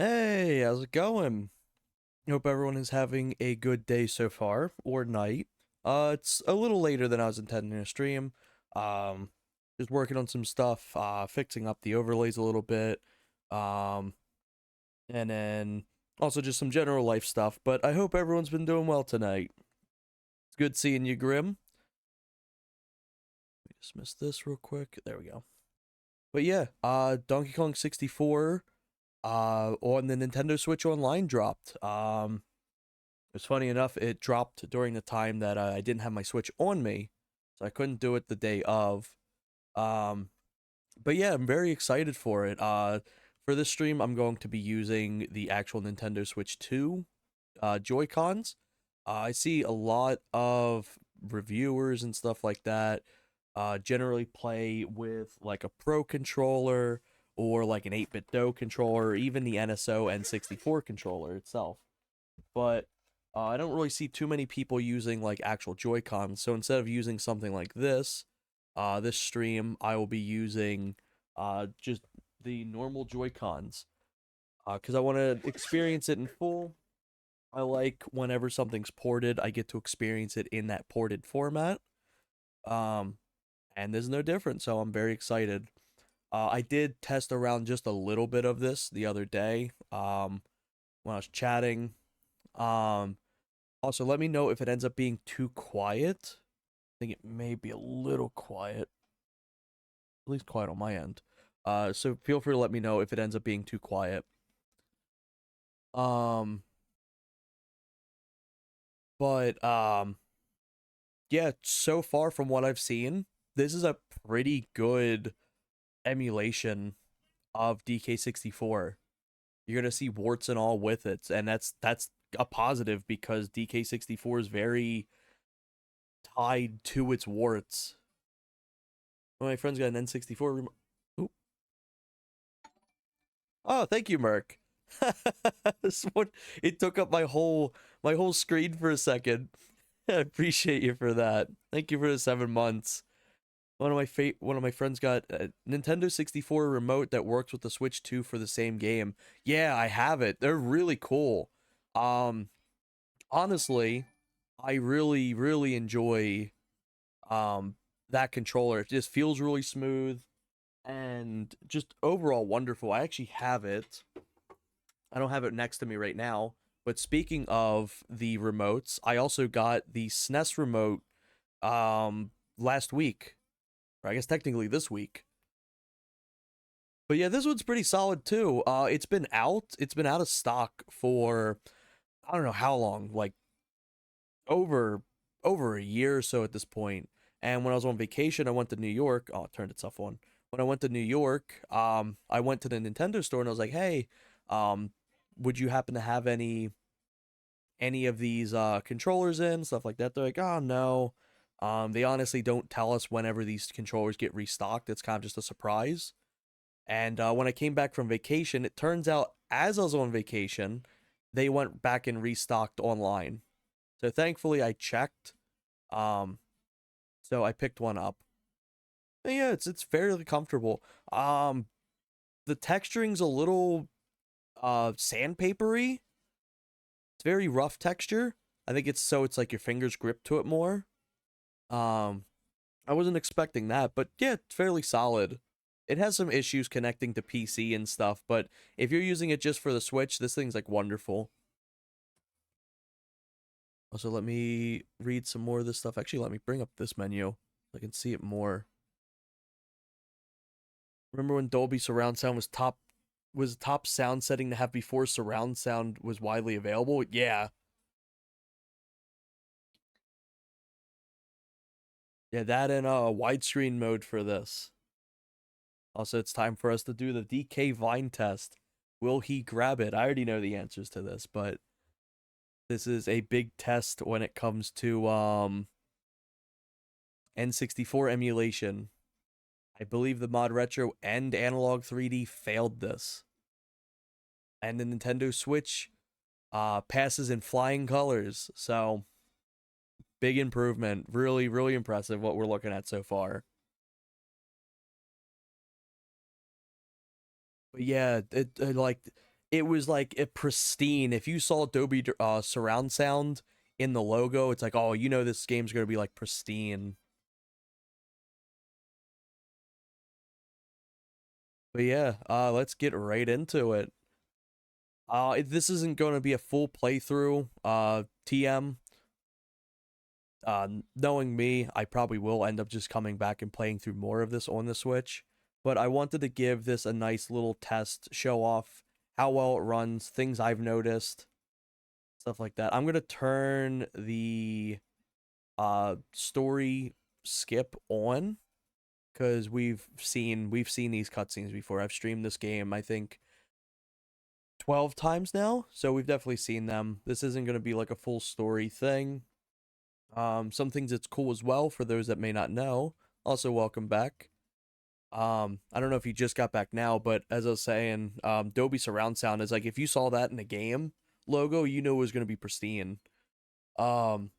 Hey, how's it going? Hope everyone is having a good day so far, or night. It's a little later than I was intending to stream. Um, just working on some stuff, fixing up the overlays a little bit, um, and then also just some general life stuff. But I hope everyone's been doing well tonight. It's good seeing you, Grim. Let me dismiss this real quick. There we go. But yeah, Donkey Kong 64, on the Nintendo Switch Online dropped. It was funny enough, it dropped during the time that I didn't have my Switch on me, so I couldn't do it the day of. Um, but yeah, I'm very excited for it. For this stream, I'm going to be using the actual Nintendo Switch 2 Joy Cons. I see a lot of reviewers and stuff like that generally play with like a Pro controller or like an 8-bit Do controller, or even the NSO N64 controller itself. But I don't really see too many people using like actual Joy-Cons. So instead of using something like this stream, I will be using just the normal Joy-Cons because I want to experience it in full. I like whenever something's ported, I get to experience it in that ported format. Um, and there's no difference, so I'm very excited. I did test around just a little bit of this the other day when I was chatting. Um, Also, let me know if it ends up being too quiet. I think it may be a little quiet, at least quiet on my end. So feel free to let me know if it ends up being too quiet. Um, but yeah. So far from what I've seen, this is a pretty good emulation of DK64. You're gonna see warts and all with it, and that's a positive because DK64 is very tied to its warts. One of my friends got an N64 remote. Oh, thank you, Merc. This one, it took up my whole screen for a second. I appreciate you for that. Thank you for the 7 months. One of my friends got a Nintendo 64 remote that works with the Switch 2 for the same game. Yeah, I have it. They're really cool. Um, Honestly, I really enjoy um that controller. It just feels really smooth and just overall wonderful. I actually have it. I don't have it next to me right now. But speaking of the remotes, I also got the SNES remote last week. Or I guess technically this week. But yeah, this one's pretty solid too. It's been out. It's been out of stock for I don't know how long, like over over a year or so at this point. And when I was on vacation, I went to New York. Oh, it turned itself on. When I went to New York, I went to the Nintendo store and I was like, "Hey, um, would you happen to have any of these controllers in stuff like that?" They're like, "Oh no." They honestly don't tell us whenever these controllers get restocked. It's kind of just a surprise. And when I came back from vacation, it turns out as I was on vacation, they went back and restocked online. So thankfully, I checked. Um, so I picked one up. And yeah, it's fairly comfortable. The texturing's a little sandpapery. It's very rough texture. I think it's so it's like your fingers grip to it more. Um, I wasn't expecting that, but yeah, it's fairly solid. It has some issues connecting to PC and stuff, but if you're using it just for the Switch, this thing's like wonderful. Also, let me read some more of this stuff. Actually, let me bring up this menu so I can see it more. Remember when Dolby surround sound was top sound setting to have before surround sound was widely available? Yeah. Yeah, that and widescreen mode for this. Also, it's time for us to do the DK Vine test. Will he grab it? I already know the answers to this, but this is a big test when it comes to N64 emulation. I believe the Mod Retro and Analog 3D failed this. And the Nintendo Switch passes in flying colors. So, big improvement. Really impressive what we're looking at so far. But yeah, it like it was like a pristine. If you saw Dolby surround sound in the logo, it's like, oh, you know, this game's gonna be like pristine. But yeah, let's get right into it. This isn't going to be a full playthrough. TM. Knowing me, I probably will end up just coming back and playing through more of this on the Switch. But I wanted to give this a nice little test, show off how well it runs, things I've noticed, stuff like that. I'm gonna turn the story skip on because we've seen these cutscenes before. I've streamed this game, I think 12 times now, so we've definitely seen them. This isn't going to be like a full story thing. Some things that's cool as well for those that may not know. Also, welcome back. I don't know if you just got back now, but as I was saying, Dolby surround sound is like if you saw that in a game logo, you know it was going to be pristine. Um,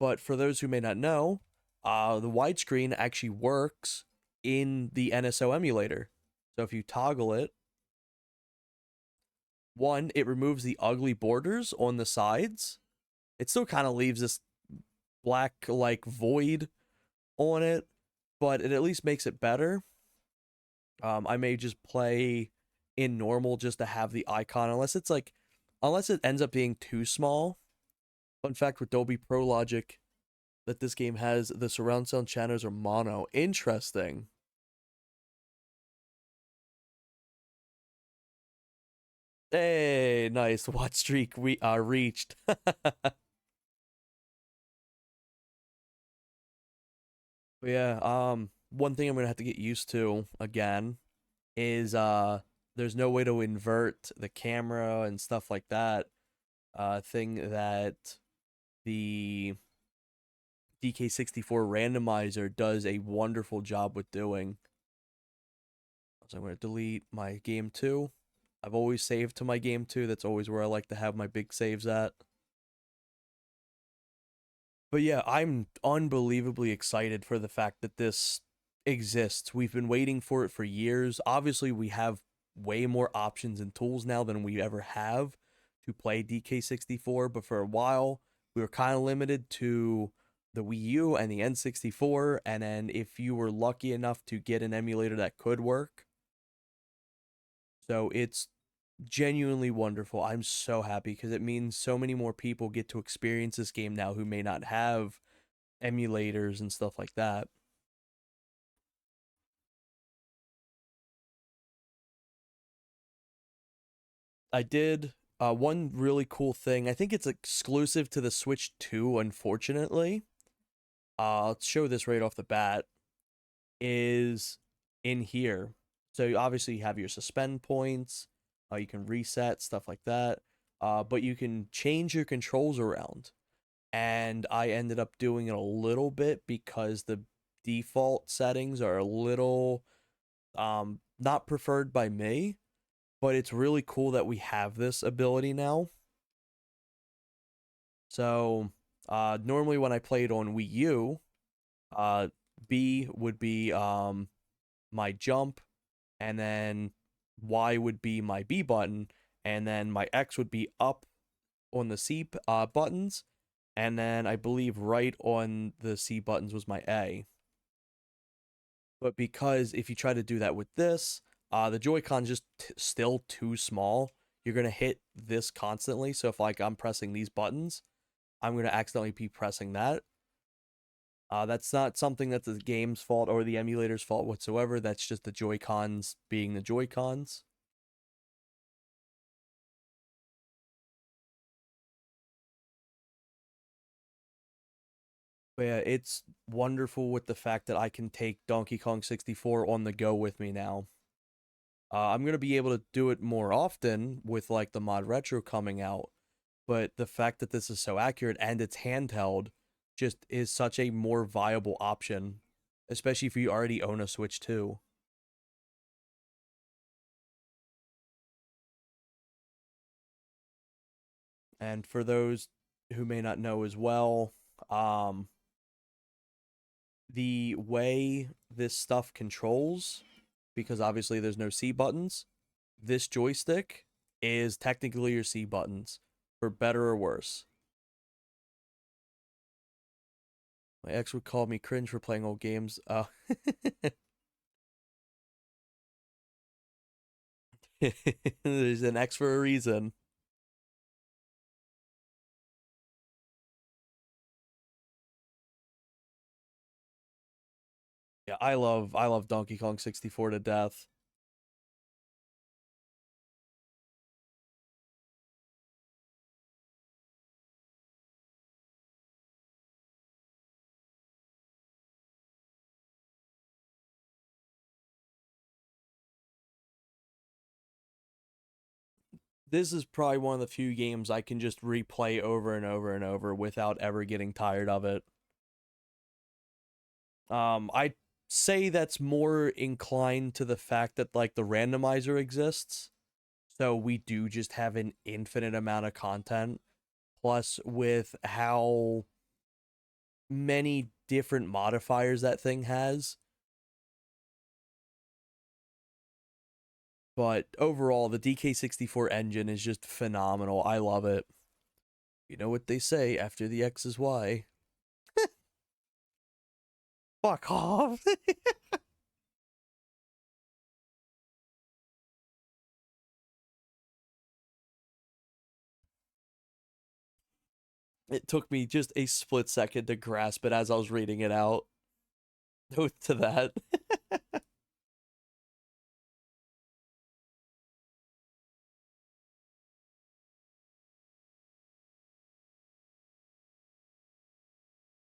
but for those who may not know, the widescreen actually works in the NSO emulator. So if you toggle it, one, it removes the ugly borders on the sides. It still kind of leaves this black like void on it, but it at least makes it better. I may just play in normal just to have the icon, unless it ends up being too small. Fun fact with Dolby Pro Logic that this game has the surround sound channels are mono. Interesting. Hey, nice watch streak we reached. But yeah, one thing I'm gonna have to get used to again is there's no way to invert the camera and stuff like that. Thing that the DK64 randomizer does a wonderful job with doing. So I'm gonna delete my game 2. I've always saved to my game 2. That's always where I like to have my big saves at. But yeah, I'm unbelievably excited for the fact that this exists. We've been waiting for it for years. Obviously, we have way more options and tools now than we ever have to play DK64, but for a while, we were kind of limited to the Wii U and the N64, and then if you were lucky enough to get an emulator that could work. So it's genuinely wonderful. I'm so happy because it means so many more people get to experience this game now who may not have emulators and stuff like that. I did one really cool thing. I think it's exclusive to the Switch 2, unfortunately. I'll show this right off the bat. Is in here. So obviously you have your suspend points. You can reset stuff like that. But you can change your controls around. And I ended up doing it a little bit because the default settings are a little not preferred by me, but it's really cool that we have this ability now. So normally when I played on Wii U, uh, B would be my jump, and then Y would be my B button, and then my X would be up on the C buttons, and then I believe right on the C buttons was my A. But because if you try to do that with this, the Joy-Con's just still too small. You're gonna hit this constantly. So if like I'm pressing these buttons, I'm gonna accidentally be pressing that. That's not something that's the game's fault or the emulator's fault whatsoever. That's just the Joy-Cons being the Joy-Cons. But yeah, it's wonderful with the fact that I can take Donkey Kong 64 on the go with me now. I'm gonna be able to do it more often with like the mod retro coming out, but the fact that this is so accurate and it's handheld just is such a more viable option, especially if you already own a Switch 2. And for those who may not know as well, um, the way this stuff controls, because obviously there's no C buttons, this joystick is technically your C buttons, for better or worse. My ex would call me cringe for playing old games. There's an X for a reason. Yeah, I love Donkey Kong 64 to death. This is probably one of the few games I can just replay over and over and over without ever getting tired of it. I say that's more inclined to the fact that like the randomizer exists. So we do just have an infinite amount of content. Plus with how many different modifiers that thing has. But overall, the DK64 engine is just phenomenal. I love it. You know what they say, after the X is Y. Fuck off. It took me just a split second to grasp it as I was reading it out. Note to that.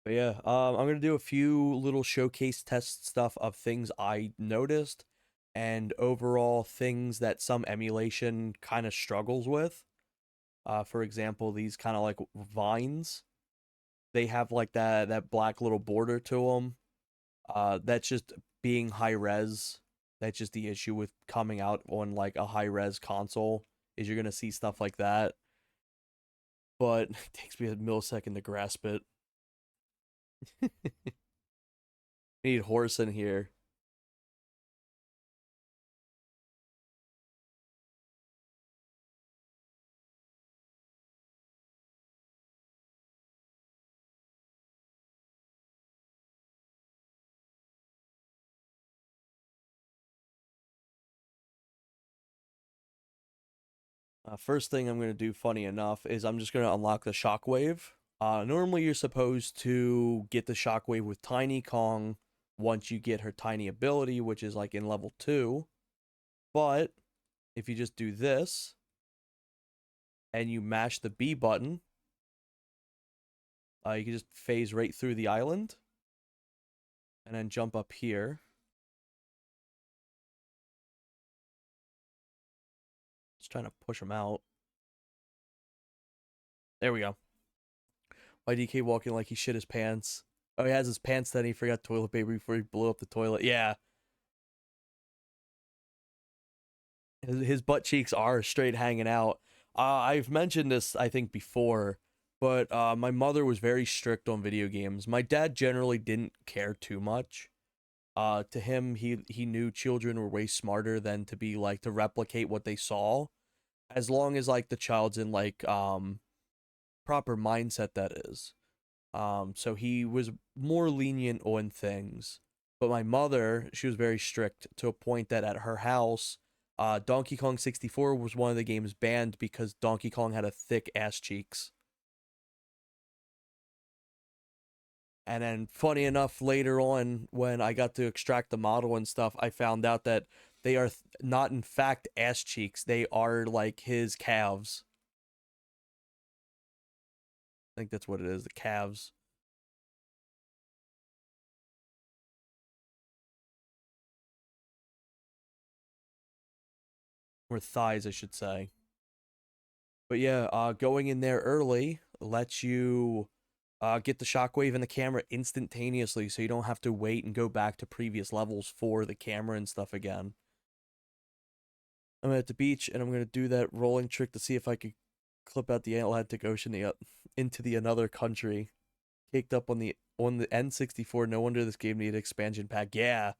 But yeah, I'm gonna do a few little showcase test stuff of things I noticed and overall things that some emulation kind of struggles with. For example, these kind of like vines, they have like that black little border to them. That's just being high res. That's just the issue with coming out on like a high res console is you're gonna see stuff like that. But it takes me a millisecond to grasp it. Need horse in here. First thing I'm going to do, funny enough, is I'm just going to unlock the shockwave. Normally, you're supposed to get the shockwave with Tiny Kong once you get her tiny ability, which is like in level 2. But if you just do this and you mash the B button, you can just phase right through the island and then jump up here. Just trying to push him out. There we go. Why DK walking like he shit his pants? Oh, he has his pants then he forgot toilet paper before he blew up the toilet. Yeah. His butt cheeks are straight hanging out. I've mentioned this, I think, before, but my mother was very strict on video games. My dad generally didn't care too much. To him, he knew children were way smarter than to be like to replicate what they saw, as long as like the child's in like proper mindset, that is. So he was more lenient on things. But my mother, she was very strict to a point that at her house, Donkey Kong 64 was one of the games banned because Donkey Kong had a thick ass cheeks. And then, funny enough, later on, when I got to extract the model and stuff, I found out that they are not, in fact, ass cheeks. They are like his calves. I think that's what it is, the calves. Or thighs, I should say. But yeah, going in there early lets you get the shockwave and the camera instantaneously, so you don't have to wait and go back to previous levels for the camera and stuff again. I'm at the beach and I'm gonna do that rolling trick to see if I could clip out the Atlantic Ocean into the another country. Caked up on the N64. No wonder this game needed expansion pack. Yeah,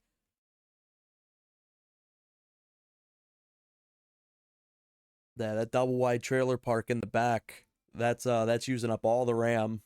That double wide trailer park in the back. That's using up all the RAM.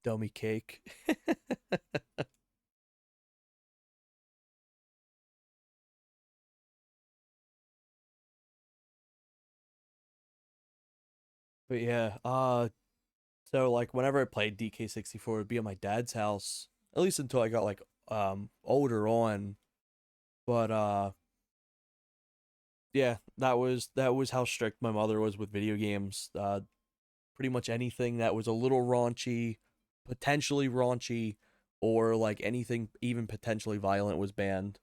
Dummy cake. But yeah, so like whenever I played DK64, it'd be at my dad's house, at least until I got like older on. But yeah, that was how strict my mother was with video games. Pretty much anything that was a little raunchy, potentially raunchy, or like anything even potentially violent was banned.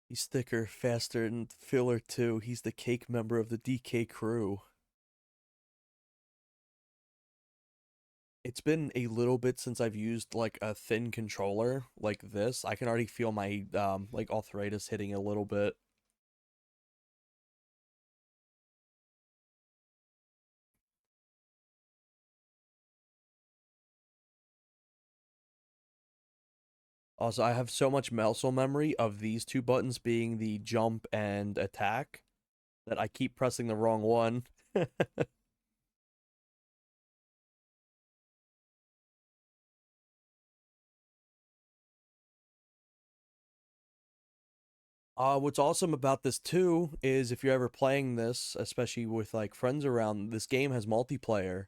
He's thicker, faster, and filler too. He's the cake member of the DK crew. It's been a little bit since I've used like a thin controller like this. I can already feel my like arthritis hitting a little bit. Also, I have so much muscle memory of these two buttons being the jump and attack that I keep pressing the wrong one. What's awesome about this too is if you're ever playing this, especially with like friends around, this game has multiplayer.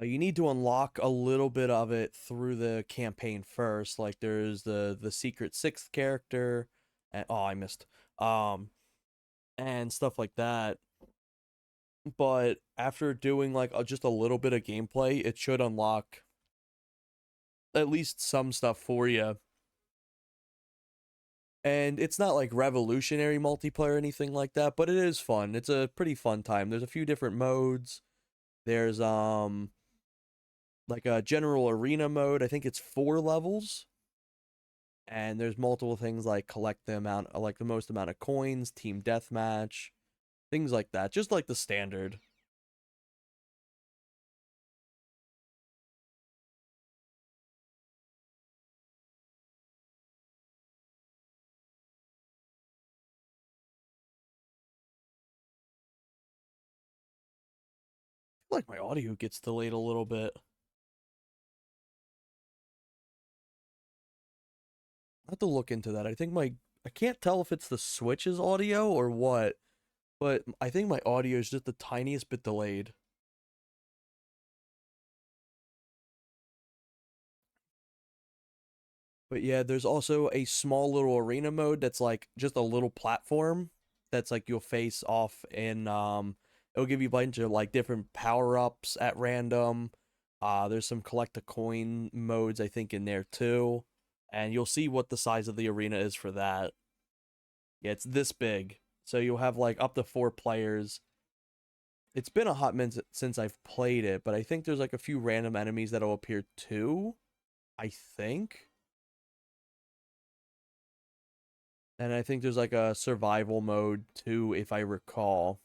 You need to unlock a little bit of it through the campaign first. Like there's the secret sixth character, and oh, I missed, um, and stuff like that. But after doing like just a little bit of gameplay, it should unlock at least some stuff for you. And it's not like revolutionary multiplayer or anything like that, but it is fun. It's a pretty fun time. There's a few different modes. There's like a general arena mode. I think it's 4 levels. And there's multiple things like collect the amount like the most amount of coins, team deathmatch, things like that. Just like the standard. I feel like my audio gets delayed a little bit. I have to look into that. I can't tell if it's the Switch's audio or what, but I think my audio is just the tiniest bit delayed. But yeah, there's also a small little arena mode that's like just a little platform that's like you'll face off in it'll give you a bunch of like different power-ups at random. There's some collect a coin modes I think in there too. And you'll see what the size of the arena is for that. Yeah, it's this big. So you'll have like up to 4 players. It's been a hot minute since I've played it, but I think there's like a few random enemies that'll appear too. I think. And I think there's like a survival mode too, if I recall.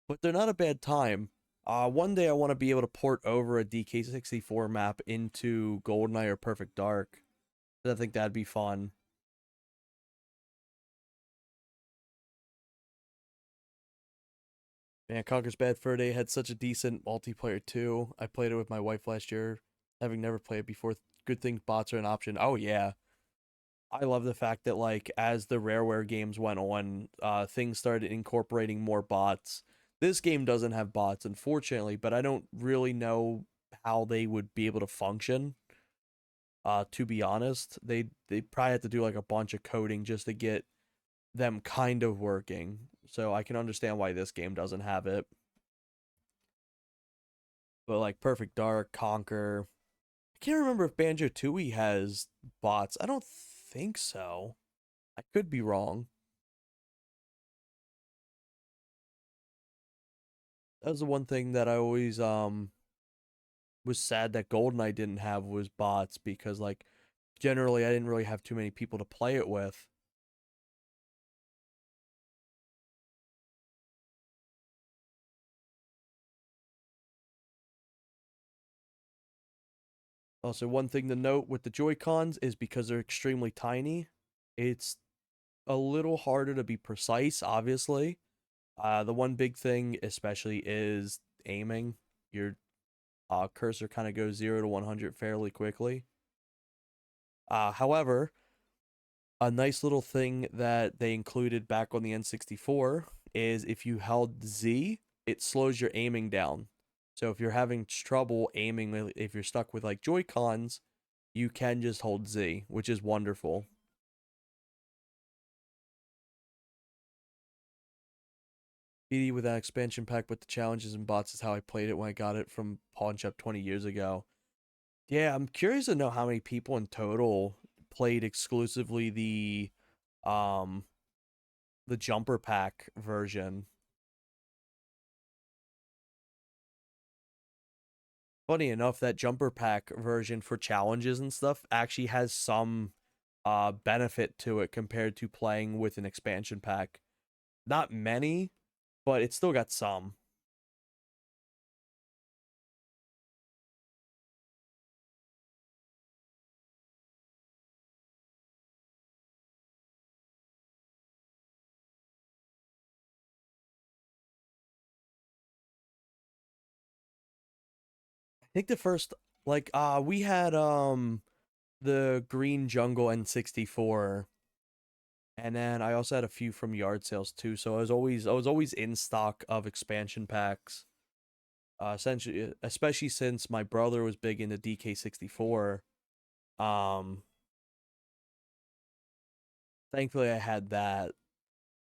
But they're not a bad time. One day I want to be able to port over a DK64 map into GoldenEye or Perfect Dark. I think that'd be fun. Man, Conker's Bad Fur Day had such a decent multiplayer too. I played it with my wife last year, having never played it before. Good thing bots are an option. Oh yeah, I love the fact that like as the Rareware games went on, things started incorporating more bots. This game doesn't have bots, unfortunately, but I don't really know how they would be able to function. To be honest, they probably have to do like a bunch of coding just to get them kind of working. So I can understand why this game doesn't have it. But like Perfect Dark, Conquer, I can't remember if Banjo Tooie has bots. I don't think so. I could be wrong. That was the one thing that I always was sad that GoldenEye didn't have was bots because like generally I didn't really have too many people to play it with. Also, one thing to note with the Joy-Cons is because they're extremely tiny, it's a little harder to be precise, obviously. The one big thing, especially, is aiming. Your cursor kind of goes 0 to 100 fairly quickly. However, a nice little thing that they included back on the N64 is if you held Z, it slows your aiming down. So if you're having trouble aiming, if you're stuck with like Joy-Cons, you can just hold Z, which is wonderful. BD with that expansion pack with the challenges and bots is how I played it when I got it from Pawn Shop 20 years ago. Yeah, I'm curious to know how many people in total played exclusively um the jumper pack version. Funny enough, that jumper pack version for challenges and stuff actually has some benefit to it compared to playing with an expansion pack. Not many, but it's still got some. I think the first like we had the Green Jungle N64, and then I also had a few from yard sales too. So I was always in stock of expansion packs. Essentially, especially since my brother was big into DK64. Um, Thankfully I had that.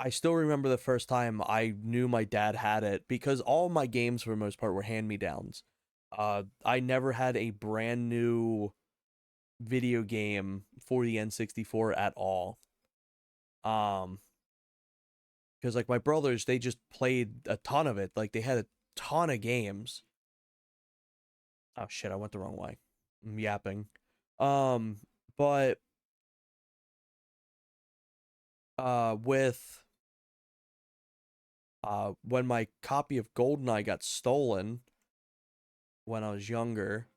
I still remember the first time I knew my dad had it because all my games for the most part were hand me downs. I never had a brand new video game for the N64 at all. Um, because like my brothers, they just played a ton of it. Like they had a ton of games. Oh shit, I went the wrong way. I'm yapping. Um, but with when my copy of GoldenEye got stolen when I was younger,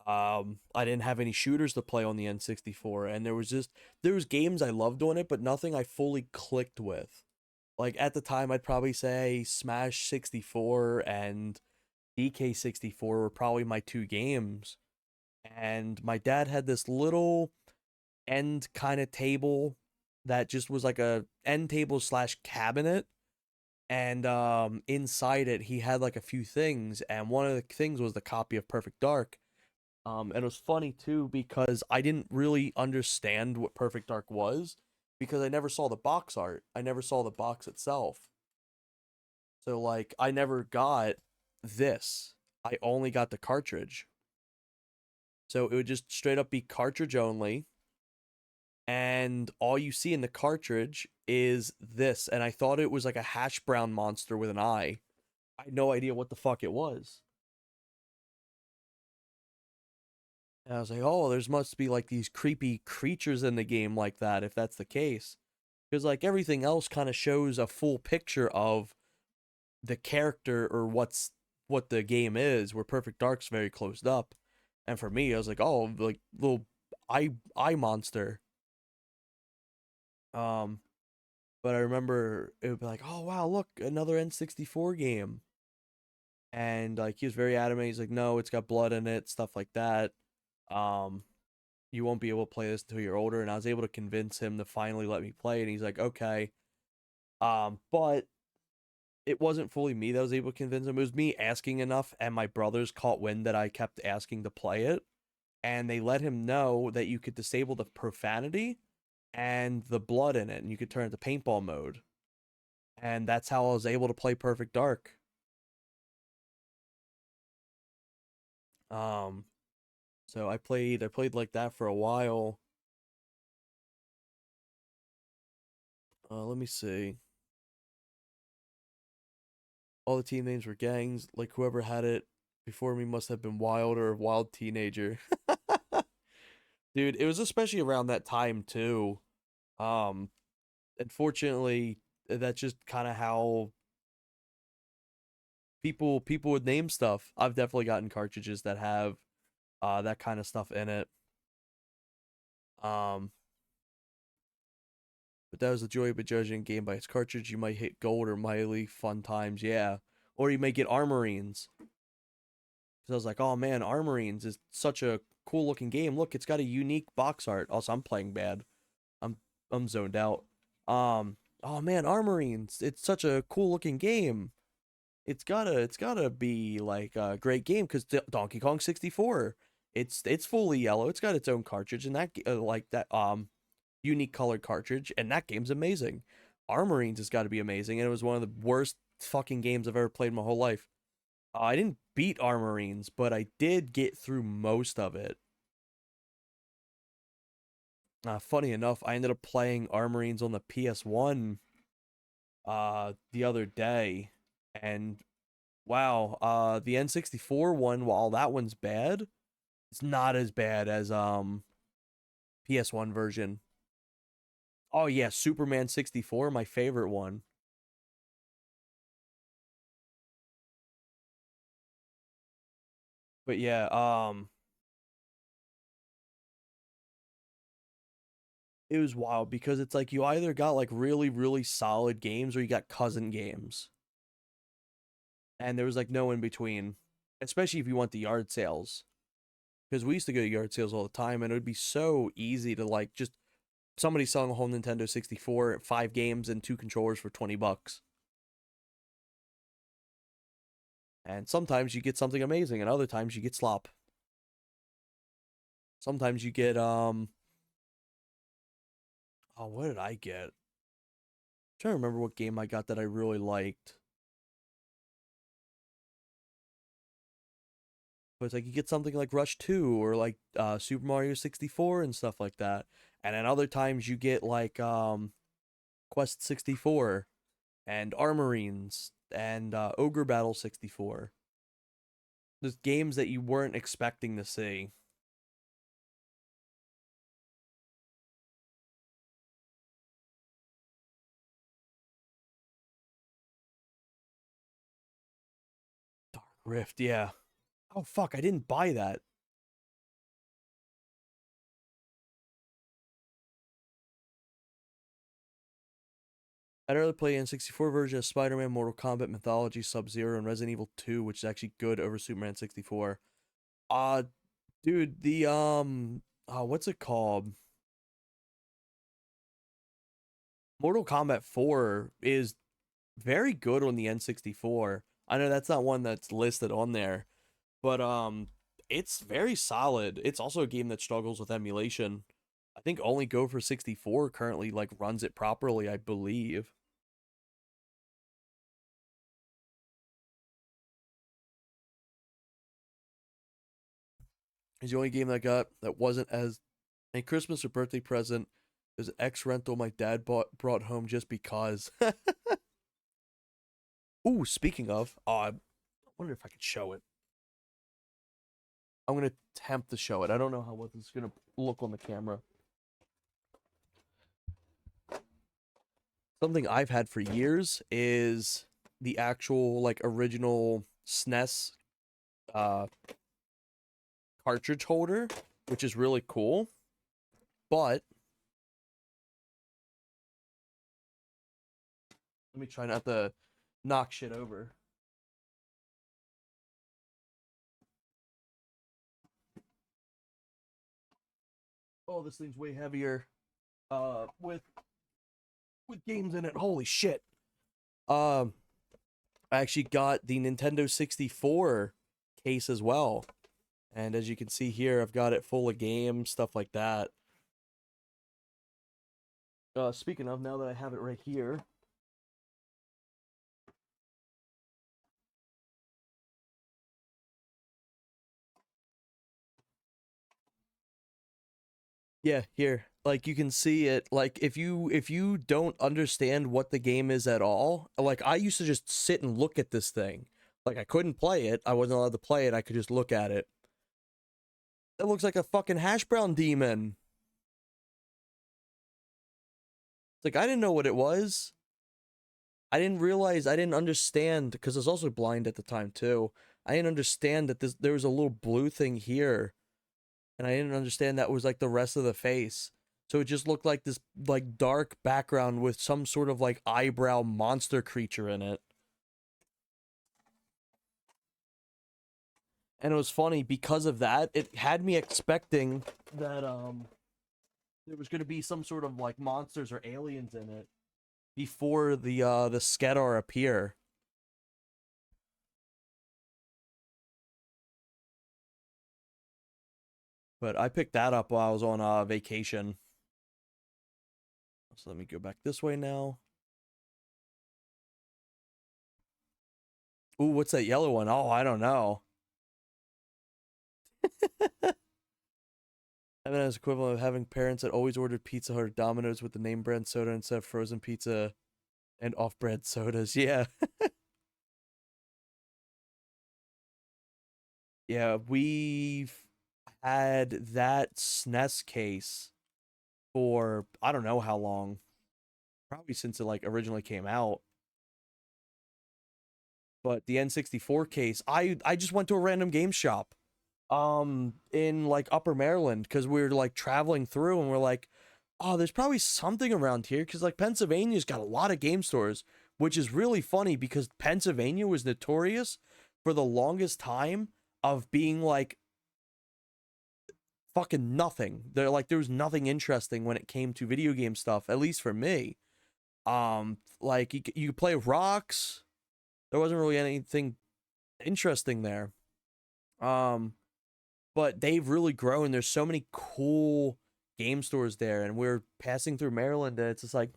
I didn't have any shooters to play on the N64, and there was games I loved on it, but nothing I fully clicked with. Like at the time, I'd probably say Smash 64 and DK64 were probably my two games. And my dad had this little end kind of table that just was like a end table slash cabinet, and inside it he had like a few things, and one of the things was the copy of Perfect Dark. And it was funny too because I didn't really understand what Perfect Dark was because I never saw the box art. I never saw the box itself. So like I never got this. I only got the cartridge. So it would just straight up be cartridge only, and all you see in the cartridge is this, and I thought it was like a hash brown monster with an eye. I had no idea what the fuck it was. And I was like, oh, there's must be like these creepy creatures in the game like that, if that's the case. Because like everything else kind of shows a full picture of the character or what the game is, where Perfect Dark's very closed up. And for me, I was like, oh, like little eye monster. Um, but I remember it would be like, oh wow, look, another N64 game. And like he was very adamant. He's like, no, it's got blood in it, stuff like that. Um, you won't be able to play this until you're older. And I was able to convince him to finally let me play. And he's like, okay. But it wasn't fully me that was able to convince him. It was me asking enough, and my brothers caught wind that I kept asking to play it, and they let him know that you could disable the profanity and the blood in it, and you could turn it to paintball mode. And that's how I was able to play Perfect Dark. Um, so I played like that for a while. Let me see. All the team names were gangs. Like whoever had it before me must have been wild or a wild teenager. Dude, it was especially around that time too. Um, Unfortunately, that's just kind of how people would name stuff. I've definitely gotten cartridges that have that kind of stuff in it. Um, but that was the joy of judging a game by its cartridge. You might hit gold or mildly fun times, yeah. Or you may get armorines. Because I was like, oh man, armorines is such a cool looking game. Look, it's got a unique box art. Also, I'm playing bad. I'm I'm zoned out. Oh man, armorines. It's such a cool looking game. It's gotta be like a great game because Donkey Kong 64. It's fully yellow. It's got its own cartridge and that like that unique colored cartridge, and that game's amazing. Armorines has got to be amazing, and it was one of the worst fucking games I've ever played in my whole life. I didn't beat Armorines, but I did get through most of it. Funny enough, I ended up playing Armorines on the PS1 the other day, and wow, the N64 one, while that one's bad, it's not as bad as PS1 version. Oh yeah, Superman 64, my favorite one. But yeah, it was wild because it's like you either got like really really solid games or you got cousin games, and there was like no in between, especially if you want the yard sales, because we used to go to yard sales all the time, and it would be so easy to like just somebody selling a whole Nintendo 64, 5 games and 2 controllers for 20 bucks. And sometimes you get something amazing, and other times you get slop. Sometimes you get oh, what did I get? I'm trying to remember what game I got that I really liked. But it's like you get something like Rush 2 or like Super Mario 64 and stuff like that. And then other times you get like Quest 64 and Armorines and Ogre Battle 64. There's games that you weren't expecting to see. Dark Rift, yeah. Oh fuck, I didn't buy that. I'd rather play N64 version of Spider-Man, Mortal Kombat, Mythology, Sub-Zero, and Resident Evil 2, which is actually good over Superman 64. Uh dude, the what's it called? Mortal Kombat 4 is very good on the N64. I know that's not one that's listed on there, but it's very solid. It's also a game that struggles with emulation. I think only Go for 64 currently like runs it properly, I believe. It's the only game that got that wasn't as a Christmas or birthday present. Is an X rental my dad brought home just because. Ooh, speaking of, I wonder if I could show it. I'm gonna attempt to show it. I don't know how well this is gonna look on the camera. Something I've had for years is the actual like original SNES uh cartridge holder, which is really cool. But let me try not to knock shit over. Oh, this thing's way heavier. With games in it. Holy shit. Um, I actually got the Nintendo 64 case as well. And as you can see here, I've got it full of games, stuff like that. Speaking of, now that I have it right here, yeah, here. Like you can see it. Like if you don't understand what the game is at all, like I used to just sit and look at this thing. Like I couldn't play it. I wasn't allowed to play it. I could just look at it. It looks like a fucking hash brown demon. It's like I didn't know what it was. I didn't realize, I didn't understand, because I was also blind at the time too. I didn't understand that there was a little blue thing here, and I didn't understand that was like the rest of the face. So it just looked like this like dark background with some sort of like eyebrow monster creature in it. And it was funny because of that. It had me expecting that there was going to be some sort of like monsters or aliens in it before the Skedar appear. But I picked that up while I was on vacation. So let me go back this way now. Ooh, what's that yellow one? Oh, I don't know. I mean, as equivalent of having parents that always ordered Pizza Hut or Domino's with the name brand soda instead of frozen pizza and off-brand sodas. Yeah. Yeah, we've had that SNES case for I don't know how long. Probably since it like originally came out. But the N64 case, I just went to a random game shop in like Upper Maryland because we were like traveling through and we're like, oh, there's probably something around here because like Pennsylvania's got a lot of game stores, which is really funny because Pennsylvania was notorious for the longest time of being like fucking nothing. They're like there was nothing interesting when it came to video game stuff, at least for me. Like you could play rocks. There wasn't really anything interesting there. Um, but they've really grown. There's so many cool game stores there, and we're passing through Maryland, and it's just like,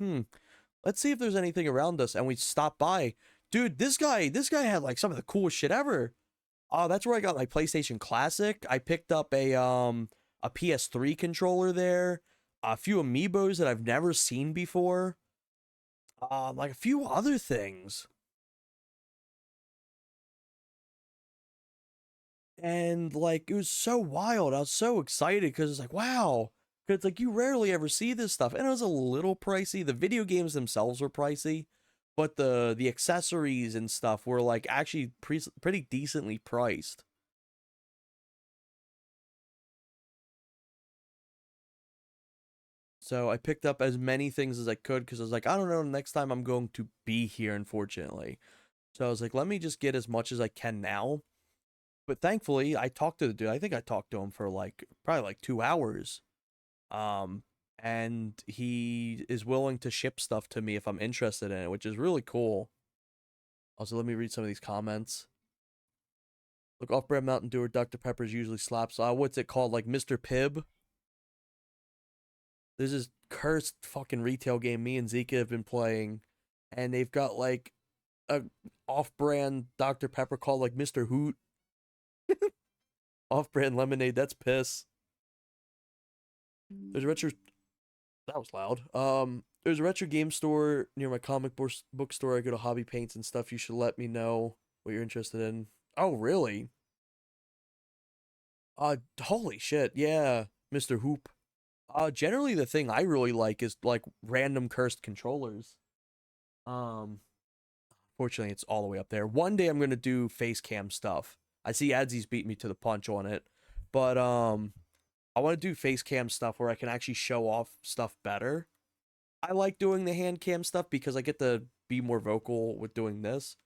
let's see if there's anything around us. And we stopped by. Dude, this guy had like some of the coolest shit ever. Oh, that's where I got my PlayStation Classic. I picked up a PS3 controller there, a few amiibos that I've never seen before, like a few other things. And like it was so wild. I was so excited because it's like, wow. Because it's like you rarely ever see this stuff. And it was a little pricey. The video games themselves were pricey, but the accessories and stuff were like actually pretty decently priced. So I picked up as many things as I could because I was like, I don't know next time I'm going to be here, unfortunately. So I was like, let me just get as much as I can now. But thankfully, I talked to the dude. I think I talked to him for like probably like 2 hours. Um, and he is willing to ship stuff to me if I'm interested in it, which is really cool. Also, let me read some of these comments. Look, off-brand Mountain Dew or Dr. Pepper's usually slaps. What's it called? Like Mr. Pibb? There's this cursed fucking retail game me and Zika have been playing, and they've got like a off-brand Dr. Pepper called like Mr. Hoot. Off-brand lemonade, that's piss. There's a retro. That was loud. There's a retro game store near my book store. I go to hobby paints and stuff. You should let me know what you're interested in. Oh, really? Holy shit. Yeah, Mr. Hoop. Generally the thing I really like is like random cursed controllers. Um, Fortunately it's all the way up there. One day I'm gonna do face cam stuff. I see Adsy's beat me to the punch on it, but I want to do face cam stuff where I can actually show off stuff better. I like doing the hand cam stuff because I get to be more vocal with doing this,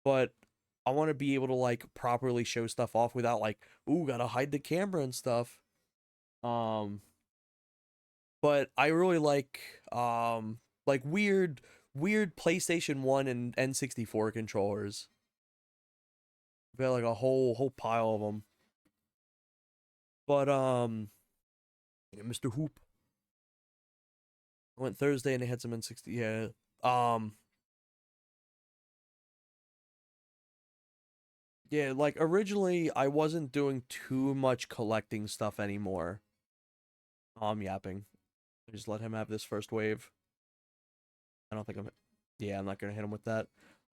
but I want to be able to like properly show stuff off without like, ooh, gotta hide the camera and stuff. Um, but I really like weird PlayStation 1 and N64 controllers. I've got like a whole pile of them. But yeah, Mr. Hoop. I went Thursday and they had some N60. Yeah. Um, yeah, like originally I wasn't doing too much collecting stuff anymore. Oh, I'm yapping. I just let him have this first wave. I don't think I'm. Yeah, I'm not gonna hit him with that.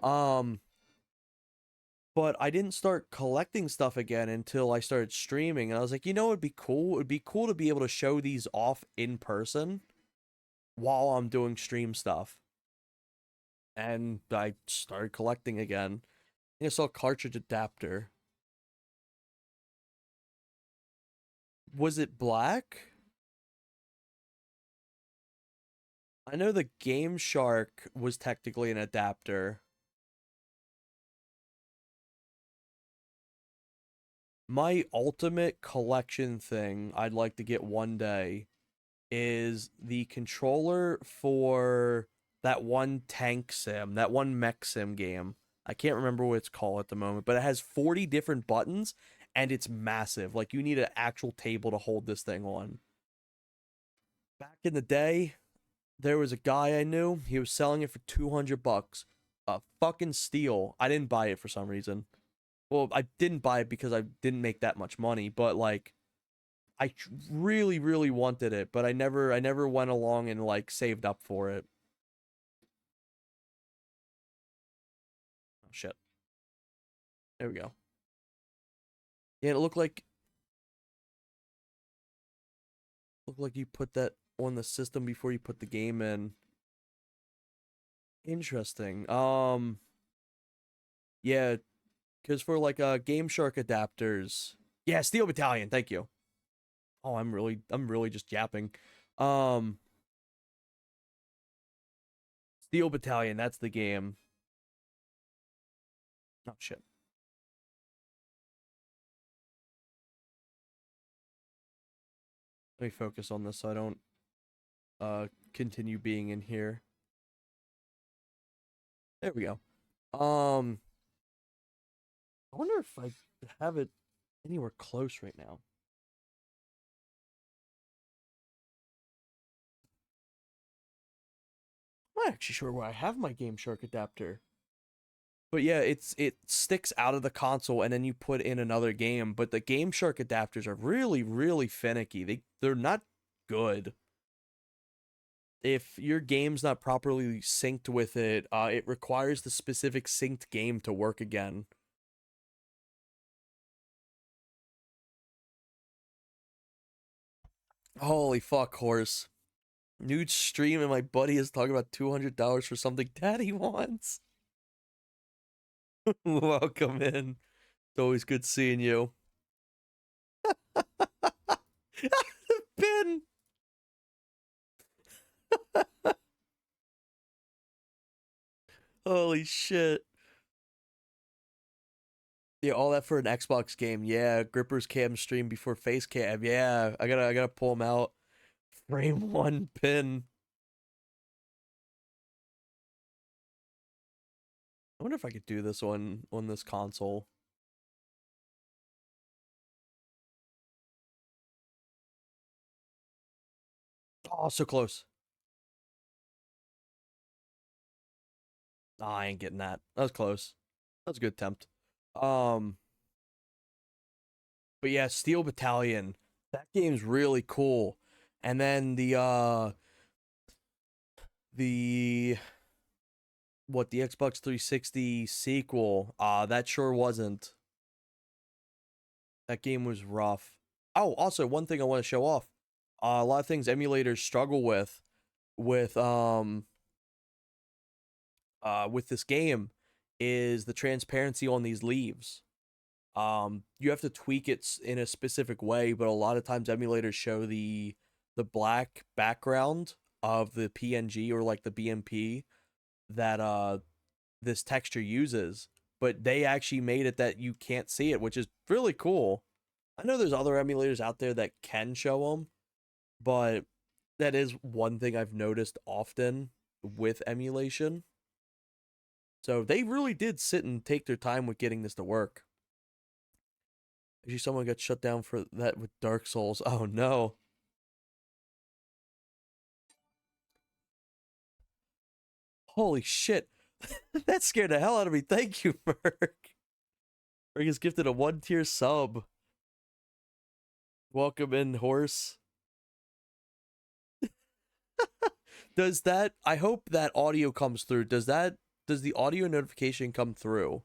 Um, but I didn't start collecting stuff again until I started streaming, and I was like, you know, it'd be cool. It'd be cool to be able to show these off in person while I'm doing stream stuff. And I started collecting again. I saw a cartridge adapter. Was it black? I know the Game Shark was technically an adapter. My ultimate collection thing I'd like to get one day is the controller for that one tank sim, that one mech sim game. I can't remember what it's called at the moment, but it has 40 different buttons and it's massive. Like you need an actual table to hold this thing on. Back in the day, there was a guy I knew. He was selling it for 200 bucks. A fucking steal. I didn't buy it for some reason. Well, I didn't buy it because I didn't make that much money, but like I really wanted it, but I never went along and like saved up for it. Oh shit. There we go. Yeah, it looked like you put that on the system before you put the game in. Interesting. Yeah, because for like Game Shark adapters. Yeah, Steel Battalion, thank you. Oh, I'm really just yapping. Um Steel Battalion, that's the game. Oh shit. Let me focus on this so I don't continue being in here. There we go. Um I wonder if I have it anywhere close right now. I'm not actually sure where I have my Game Shark adapter. But yeah, it sticks out of the console and then you put in another game. But the Game Shark adapters are really finicky. They're not good. If your game's not properly synced with it, it requires the specific synced game to work again. Holy fuck, horse. Nude stream and my buddy is talking about $200 for something daddy wants. Welcome in. It's always good seeing you. Ben. Holy shit. Yeah, all that for an Xbox game. Yeah, grippers cam stream before face cam. Yeah, I gotta pull them out. Frame one pin. I wonder if I could do this on this console. Oh, so close. Oh, I ain't getting that. That was close. That was a good attempt. Um, but yeah, Steel Battalion. That game's really cool. And then the the Xbox 360 sequel, that sure wasn't. That game was rough. Oh, also one thing I want to show off. A lot of things emulators struggle with with this game is the transparency on these leaves. You have to tweak it in a specific way, but a lot of times emulators show the black background of the PNG or like the BMP that this texture uses, but they actually made it that you can't see it, which is really cool. I know there's other emulators out there that can show them, but that is one thing I've noticed often with emulation. So they really did sit and take their time with getting this to work. Actually, someone got shut down for that with Dark Souls. Oh no. Holy shit. That scared the hell out of me. Thank you, Merc. Merc is gifted a 1 tier sub. Welcome in, horse. Does that, I hope that audio comes through. Does the audio notification come through?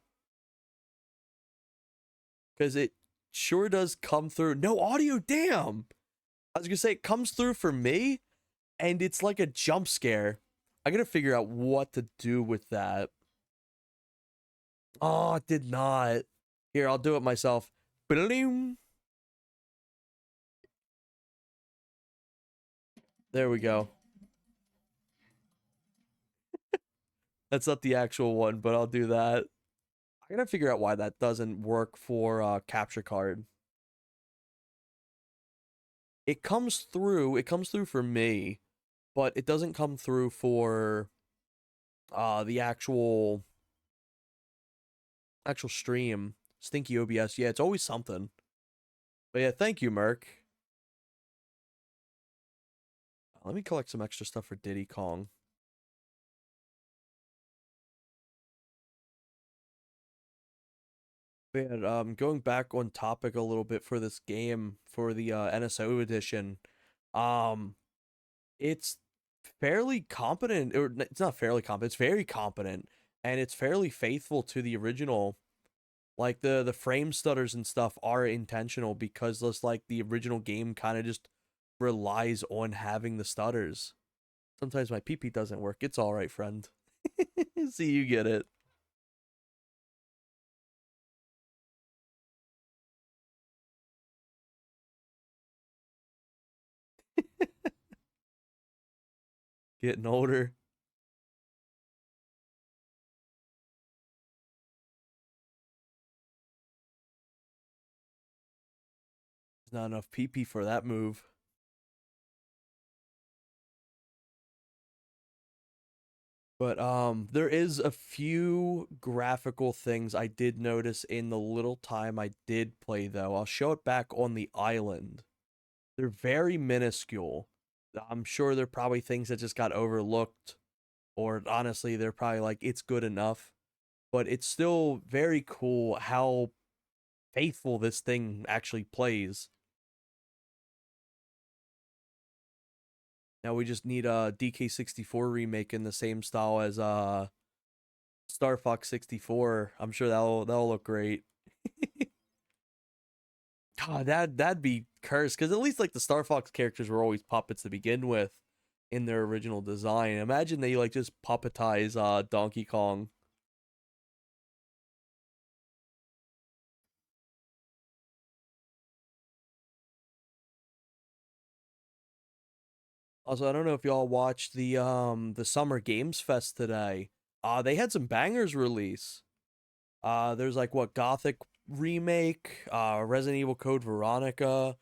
Because it sure does come through. No audio, damn. I was gonna say it comes through for me, and it's like a jump scare. I gotta figure out what to do with that. Oh, it did not. Here, I'll do it myself. Ba-da-doom. There we go. That's not the actual one, but I'll do that. I gotta figure out why that doesn't work for capture card. It comes through for me, but it doesn't come through for the actual stream. Stinky OBS. Yeah, it's always something. But yeah, thank you, Merc. Let me collect some extra stuff for Diddy Kong. But going back on topic a little bit for this game for the NSO edition, um, it's fairly competent, or it's not fairly competent. It's very competent, and it's fairly faithful to the original. Like the frame stutters and stuff are intentional because just like the original game kind of just relies on having the stutters. Sometimes my PP doesn't work. It's all right, friend. See, you get it. Getting older. There's not enough PP for that move. But there is a few graphical things I did notice in the little time I did play though. I'll show it back on the island. They're very minuscule. I'm sure they're probably things that just got overlooked, or honestly, they're probably like it's good enough. But it's still very cool how faithful this thing actually plays. Now we just need a DK64 remake in the same style as Star Fox 64. I'm sure that'll look great. God, that'd be cursed because at least like the Star Fox characters were always puppets to begin with in their original design. Imagine they like just puppetize Donkey Kong. Also, I don't know if y'all watched the Summer Games Fest today. They had some bangers release. There's like what Gothic remake, Resident Evil Code Veronica,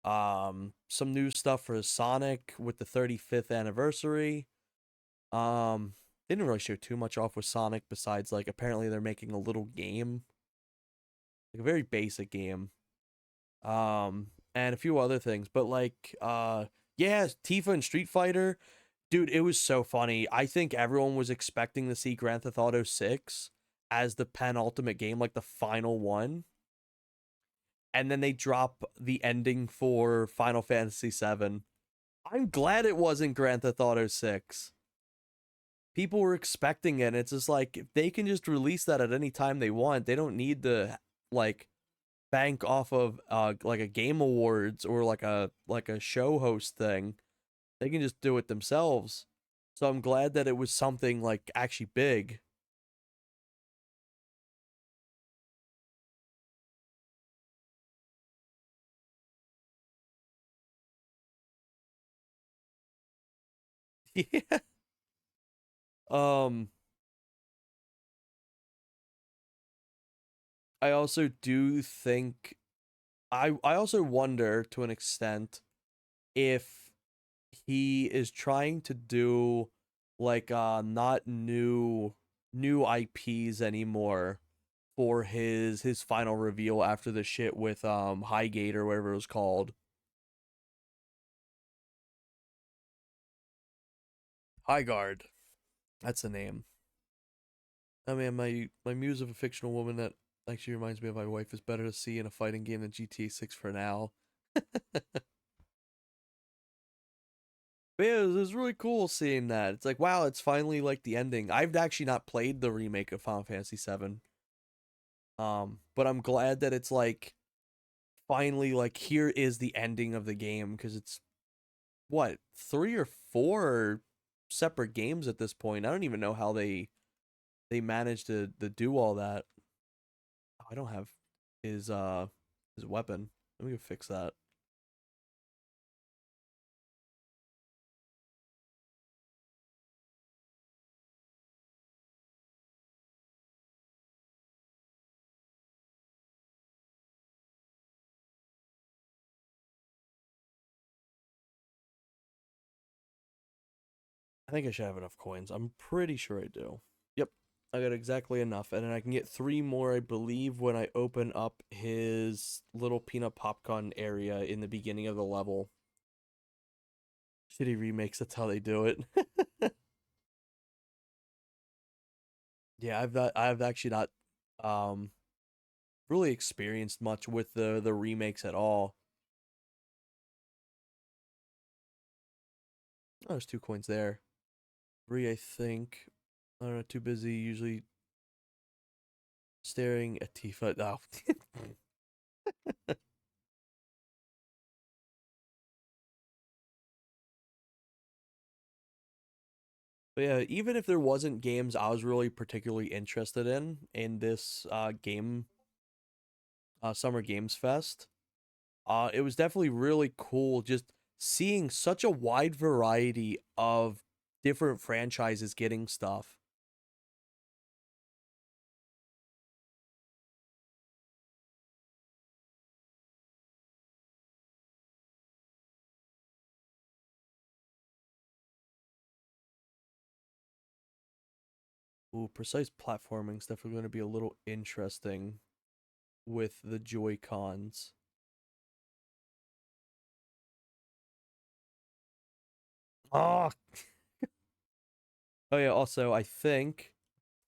some new stuff for Sonic with the 35th anniversary. They didn't really show too much off with Sonic besides like apparently they're making a little game, like a very basic game. And a few other things, but like yeah, Tifa and Street Fighter, dude, it was so funny. I think everyone was expecting to see Grand Theft Auto 6 as the penultimate game, like the final one. And then they drop the ending for Final Fantasy 7. I'm glad it wasn't Grand Theft Auto 6. People were expecting it. And it's just like if they can just release that at any time they want. They don't need to like bank off of like a game awards or like a show host thing. They can just do it themselves. So I'm glad that it was something like actually big. Yeah. Um I also do think I also wonder to an extent if he is trying to do like not new IPs anymore for his final reveal after the shit with Highgate or whatever it was called. Highguard. That's the name. I mean, my muse of a fictional woman that actually reminds me of my wife is better to see in a fighting game than GTA 6 for now. But yeah, it was really cool seeing that. It's like, wow, it's finally like the ending. I've actually not played the remake of Final Fantasy 7. But I'm glad that it's like finally like here is the ending of the game because it's what, 3 or 4 separate games at this point. I don't even know how they managed to do all that. Oh, I don't have his weapon. Let me go fix that. I think I should have enough coins. I'm pretty sure I do. Yep. I got exactly enough. And then I can get 3 more, I believe, when I open up his little peanut popcorn area in the beginning of the level. Shitty remakes, that's how they do it. Yeah, I've actually not um really experienced much with the remakes at all. Oh, there's 2 coins there. 3, I think. I don't know, too busy usually staring at Tifa. Oh. But yeah, even if there wasn't games I was really particularly interested in this game Summer Games Fest, it was definitely really cool just seeing such a wide variety of different franchises getting stuff. Ooh, precise platforming is definitely going to be a little interesting with the Joy Cons. Oh, oh yeah. Also, I think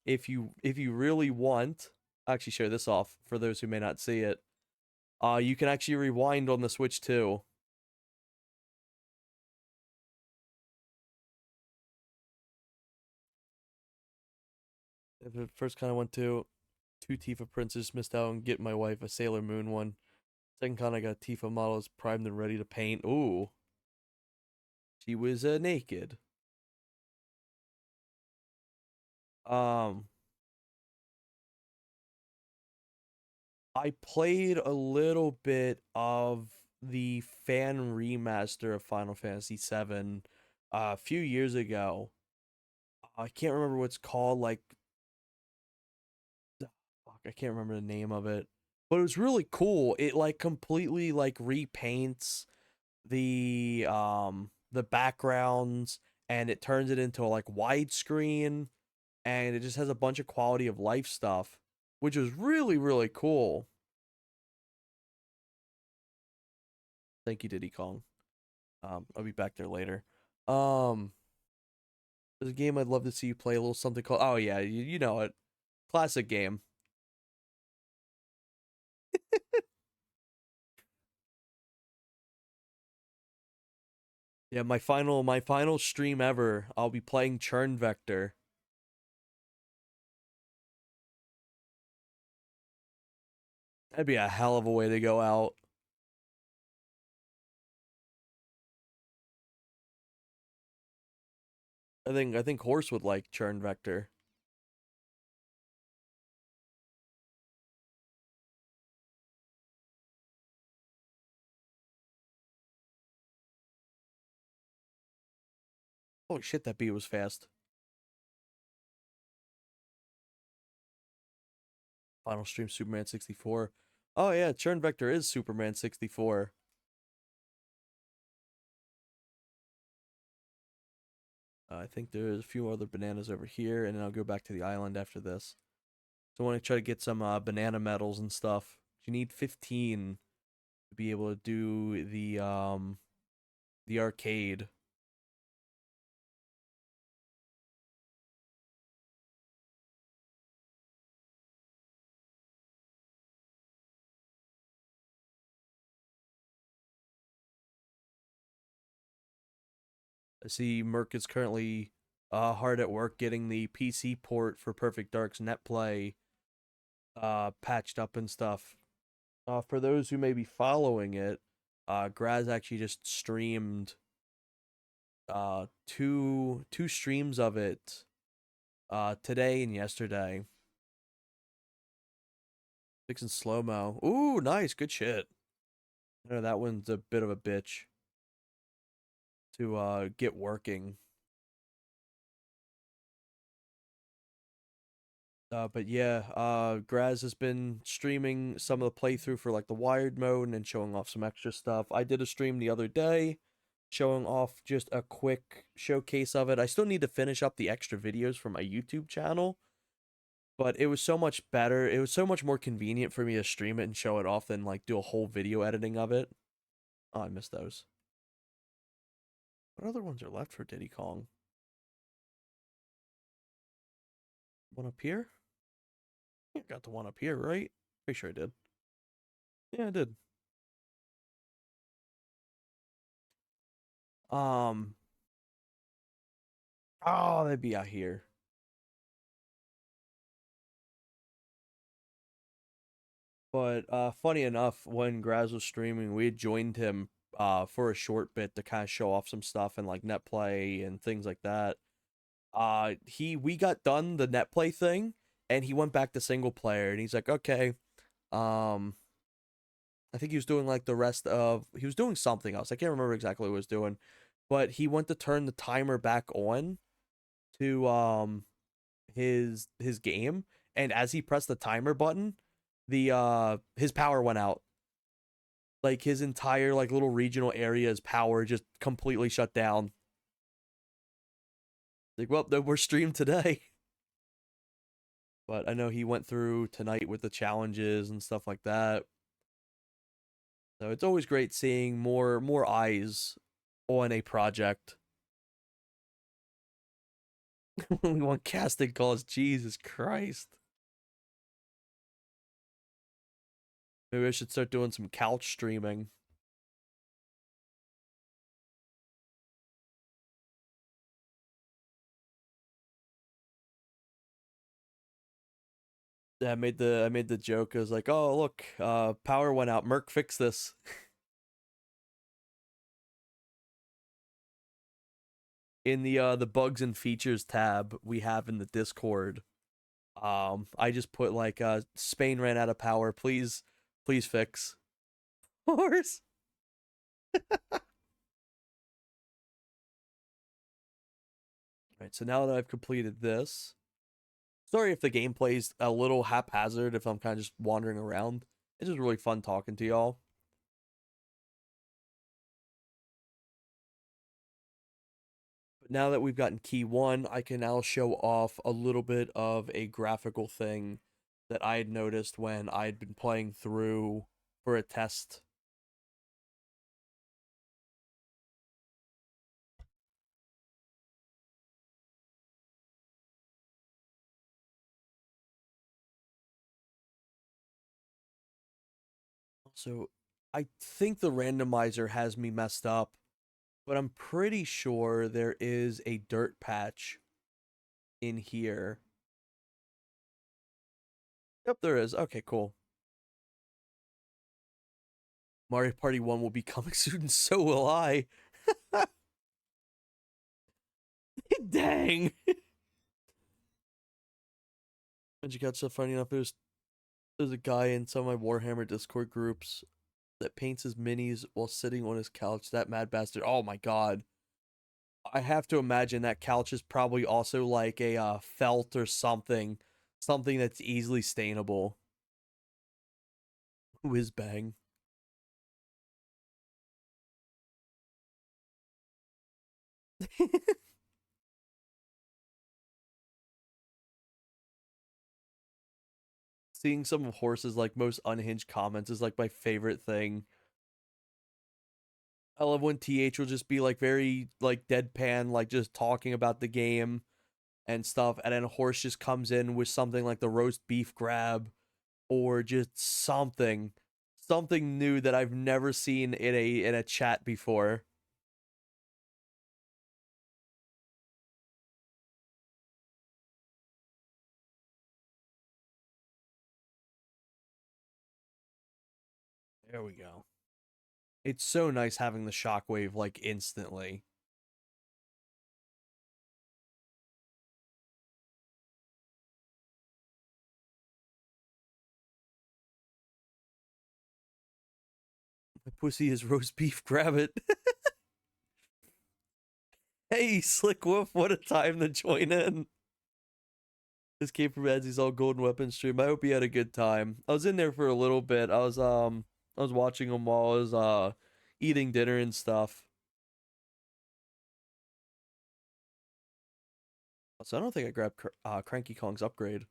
if you really want, I'll actually show this off for those who may not see it. You can actually rewind on the Switch too. If it first kind of went to two Tifa Princes, missed out on getting my wife a Sailor Moon one. Second kind of got Tifa models primed and ready to paint. Ooh, she was naked. Um, I played a little bit of the fan remaster of Final Fantasy VII a few years ago. I can't remember what it's called. Like, fuck, I can't remember the name of it, but it was really cool. It like completely like repaints the backgrounds and it turns it into a like widescreen and it just has a bunch of quality of life stuff, which was really cool. Thank you, Diddy Kong. I'll be back there later. Um, there's a game I'd love to see you play. A little something called, oh yeah, you know it, classic game. Yeah, my final stream ever. I'll be playing Churn Vector. That'd be a hell of a way to go out. I think Horse would like Churn Vector. Holy shit, that beat was fast. Final stream Superman 64. Oh yeah, Churn Vector is Superman 64. I think there's a few other bananas over here, and then I'll go back to the island after this. So I want to try to get some banana medals and stuff. You need 15 to be able to do the arcade. I see Merc is currently hard at work getting the PC port for Perfect Dark's netplay patched up and stuff. For those who may be following it, Graz actually just streamed two streams of it today and yesterday. Fixing slow mo. Ooh, nice, good shit. I know that one's a bit of a bitch to get working. But yeah, Graz has been streaming some of the playthrough for like the wired mode and then showing off some extra stuff. I did a stream the other day showing off just a quick showcase of it. I still need to finish up the extra videos for my YouTube channel, but it was so much better. It was so much more convenient for me to stream it and show it off than like do a whole video editing of it. Oh, I missed those. What other ones are left for Diddy Kong? One up here? I got the one up here, right? Pretty sure I did. Yeah, I did. Um, oh, they'd be out here. But funny enough, when Graz was streaming, we had joined him for a short bit to kind of show off some stuff and like net play and things like that. We got done the net play thing and he went back to single player and he's like, okay, um I think he was doing like the rest of he was doing something else. I can't remember exactly what he was doing, but he went to turn the timer back on to his game, and as he pressed the timer button, the his power went out. Like his entire like little regional area's power just completely shut down. Like, well, we're streamed today. But I know he went through tonight with the challenges and stuff like that. So it's always great seeing more eyes on a project. We want casting calls, Jesus Christ. Maybe I should start doing some couch streaming. Yeah, I made the joke. I was like, oh look, power went out. Merc fix this. In the bugs and features tab we have in the Discord. I just put like Spain ran out of power. Please fix. Horse. Right, so now that I've completed this, sorry if the gameplay's a little haphazard if I'm kind of just wandering around. It's just really fun talking to y'all. But now that we've gotten key one, I can now show off a little bit of a graphical thing that I had noticed when I'd been playing through for a test. So I think the randomizer has me messed up, but I'm pretty sure there is a dirt patch in here. Yep, there is. Okay, cool. Mario Party 1 will be coming soon, and so will I. Dang. And you got so funny enough, there's a guy in some of my Warhammer Discord groups that paints his minis while sitting on his couch. That mad bastard. Oh my god. I have to imagine that couch is probably also like a felt or something. Something that's easily stainable. Whiz bang. Seeing some of Horse's like most unhinged comments is like my favorite thing. I love when TH will just be like very like deadpan, like just talking about the game and stuff, and then Horse just comes in with something like the roast beef grab or just something new that I've never seen in a chat before. There we go. It's so nice having the shockwave like instantly. My pussy is roast beef, grab it. Hey, Slick Wolf, what a time to join in. This came from Edsy's all golden weapon stream. I hope you had a good time. I was in there for a little bit. I was watching them while I was eating dinner and stuff. So I don't think I grabbed Cranky Kong's upgrade.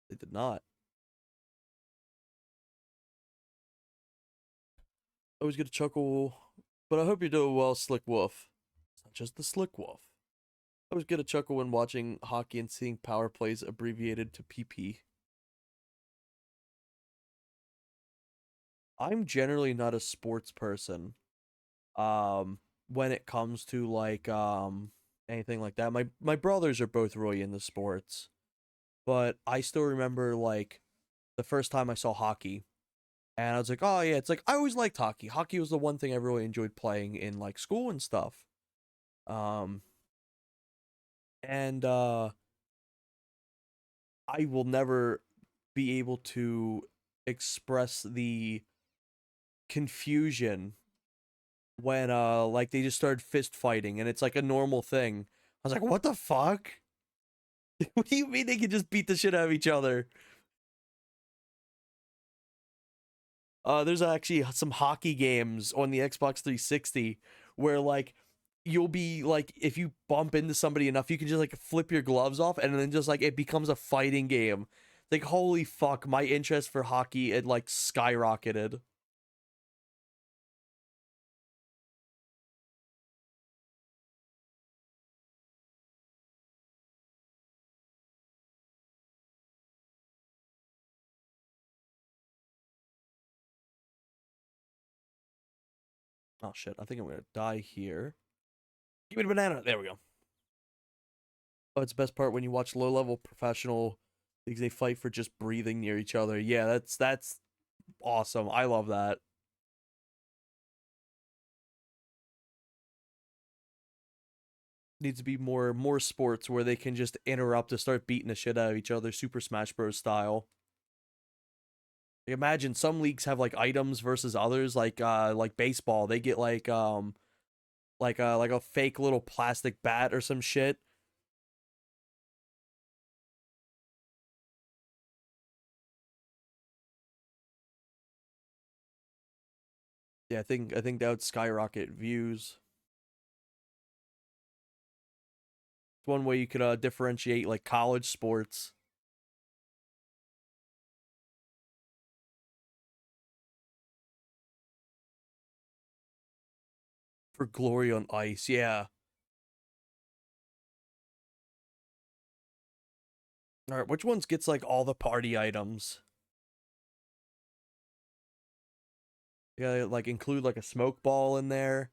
They did not. I was gonna chuckle, but I hope you're doing well, Slick Wolf. It's not just the Slick Wolf. I was gonna chuckle when watching hockey and seeing power plays abbreviated to PP. I'm generally not a sports person. When it comes to like anything like that. My brothers are both really into sports, but I still remember like the first time I saw hockey, and I was like, oh yeah, it's like I always liked hockey. Hockey was the one thing I really enjoyed playing in like school and stuff. Um, and I will never be able to express the confusion when like they just started fist fighting and it's like a normal thing. I was like, what the fuck? What do you mean they can just beat the shit out of each other? There's actually some hockey games on the Xbox 360 where like you'll be like if you bump into somebody enough, you can just like flip your gloves off and then just like it becomes a fighting game. Like holy fuck, my interest for hockey had like skyrocketed. Oh shit, I think I'm gonna die here. Give me the banana. There we go. Oh, it's the best part when you watch low level professional leagues. They fight for just breathing near each other. Yeah, that's awesome. I love that. Needs to be more sports where they can just interrupt to start beating the shit out of each other, Super Smash Bros. Style. Like, imagine some leagues have like items versus others, like baseball. They get like a fake little plastic bat or some shit. Yeah, I think that would skyrocket views. It's one way you could differentiate like college sports for Glory on Ice. Yeah. All right, which ones gets like all the party items? Yeah, like include like a smoke ball in there.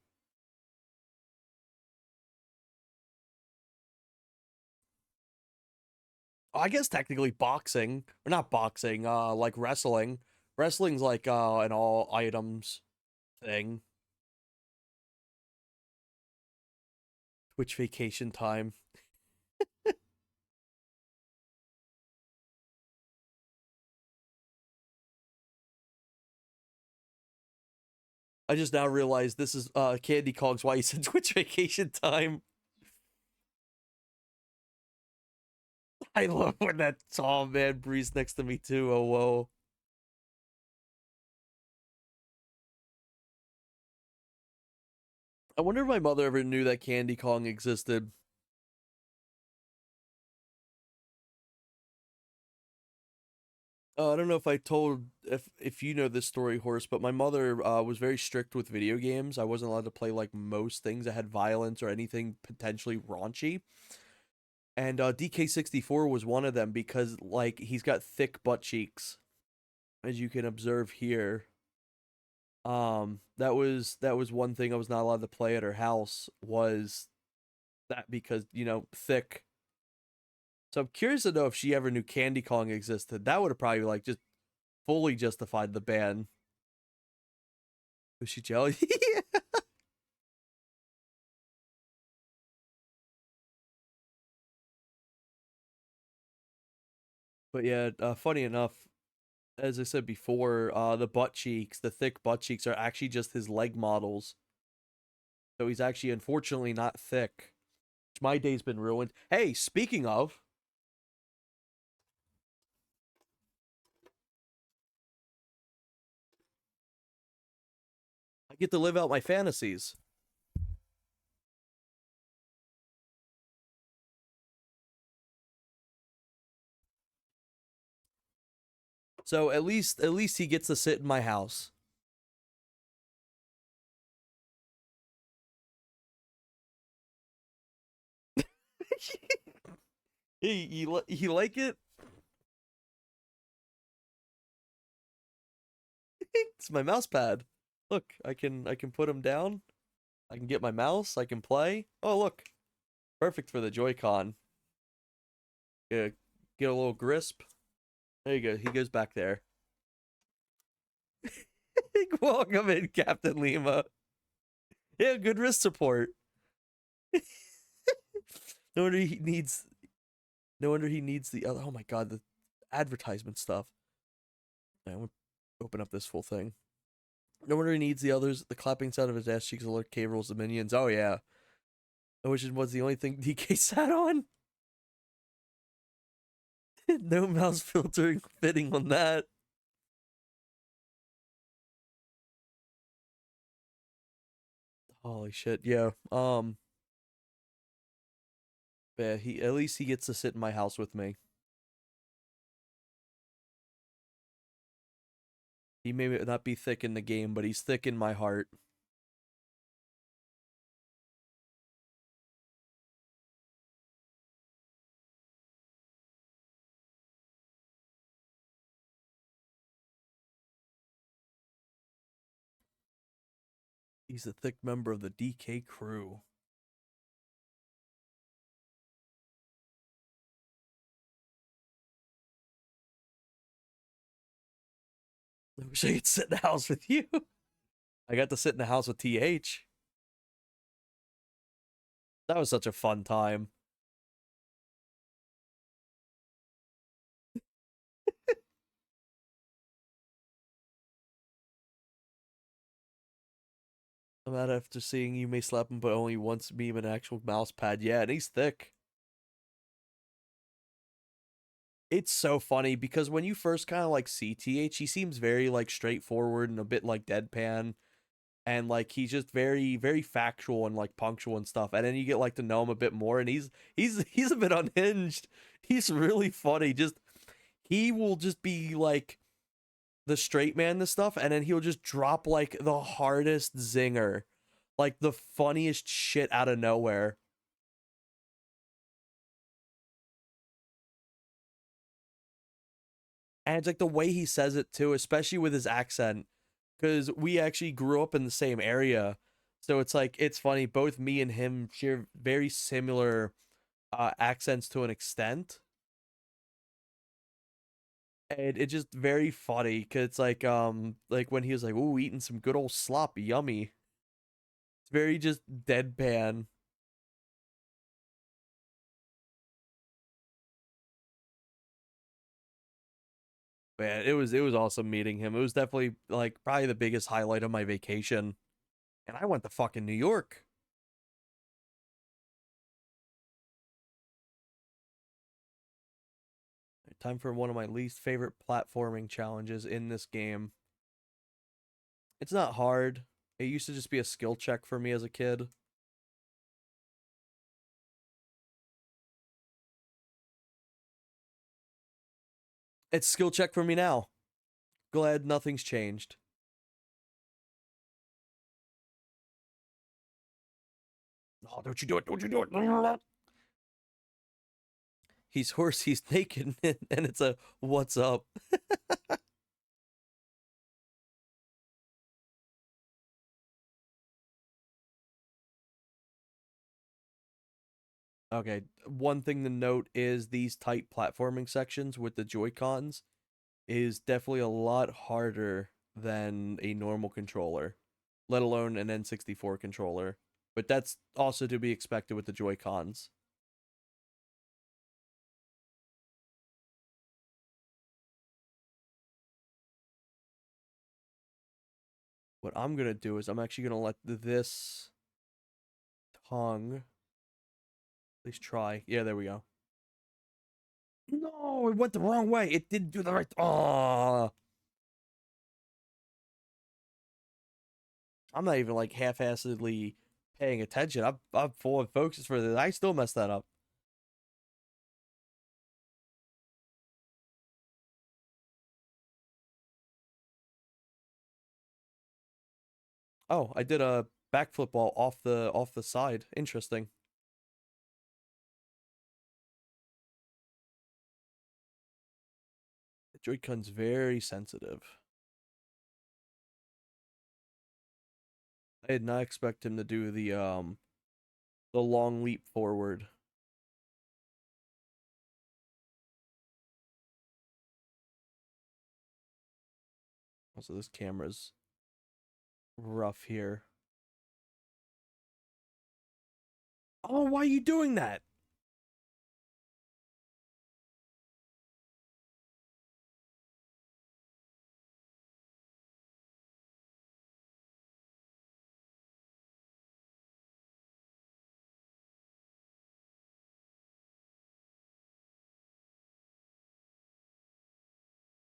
Oh, I guess technically boxing or not boxing, like wrestling. Wrestling's like an all items thing. Twitch vacation time. I just now realized this is Candy Kong's why he said Twitch vacation time. I love when that tall man breathes next to me too. Oh whoa. I wonder if my mother ever knew that Candy Kong existed. I don't know if I told if you know this story, Horse, but my mother was very strict with video games. I wasn't allowed to play like most things that had violence or anything potentially raunchy. And DK64 was one of them because like he's got thick butt cheeks, as you can observe here. That was one thing I was not allowed to play at her house was that because, thick. So I'm curious to know if she ever knew Candy Kong existed. That would have probably like just fully justified the ban. Was she jealous? But yeah, funny enough, as I said before, the butt cheeks, the thick butt cheeks are actually just his leg models. So he's actually unfortunately not thick. My day's been ruined. Hey, speaking of, I get to live out my fantasies. So at least he gets to sit in my house. Hey, you like it? It's my mouse pad. Look, I can put him down. I can get my mouse. I can play. Oh, look, perfect for the Joy-Con. Yeah, get a little grasp. There you go. He goes back there. Welcome in, Captain Lima. Yeah, good wrist support. No wonder he needs. No wonder he needs the other. Oh my god, the advertisement stuff. I'm gonna open up this full thing. No wonder he needs the others. The clapping sound of his ass cheeks alert K rolls the minions. Oh yeah, which was the only thing DK sat on. No mouse filtering fitting on that. Holy shit, yeah. Yeah, he at least he gets to sit in my house with me. He may not be thick in the game, but he's thick in my heart. He's a thick member of the DK crew. I wish I could sit in the house with you. I got to sit in the house with TH. That was such a fun time. I'm out after seeing you may slap him, but only once meme an actual mouse pad. Yeah, and he's thick. It's so funny because when you first kind of like see TH, he seems very like straightforward and a bit like deadpan. And like he's just very, very factual and like punctual and stuff. And then you get like to know him a bit more, and he's a bit unhinged. He's really funny. Just he will just be like the straight man and stuff, and then he'll just drop like the hardest zinger, like the funniest shit out of nowhere. And it's like the way he says it too, especially with his accent, because we actually grew up in the same area. So it's like it's funny. Both me and him share very similar accents to an extent, and it's just very funny because it's like when he was like, "Ooh, eating some good old slop, yummy." It's very just deadpan. Man, it was awesome meeting him. It was definitely like probably the biggest highlight of my vacation. And I went to fucking New York. Time for one of my least favorite platforming challenges in this game. It's not hard. It used to just be a skill check for me as a kid. It's skill check for me now. Glad nothing's changed. Oh, don't you do it. Don't you do it. He's hoarse, he's naked, and it's a what's up. Okay, one thing to note is these tight platforming sections with the Joy-Cons is definitely a lot harder than a normal controller, let alone an N64 controller. But that's also to be expected with the Joy-Cons. What I'm gonna do is I'm actually gonna let this tongue at least try. Yeah, there we go. No, it went the wrong way. It didn't do the right. Oh, I'm not even like half-assedly paying attention. I'm full of focus for this. I still messed that up. Oh, I did a backflip ball off the side. Interesting. The Joy-Con's very sensitive. I did not expect him to do the long leap forward. Also, this camera's rough here. Oh, why are you doing that?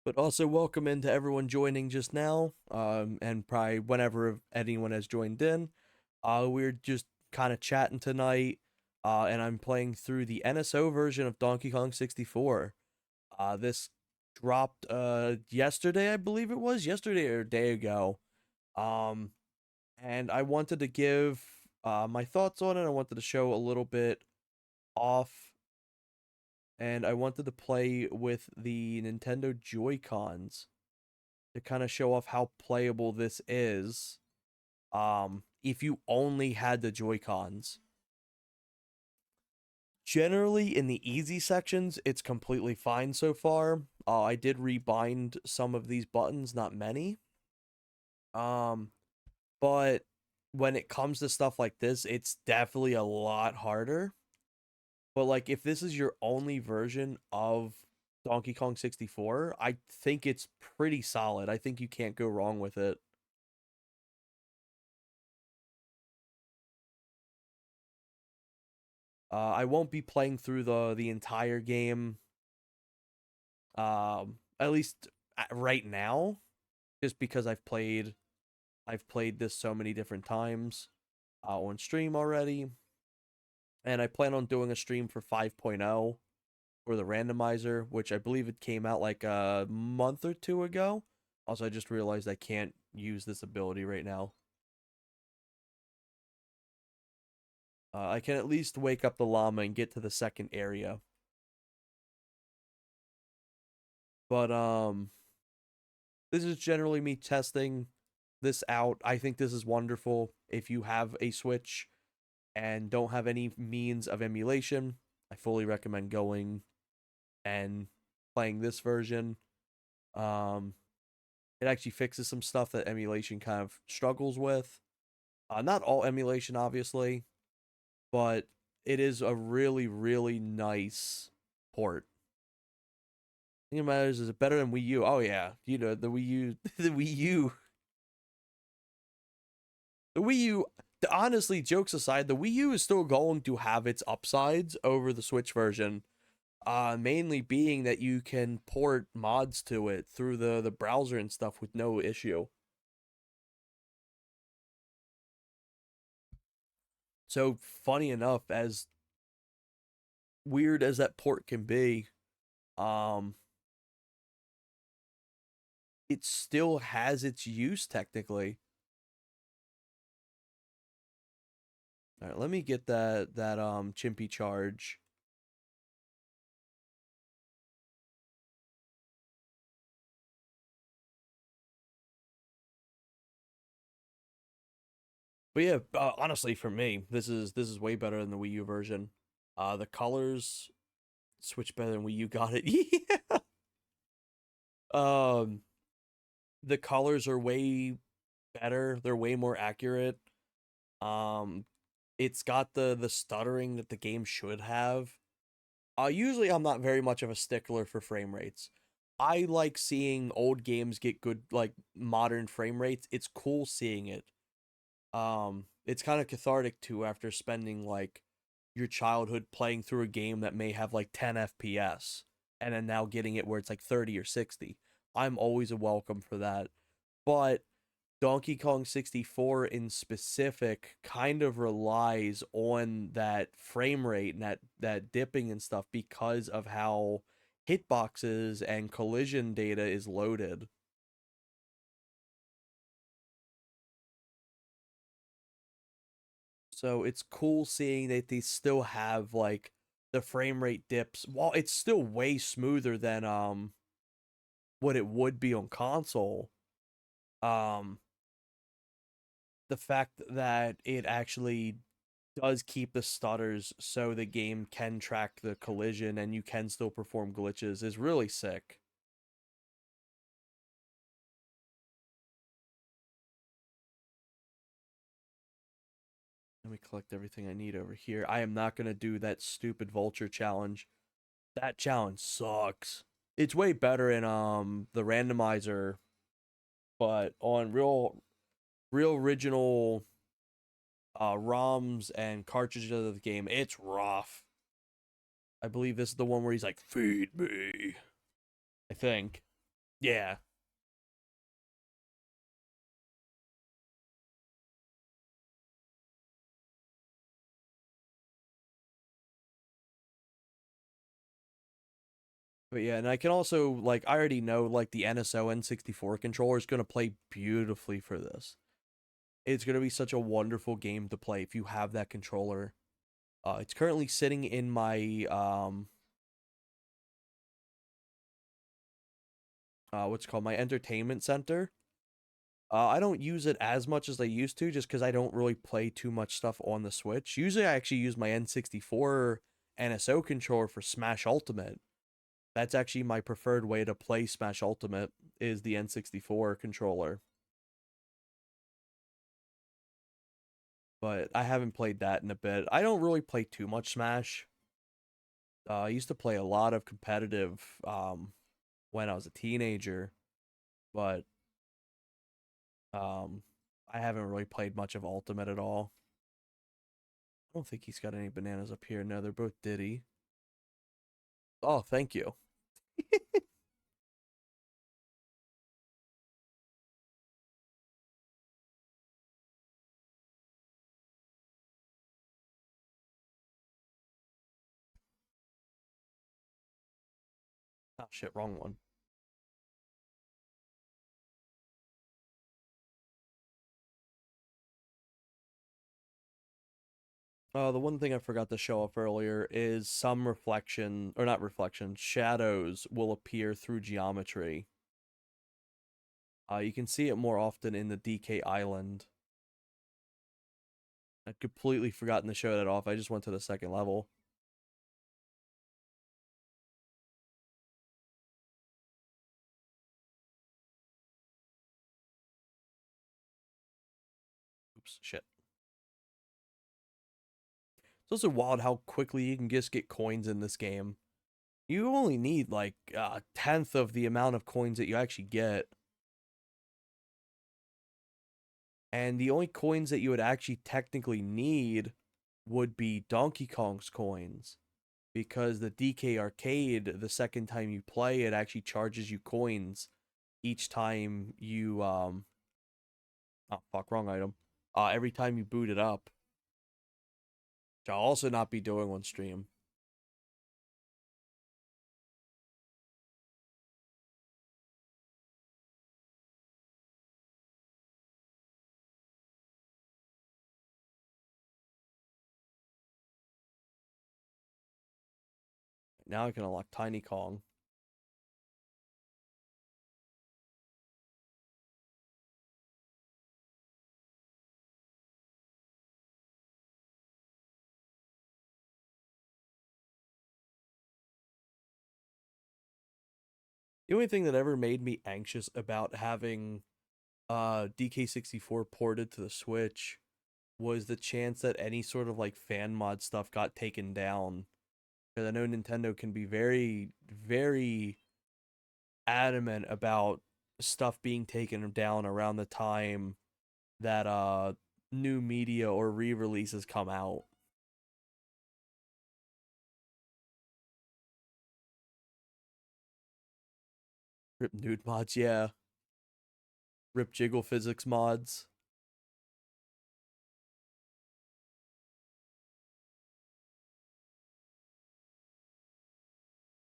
But also welcome into everyone joining just now, and probably whenever anyone has joined in. We're just kind of chatting tonight, and I'm playing through the NSO version of Donkey Kong 64. This dropped yesterday, I believe it was yesterday or a day ago. Um, and I wanted to give my thoughts on it. I wanted to show a little bit off, and I wanted to play with the Nintendo Joy Cons to kind of show off how playable this is. If you only had the Joy Cons. Generally, in the easy sections, it's completely fine so far. I did rebind some of these buttons, not many. Um, but when it comes to stuff like this, it's definitely a lot harder. But like, if this is your only version of Donkey Kong 64, I think it's pretty solid. I think you can't go wrong with it. I won't be playing through the entire game, at least right now, just because I've played this so many different times on stream already, and I plan on doing a stream for 5.0 for the randomizer, which I believe it came out like a month or two ago. Also, I just realized I can't use this ability right now. I can at least wake up the llama and get to the second area. But this is generally me testing this out. I think this is wonderful. If you have a Switch and don't have any means of emulation, I fully recommend going and playing this version. Um, it actually fixes some stuff that emulation kind of struggles with. Not all emulation, obviously, but it is a really, really nice port. The thing that matters is it better than Wii U? Oh yeah, you know the Wii U, the Wii U, the Wii U. Honestly, jokes aside, the Wii U is still going to have its upsides over the Switch version. Mainly being that you can port mods to it through the browser and stuff with no issue. So funny enough, as weird as that port can be, um, it still has its use technically. All right, let me get that chimpy charge. But yeah, honestly, for me, this is way better than the Wii U version. The colors switch better than Wii U got it. Yeah. Um, the colors are way better. They're way more accurate. Um, it's got the stuttering that the game should have. Usually I'm not very much of a stickler for frame rates. I like seeing old games get good like modern frame rates. It's cool seeing it. It's kind of cathartic too after spending like your childhood playing through a game that may have like 10 FPS and then now getting it where it's like 30 or 60. I'm always a welcome for that. But Donkey Kong 64 in specific kind of relies on that frame rate and that dipping and stuff because of how hitboxes and collision data is loaded. So it's cool seeing that they still have like the frame rate dips. While it's still way smoother than what it would be on console. Um the fact that it actually does keep the stutters so the game can track the collision and you can still perform glitches is really sick. Let me collect everything I need over here. I am not going to do that stupid vulture challenge. That challenge sucks. It's way better in the randomizer, but on real original ROMs and cartridges of the game, it's rough. I believe this is the one where he's like, "Feed me." I think. Yeah. But yeah, and I can also like I already know like the NSO N64 controller is going to play beautifully for this. It's going to be such a wonderful game to play if you have that controller. It's currently sitting in my what's it called my entertainment center. I don't use it as much as I used to just because I don't really play too much stuff on the Switch. Usually I actually use my N64 NSO controller for Smash Ultimate. That's actually my preferred way to play Smash Ultimate is the N64 controller. But I haven't played that in a bit. I don't really play too much Smash. I used to play a lot of competitive when I was a teenager, but um, I haven't really played much of Ultimate at all. I don't think he's got any bananas up here. No, they're both Diddy. Oh, thank you. Oh shit, wrong one. The one thing I forgot to show off earlier is some reflection, or not reflection, shadows will appear through geometry. You can see it more often in the DK Island. I'd completely forgotten to show that off. I just went to the second level. Oops, shit. It's also wild how quickly you can just get coins in this game. You only need like a tenth of the amount of coins that you actually get. And the only coins that you would actually technically need would be Donkey Kong's coins. Because the DK arcade, the second time you play, it actually charges you coins each time you oh fuck, wrong item. Every time you boot it up. Which I'll also not be doing on stream. Now I can unlock Tiny Kong. The only thing that ever made me anxious about having DK64 ported to the Switch was the chance that any sort of like fan mod stuff got taken down. Because I know Nintendo can be very, very adamant about stuff being taken down around the time that new media or re-releases come out. Rip nude mods, yeah. Rip jiggle physics mods.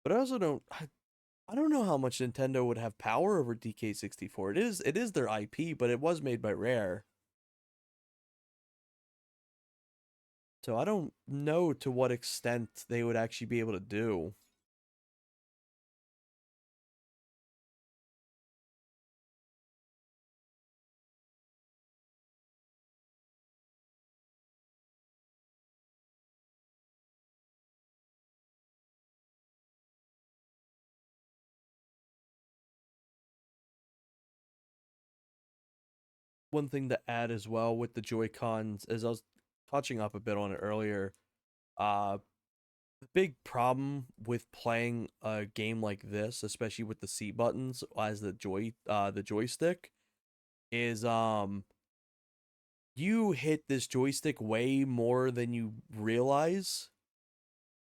But I also I don't know how much Nintendo would have power over DK64. It is their IP, but it was made by Rare. So I don't know to what extent they would actually be able to do. One thing to add as well with the Joy-Cons, as I was touching up a bit on it earlier, uh the big problem with playing a game like this, especially with the C buttons as the joystick, is you hit this joystick way more than you realize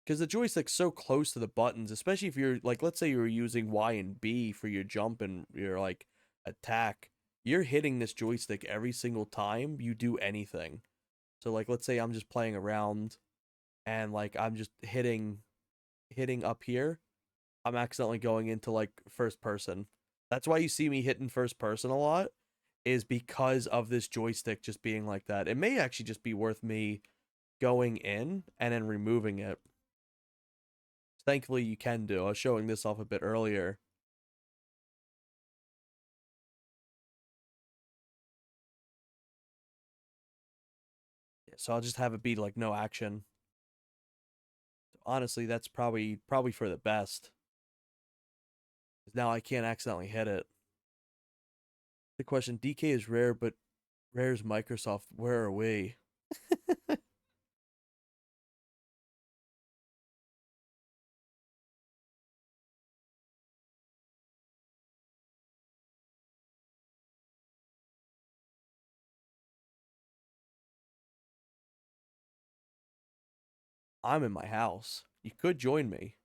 because the joystick's so close to the buttons, especially if you're like, let's say you're using Y and B for your jump and your like attack, you're hitting this joystick every single time you do anything. So like, let's say I'm just playing around and like I'm just hitting up here, I'm accidentally going into like first person. That's why you see me hitting first person a lot, is because of this joystick just being like that. It may actually just be worth me going in and then removing it. Thankfully, you can do. I was showing this off a bit earlier. So I'll just have it be like no action. Honestly, that's probably for the best. Now I can't accidentally hit it. The question: DK is rare, but rare's Microsoft. Where are we? I'm in my house. You could join me.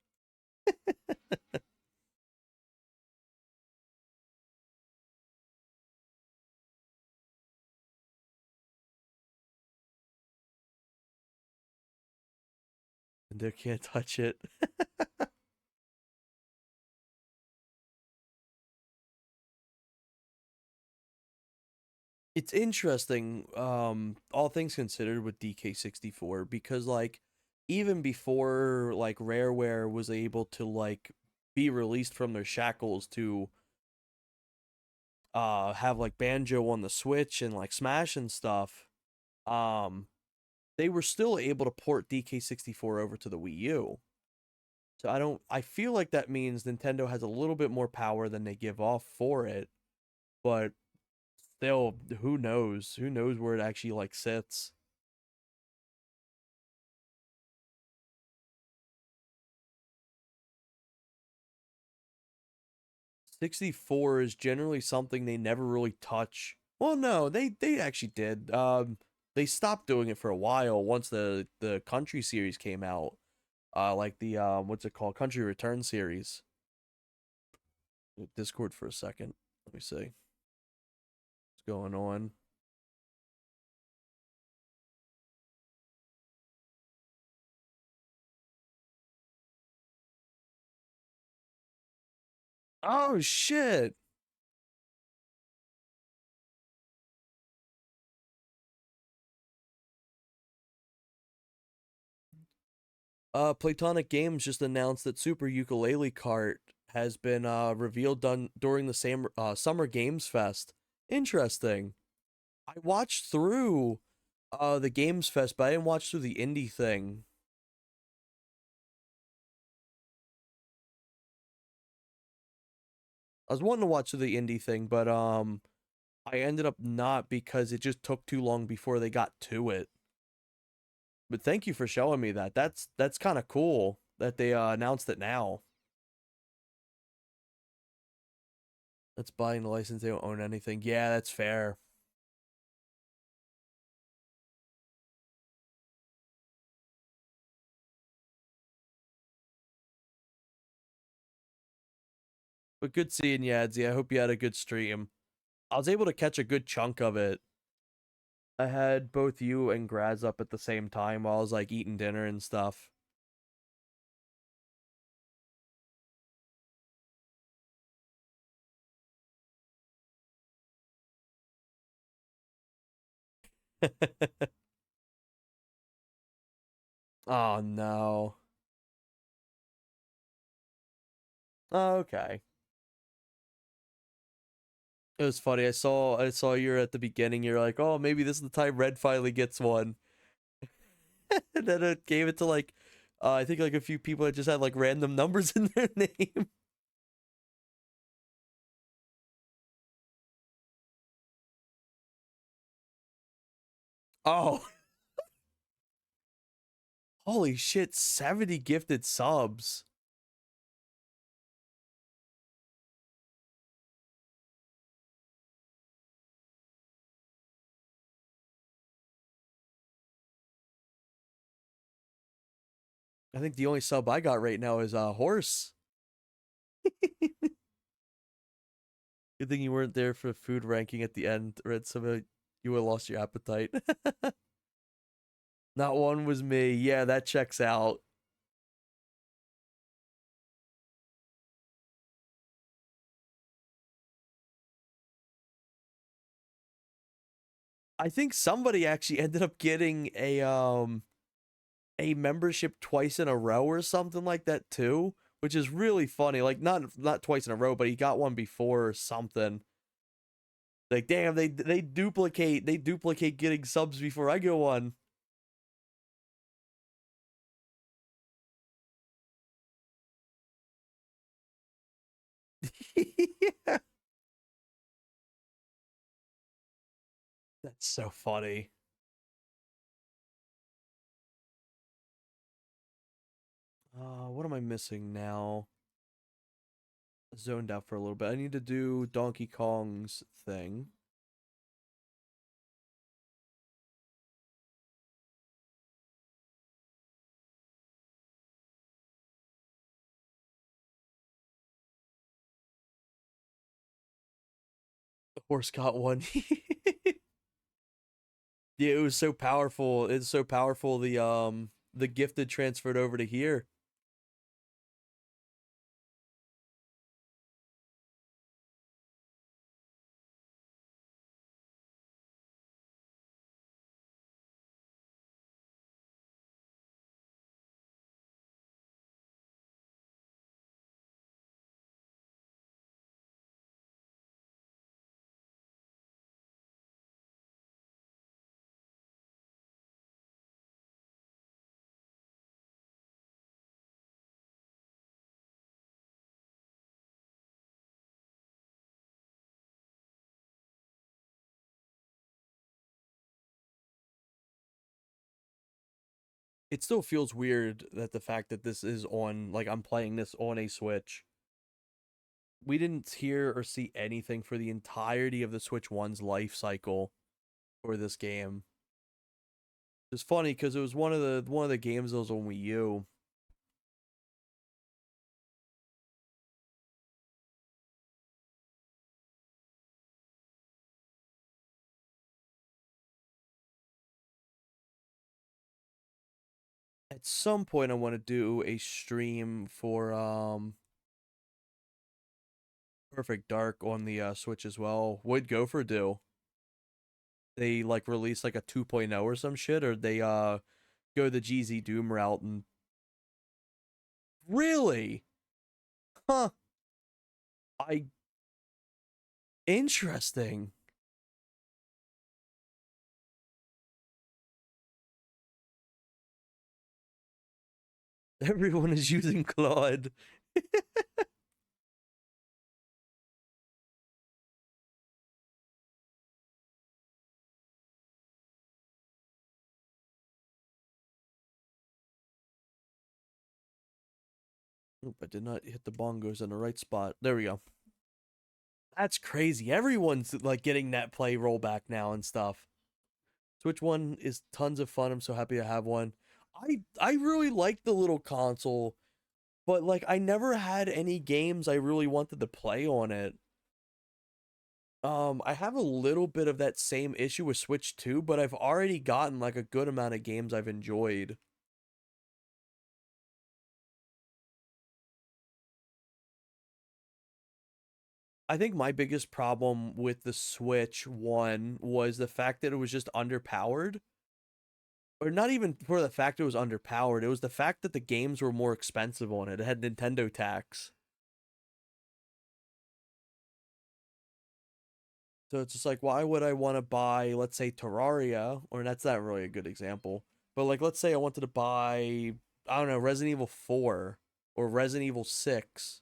And they can't touch it. It's interesting, all things considered with DK64 because like even before like Rareware was able to like be released from their shackles to have like Banjo on the Switch and like Smash and stuff, um they were still able to port DK64 over to the Wii U. So I feel like that means Nintendo has a little bit more power than they give off for it, but still who knows? Who knows where it actually like sits? 64 is generally something they never really touch. Well, no, they actually did. They stopped doing it for a while once the Country series came out. Like the what's it called? Country Return series. Discord for a second. Let me see what's going on. Oh shit. Platonic Games just announced that Super Ukulele Kart has been revealed done during the same Summer Games Fest. Interesting. I watched through the Games Fest, but I didn't watch through the indie thing. I was wanting to watch through the indie thing, but I ended up not because it just took too long before they got to it. But thank you for showing me that. That's kind of cool that they announced it now. That's buying the license. They don't own anything. Yeah, that's fair. But good seeing you, Adsy. I hope you had a good stream. I was able to catch a good chunk of it. I had both you and Graz up at the same time while I was like eating dinner and stuff. Oh no. Oh, okay. It was funny. I saw you at the beginning. You're like, oh, maybe this is the time Red finally gets one, and then it gave it to like, I think like a few people that just had like random numbers in their name. Oh, holy shit! 70 gifted subs. I think the only sub I got right now is a horse. Good thing you weren't there for food ranking at the end, or at some you would have lost your appetite. Not one was me. Yeah, that checks out. I think somebody actually ended up getting a membership twice in a row or something like that too, which is really funny. Like not twice in a row, but he got one before or something. Like damn, they duplicate getting subs before I get one. Yeah, that's so funny. What am I missing now? Zoned out for a little bit. I need to do Donkey Kong's thing. The horse got one. Yeah, it was so powerful. It's so powerful. The gifted transferred over to here. It still feels weird that the fact that this is on, like, I'm playing this on a Switch. We didn't hear or see anything for the entirety of the Switch One's life cycle for this game. It's funny because it was one of the games that was on Wii U. At some point, I want to do a stream for Perfect Dark on the Switch as well. Would Gopher do? They like release like a 2.0 or some shit, or they go the GZ Doom route and Really? Huh. I Interesting. Everyone is using Claude. Oop, I did not hit the bongos in the right spot. There we go. That's crazy. Everyone's like getting that play rollback now and stuff. Switch One is tons of fun. I'm so happy to have one. I really like the little console, but like I never had any games I really wanted to play on it. I have a little bit of that same issue with Switch 2, but I've already gotten like a good amount of games I've enjoyed. I think my biggest problem with the Switch 1 was the fact that it was just underpowered. Or not even for the fact it was underpowered, it was the fact that the games were more expensive on it. It had Nintendo tax. So it's just like, why would I want to buy, let's say, Terraria? Or that's not really a good example. But like, let's say I wanted to buy, I don't know, Resident Evil 4 or Resident Evil 6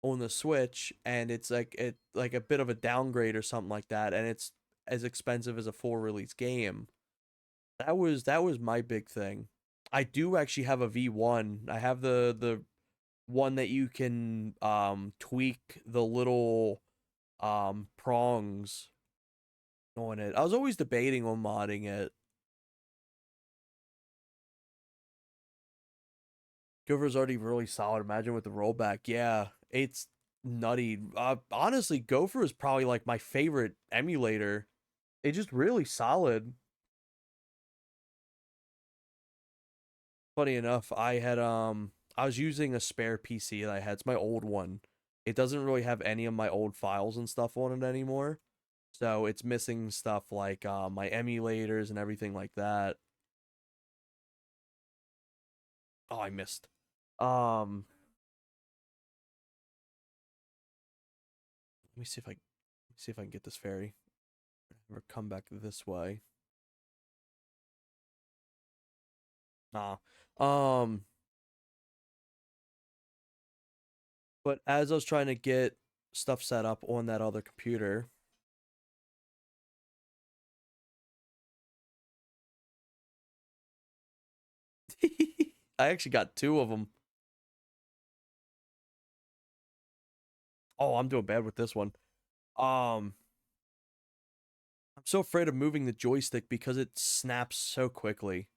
on the Switch, and it's like a bit of a downgrade or something like that, and it's as expensive as a full release game. That was my big thing. I do actually have a V1. I have the one that you can tweak the little prongs on it. I was always debating on modding it. Gopher's already really solid. Imagine with the rollback. Yeah, it's nutty. Honestly, Gopher is probably like my favorite emulator. It's just really solid. Funny enough, I was using a spare PC that I had. It's my old one. It doesn't really have any of my old files and stuff on it anymore. So it's missing stuff like my emulators and everything like that. Oh, I missed. Um, let me see if I can get this fairy. Or come back this way. Nah. Um, but as I was trying to get stuff set up on that other computer, I actually got two of them. Oh, I'm doing bad with this one. Um, I'm so afraid of moving the joystick because it snaps so quickly.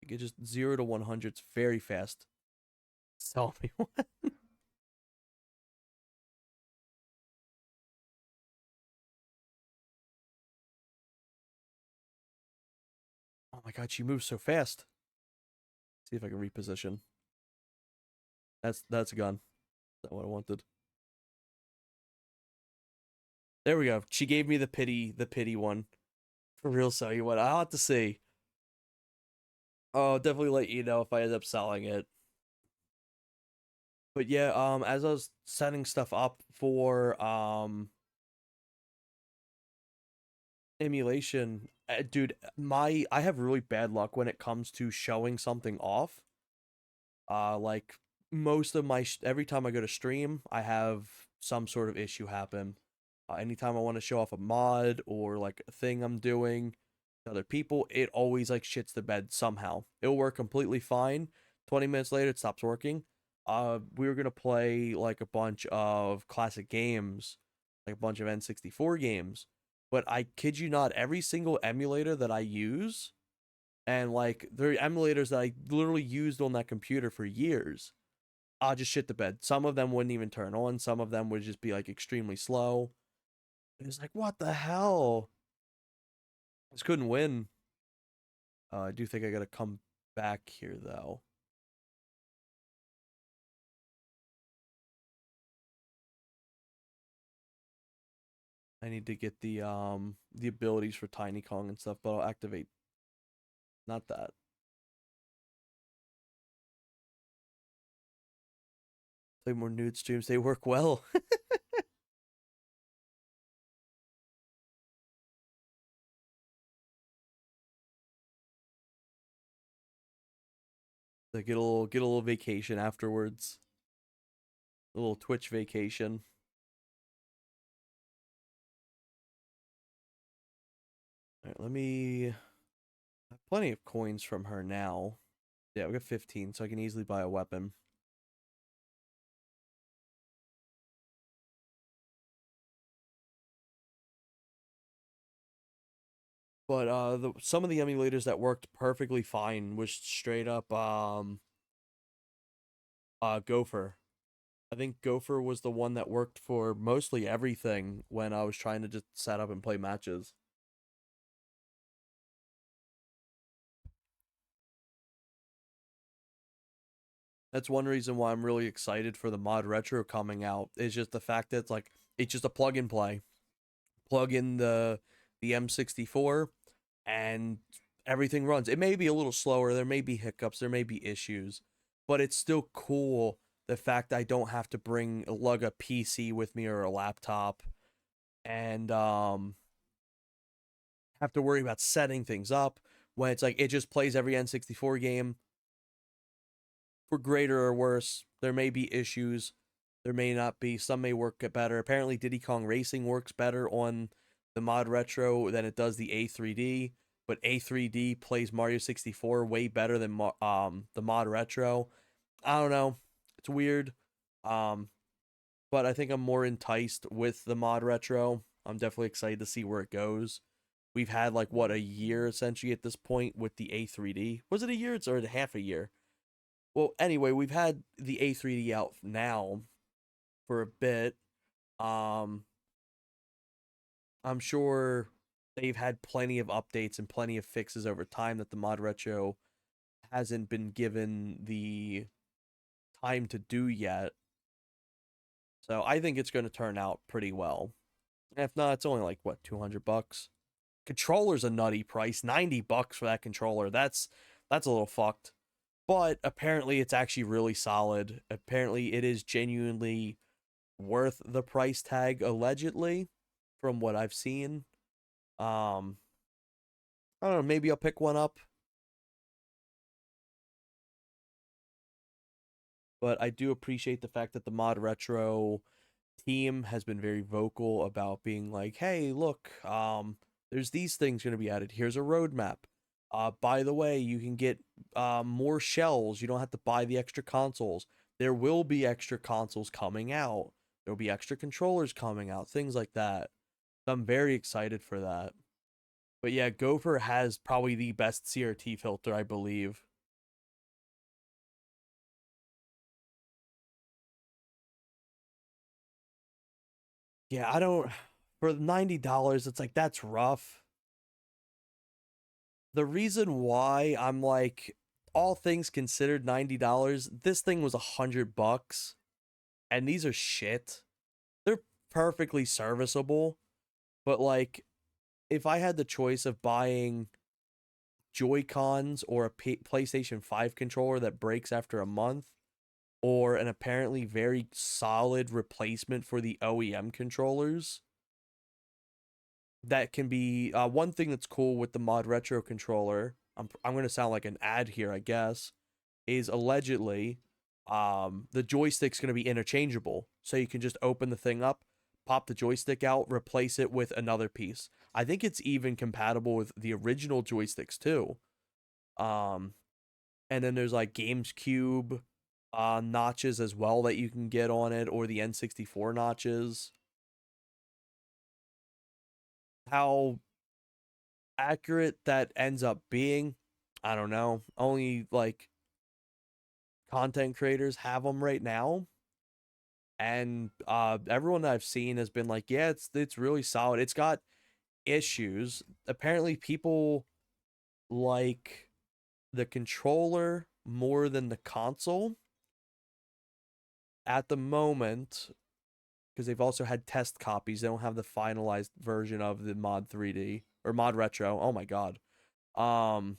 Like it just 0 to 100 's very fast. Tell me what. Oh my god, she moves so fast. See if I can reposition. That's a gun. That's not what I wanted. There we go. She gave me the pity one. For real, so you what? I'll have to see. I'll definitely let you know if I end up selling it. But yeah, as I was setting stuff up for emulation, dude, my I have really bad luck when it comes to showing something off. Like most of my every time I go to stream, I have some sort of issue happen. Anytime I want to show off a mod or like a thing I'm doing to other people, it always like shits the bed somehow. It'll work completely fine. 20 minutes later, it stops working. We were gonna play like a bunch of classic games, like a bunch of N64 games. But I kid you not, every single emulator that I use and like there are emulators that I literally used on that computer for years. I'll just shit the bed. Some of them wouldn't even turn on. Some of them would just be like extremely slow. It was like, what the hell? I just couldn't win. I do think I gotta come back here though. I need to get the abilities for Tiny Kong and stuff, but I'll activate not that. Play more nude streams. They work well. Like get a little vacation afterwards. A little Twitch vacation. All right, let me. I have plenty of coins from her now. Yeah, we got 15, so I can easily buy a weapon. But some of the emulators that worked perfectly fine was straight up Gopher. I think Gopher was the one that worked for mostly everything when I was trying to just set up and play matches. That's one reason why I'm really excited for the mod retro coming out. Is just the fact that it's just a plug and play. Plug in the M64 and everything runs. It may be a little slower, there may be hiccups, there may be issues, but it's still cool the fact I don't have to lug a PC with me or a laptop and have to worry about setting things up when it's like it just plays every N64 game for greater or worse. There may be issues, there may not be. Some may work better. Apparently, Diddy Kong Racing works better on the mod retro than it does the A3D, but A3D plays Mario 64 way better than the mod retro. I don't know. It's weird. Um, but I think I'm more enticed with the mod retro. I'm definitely excited to see where it goes. We've had like what, a year essentially at this point with the A3D. Was it a year? It's or half a year. Well, anyway, we've had the A3D out now for a bit. Um, I'm sure they've had plenty of updates and plenty of fixes over time that the mod retro hasn't been given the time to do yet. So I think it's going to turn out pretty well. If not, it's only like what, $200. Controller's a nutty price, $90 for that controller. That's a little fucked. But apparently it's actually really solid. Apparently it is genuinely worth the price tag allegedly from what I've seen. Um I don't know, maybe I'll pick one up. But I do appreciate the fact that the Mod Retro team has been very vocal about being like, "Hey, look, there's these things going to be added. Here's a roadmap. By the way, you can get more shells. You don't have to buy the extra consoles. There will be extra consoles coming out. There'll be extra controllers coming out. Things like that. So I'm very excited for that. But yeah, Gopher has probably the best CRT filter, I believe. Yeah, I don't. For $90, it's like that's rough. The reason why I'm like, all things considered, $90, this thing was $100, and these are shit. They're perfectly serviceable, but like, if I had the choice of buying Joy Cons or a PlayStation 5 controller that breaks after a month, or an apparently very solid replacement for the OEM controllers, that can be one thing that's cool with the Mod Retro controller. I'm going to sound like an ad here, I guess, is allegedly the joystick's going to be interchangeable. So you can just open the thing up, pop the joystick out, replace it with another piece. I think it's even compatible with the original joysticks too. Um, and then there's like GameCube notches as well that you can get on it, or the N64 notches. How accurate that ends up being, I don't know. Only like content creators have them right now, and everyone that I've seen has been like, yeah, it's really solid. It's got issues. Apparently, people like the controller more than the console at the moment because they've also had test copies. They don't have the finalized version of the Mod 3D or Mod Retro. Oh my god. Um,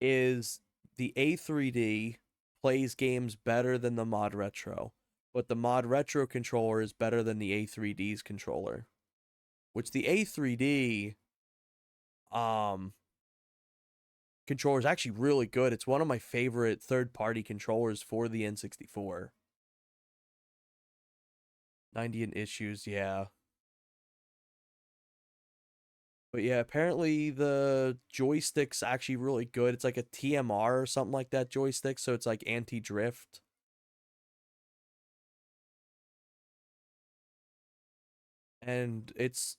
is the A3D plays games better than the Mod Retro, but the Mod Retro controller is better than the A3D's controller, which the A3D um controller is actually really good. It's one of my favorite third-party controllers for the N64. 90 in issues, yeah. But yeah, apparently the joystick's actually really good. It's like a TMR or something like that joystick, so it's like anti-drift. And it's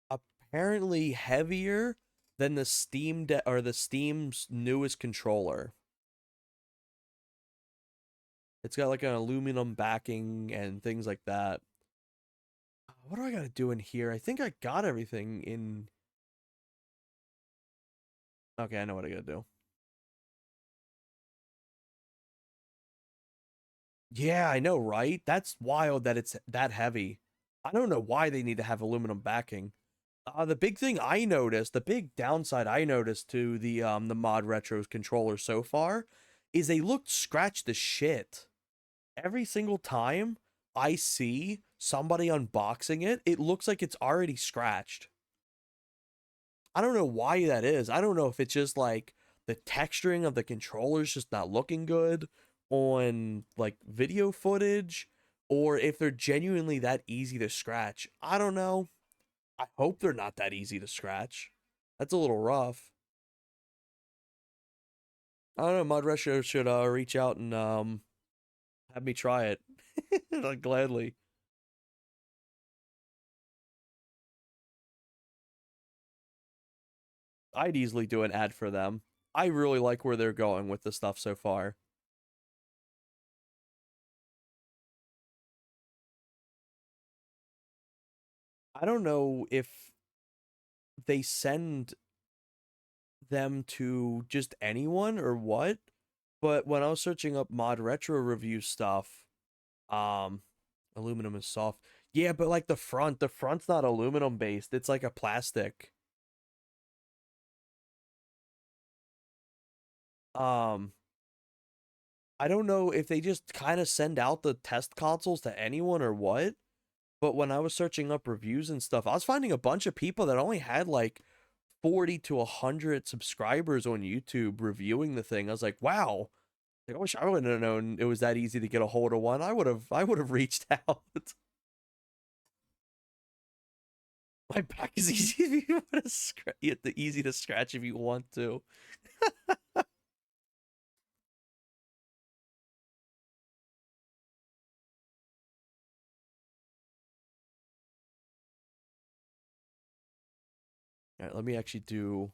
apparently heavier than the or the Steam's newest controller. It's got like an aluminum backing and things like that. What do I got to do in here? I think I got everything in. Okay, I know what I got to do. Yeah, I know, right? That's wild that it's that heavy. I don't know why they need to have aluminum backing. The big thing I noticed, the big downside I noticed to the Mod Retro's controller so far is they looked scratched to shit. Every single time I see somebody unboxing it, it looks like it's already scratched. I don't know why that is. I don't know if it's just like the texturing of the controller's just not looking good on like video footage or if they're genuinely that easy to scratch. I don't know. I hope they're not that easy to scratch. That's a little rough. I don't know. Mod Retro should reach out and have me try it. Like gladly. I'd easily do an ad for them. I really like where they're going with the stuff so far. I don't know if they send them to just anyone or what, but when I was searching up Mod Retro review stuff, um, aluminum is soft. Yeah, but like the front's not aluminum based. It's like a plastic. Um, I don't know if they just kind of send out the test consoles to anyone or what, but when I was searching up reviews and stuff, I was finding a bunch of people that only had like 40 to 100 subscribers on YouTube reviewing the thing. I was like, wow. Like, I wish I would have known it was that easy to get a hold of one. I would have reached out. My back is easy if you want to scratch. The easy to scratch if you want to. All right, let me actually do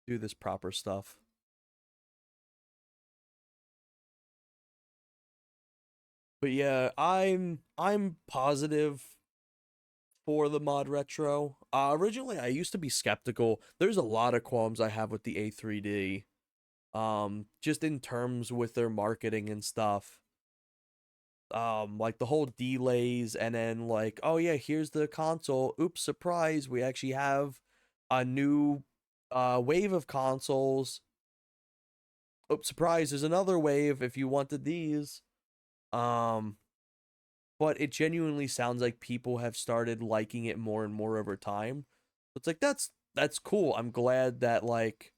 this proper stuff. But yeah, I'm positive for the mod retro. Originally, I used to be skeptical. There's a lot of qualms I have with the A3D. Just in terms with their marketing and stuff. Like the whole delays and then like, oh yeah, here's the console. Oops, surprise, we actually have a new wave of consoles. Oops, surprise, there's another wave if you wanted these. Um, but it genuinely sounds like people have started liking it more and more over time. It's like that's cool. I'm glad that like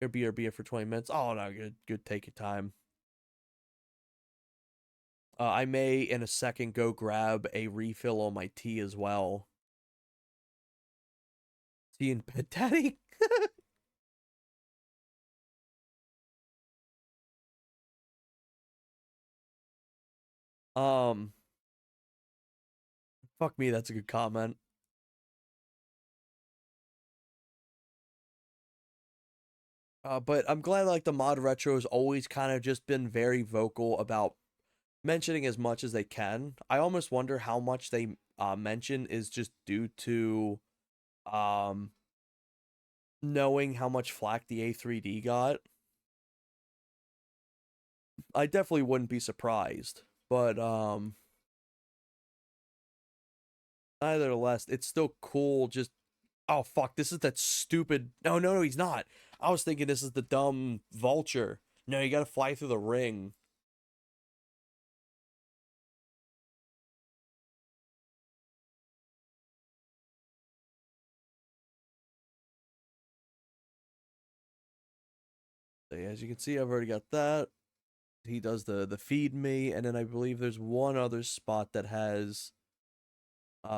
your beer for 20 minutes. Oh no, good take your time. I may in a second go grab a refill on my tea as well. Tea in bed, daddy. um, fuck me, that's a good comment. But I'm glad like the mod retro has always kind of just been very vocal about mentioning as much as they can. I almost wonder how much they mention is just due to um knowing how much flack the A3D got. I definitely wouldn't be surprised, but nevertheless, it's still cool. Just oh fuck, this is that stupid. No, he's not. I was thinking this is the dumb vulture. No, you got to fly through the ring. So yeah, as you can see, I've already got that. He does the feed me, and then I believe there's one other spot that has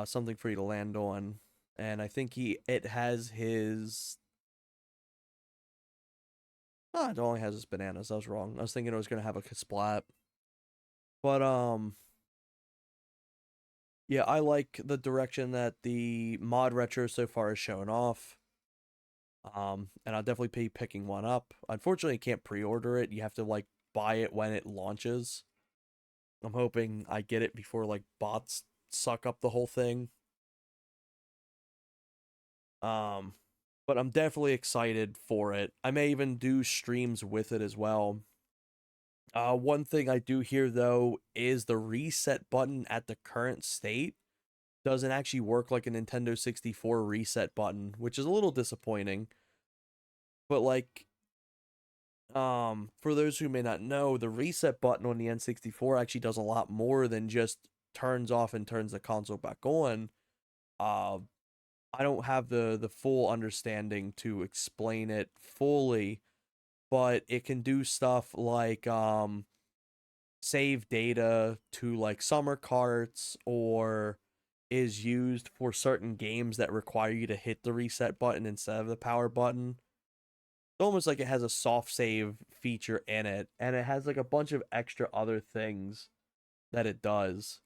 something for you to land on, and I think it has his. Oh, it only has his bananas. I was wrong. I was thinking it was gonna have a splat, but yeah, I like the direction that the mod retro so far has shown off. And I'll definitely be picking one up. Unfortunately, you can't pre-order it. You have to like buy it when it launches. I'm hoping I get it before like bots suck up the whole thing. Um, but I'm definitely excited for it. I may even do streams with it as well. One thing I do hear though is the reset button at the current state doesn't actually work like a Nintendo 64 reset button, which is a little disappointing. But like for those who may not know, the reset button on the N64 actually does a lot more than just turns off and turns the console back on. Uh I don't have the full understanding to explain it fully, but it can do stuff like save data to like summer carts, or is used for certain games that require you to hit the reset button instead of the power button. It's almost like it has a soft save feature in it, and it has like a bunch of extra other things that it does.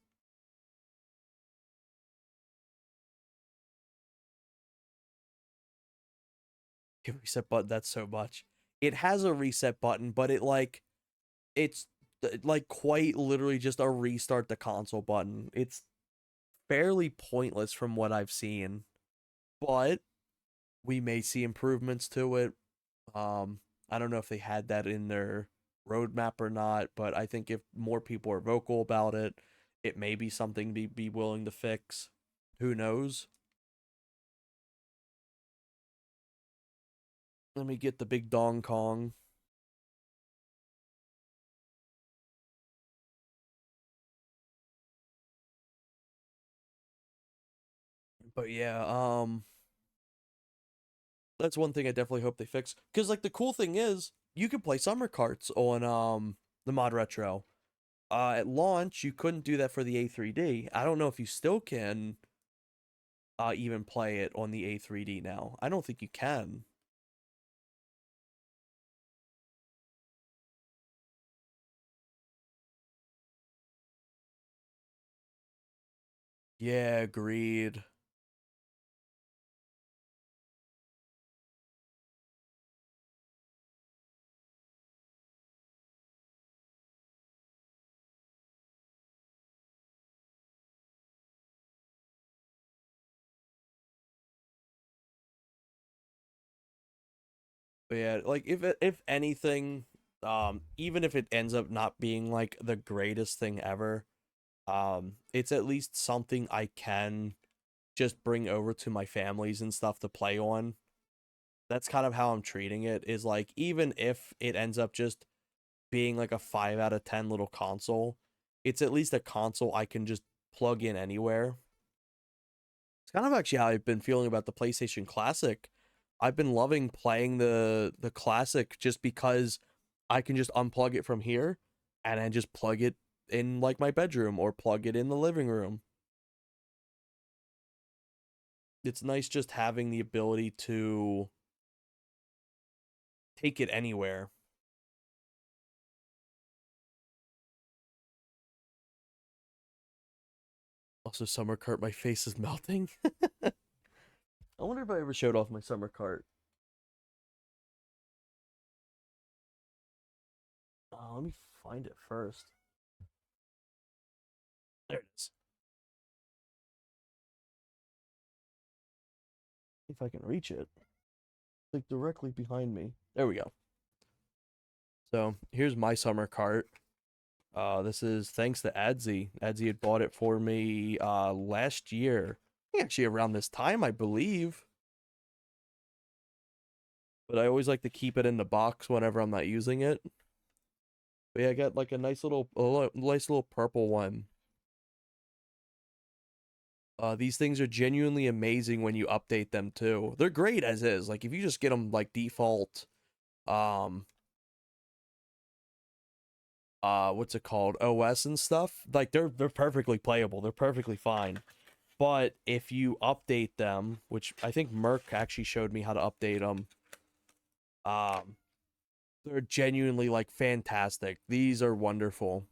Reset button, that's so much. It has a reset button, but it's like quite literally just a restart the console button. It's fairly pointless from what I've seen, but we may see improvements to it. I don't know if they had that in their roadmap or not, but I think if more people are vocal about it, it may be something to be willing to fix. Who knows? Let me get the big Dong Kong. But yeah, that's one thing I definitely hope they fix. Cause like the cool thing is you can play summer carts on the mod retro. At launch you couldn't do that for the A3D. I don't know if you still can even play it on the A3D now. I don't think you can. Yeah, agreed. But yeah, like if anything, even if it ends up not being like the greatest thing ever, it's at least something I can just bring over to my families and stuff to play on. That's kind of how I'm treating it, is like even if it ends up just being like a 5 out of 10 little console, it's at least a console I can just plug in anywhere. It's kind of actually how I've been feeling about the PlayStation Classic. I've been loving playing the Classic just because I can just unplug it from here and then just plug it in like my bedroom or plug it in the living room. It's nice just having the ability to take it anywhere. Also, summer cart, my face is melting. I wonder if I ever showed off my summer cart. Let me find it first. There it is. If I can reach it. It's like directly behind me. There we go. So here's my summer cart. This is thanks to Adzi. Adzi had bought it for me last year. Actually around this time, I believe. But I always like to keep it in the box whenever I'm not using it. But yeah, I got like nice little purple one. These things are genuinely amazing when you update them too. They're great as is. Like if you just get them like default, um, what's it called, OS and stuff. Like they're perfectly playable. They're perfectly fine. But if you update them, which I think Merc actually showed me how to update them, um, they're genuinely like fantastic. These are wonderful.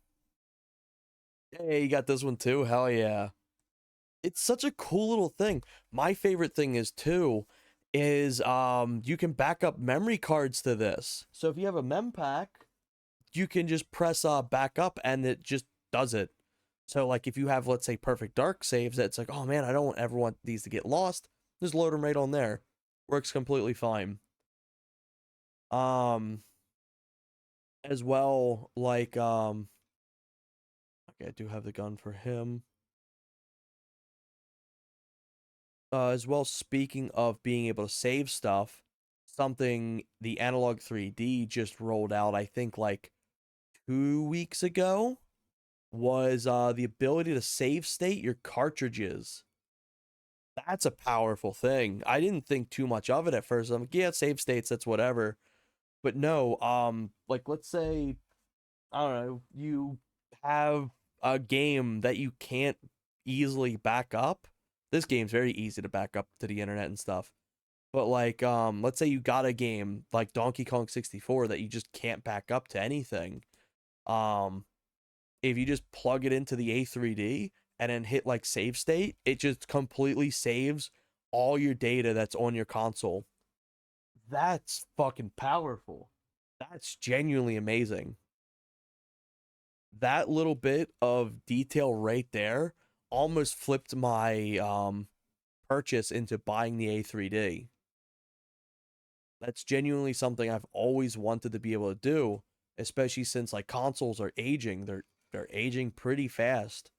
Hey, you got this one too? Hell yeah. It's such a cool little thing. My favorite thing is too is you can back up memory cards to this. So if you have a mem pack, you can just press back up and it just does it. So like if you have, let's say, perfect dark saves, that's like, oh man, I don't ever want these to get lost. Just load them right on there. Works completely fine. Um as well, like okay, I do have the gun for him. As well, speaking of being able to save stuff, something the Analog 3D just rolled out, I think like 2 weeks ago, was the ability to save state your cartridges. That's a powerful thing. I didn't think too much of it at first. I'm like, yeah, save states, that's whatever. But no, like let's say, I don't know, you have a game that you can't easily back up. This game's very easy to back up to the internet and stuff. But like, let's say you got a game like Donkey Kong 64 that you just can't back up to anything. Um, if you just plug it into the A3D and then hit like save state, it just completely saves all your data that's on your console. That's fucking powerful. That's genuinely amazing. That little bit of detail right there almost flipped my purchase into buying the A3D. That's genuinely something I've always wanted to be able to do, especially since like consoles are aging. They're aging pretty fast.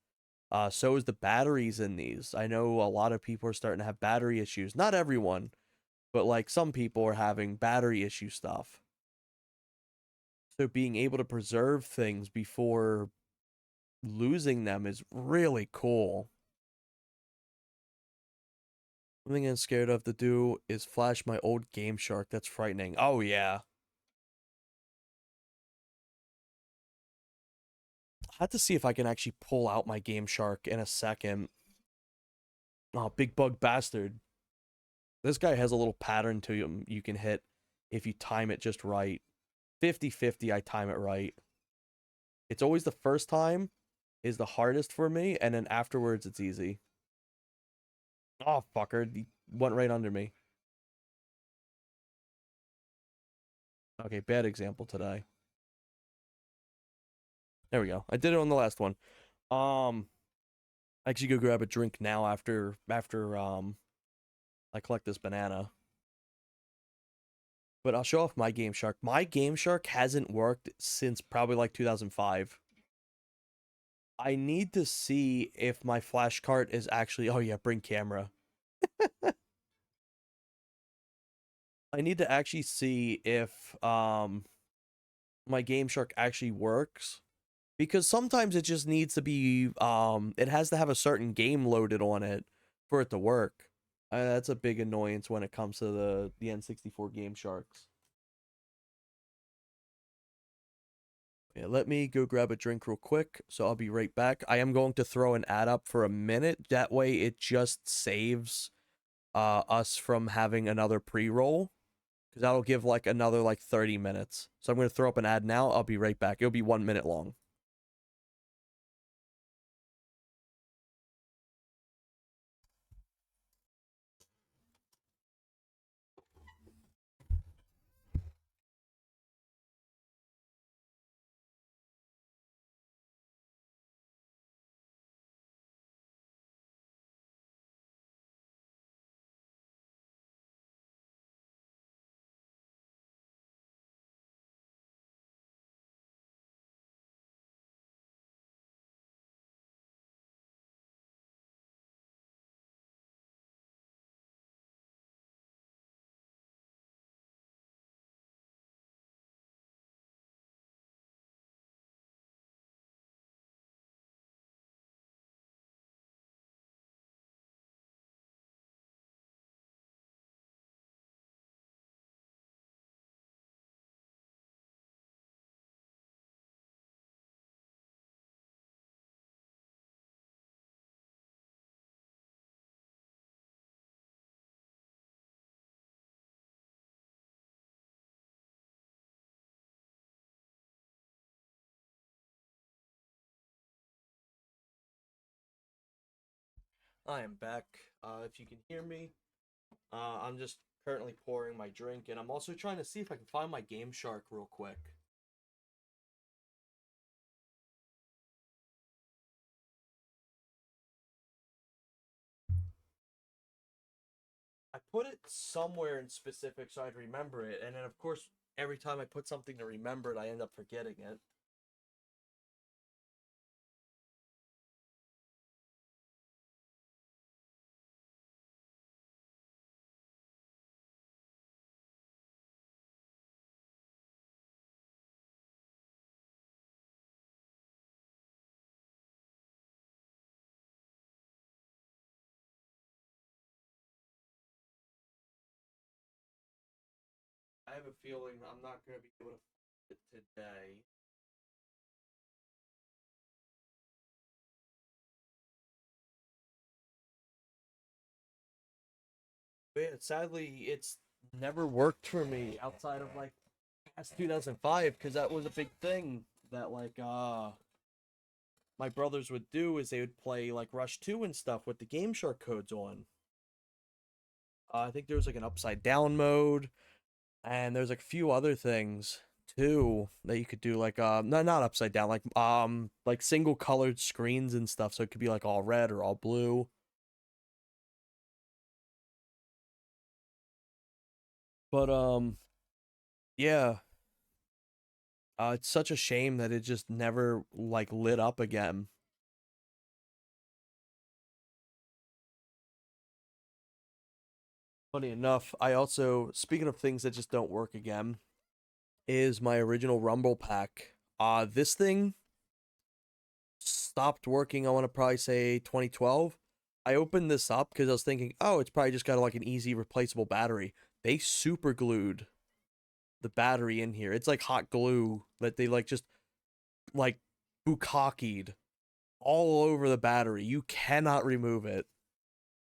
So is the batteries in these. I know a lot of people are starting to have battery issues. Not everyone, but like some people are having battery issue stuff. So being able to preserve things before losing them is really cool. One thing I'm scared of to do is flash my old Game Shark. That's frightening. Oh yeah. I have to see if I can actually pull out my Game Shark in a second. Oh, big bug bastard. This guy has a little pattern to him you can hit if you time it just right. 50-50, I time it right. It's always the first time is the hardest for me, and then afterwards it's easy. Oh, fucker. He went right under me. Okay, bad example today. There we go. I did it on the last one. I actually go grab a drink now after I collect this banana. But I'll show off my Game Shark. My Game Shark hasn't worked since probably like 2005. I need to see if my flash cart is actually. Oh yeah, bring camera. I need to actually see if my Game Shark actually works, because sometimes it just needs to be it has to have a certain game loaded on it for it to work. That's a big annoyance when it comes to the N64 Game Sharks. Yeah, let me go grab a drink real quick, so I'll be right back. I am going to throw an ad up for a minute. That way it just saves us from having another pre-roll, because that'll give like another like 30 minutes. So I'm going to throw up an ad now. I'll be right back. It'll be 1 minute long. I am back. If you can hear me, I'm just currently pouring my drink, and I'm also trying to see if I can find my Game Shark real quick. I put it somewhere in specific so I'd remember it, and then of course, every time I put something to remember it, I end up forgetting it. I have a feeling I'm not going to be able to find it today. But yeah, sadly, it's never worked for me outside of like past 2005 because that was a big thing that my brothers would do is they would play like Rush 2 and stuff with the Game Shark codes on. I think there was like an upside down mode, and there's like a few other things too that you could do, like not upside down, like single colored screens and stuff, so it could be like all red or all blue. But yeah, it's such a shame that it just never like lit up again. Funny enough, I also, speaking of things that just don't work again, is my original Rumble pack. This thing stopped working, I want to probably say 2012. I opened this up because I was thinking, oh, it's probably just got like an easy replaceable battery. They super glued the battery in here. It's like hot glue that they like just like bukkakied all over the battery. You cannot remove it.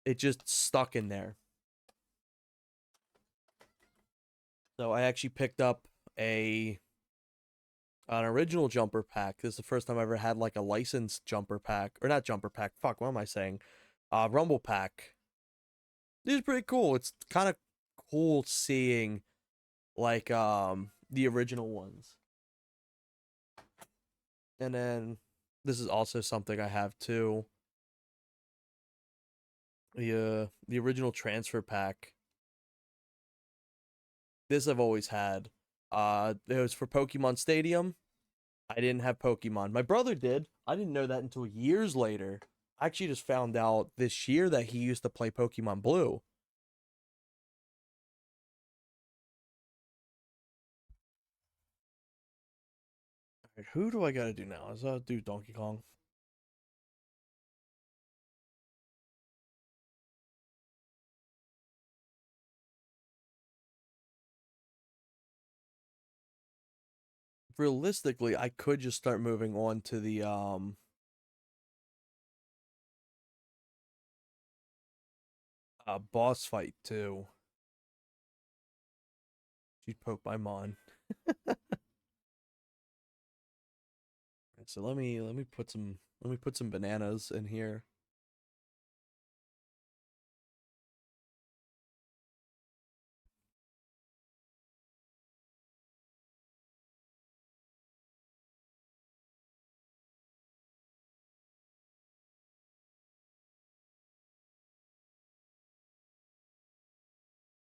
It just stuck in there. So I actually picked up a an original jumper pack. This is the first time I ever had like a licensed jumper pack, or not jumper pack. Fuck, what am I saying? Rumble pack. This is pretty cool. It's kind of cool seeing like the original ones. And then this is also something I have too. The original transfer pack. This I've always had. It was for Pokemon Stadium. I didn't have Pokemon. My brother did. I didn't know that until years later. I actually just found out this year that he used to play Pokemon Blue. Alright, who do I gotta do now? Is that do Donkey Kong? Realistically, I could just start moving on to the boss fight too. She poked my mon. So let me put some bananas in here.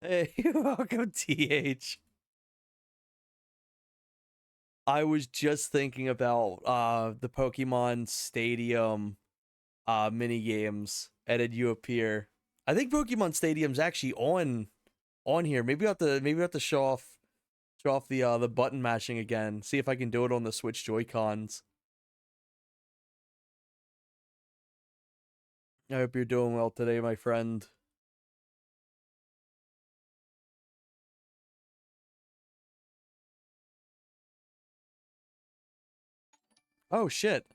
Hey, welcome, TH. I was just thinking about the Pokemon Stadium mini games, and then you appear. I think Pokemon Stadium's actually on here. Maybe we have to show off the button mashing again. See if I can do it on the Switch Joy Cons. I hope you're doing well today, my friend. Oh shit!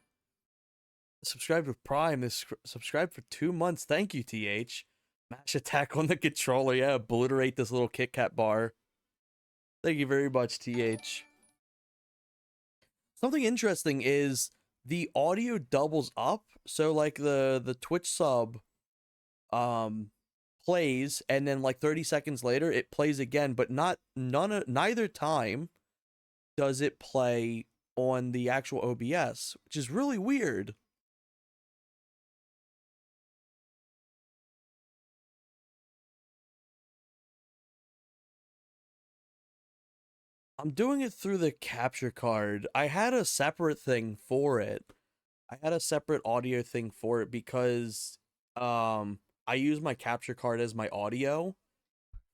Subscribed with Prime. This subscribed for 2 months. Thank you, TH. Mash attack on the controller. Yeah, obliterate this little Kit Kat bar. Thank you very much, TH. Something interesting is the audio doubles up. So like the Twitch sub um plays, and then like 30 seconds later it plays again, but neither time does it play on the actual OBS, which is really weird. I'm doing it through the capture card. I had a separate thing for it. I had a separate audio thing for it because I use my capture card as my audio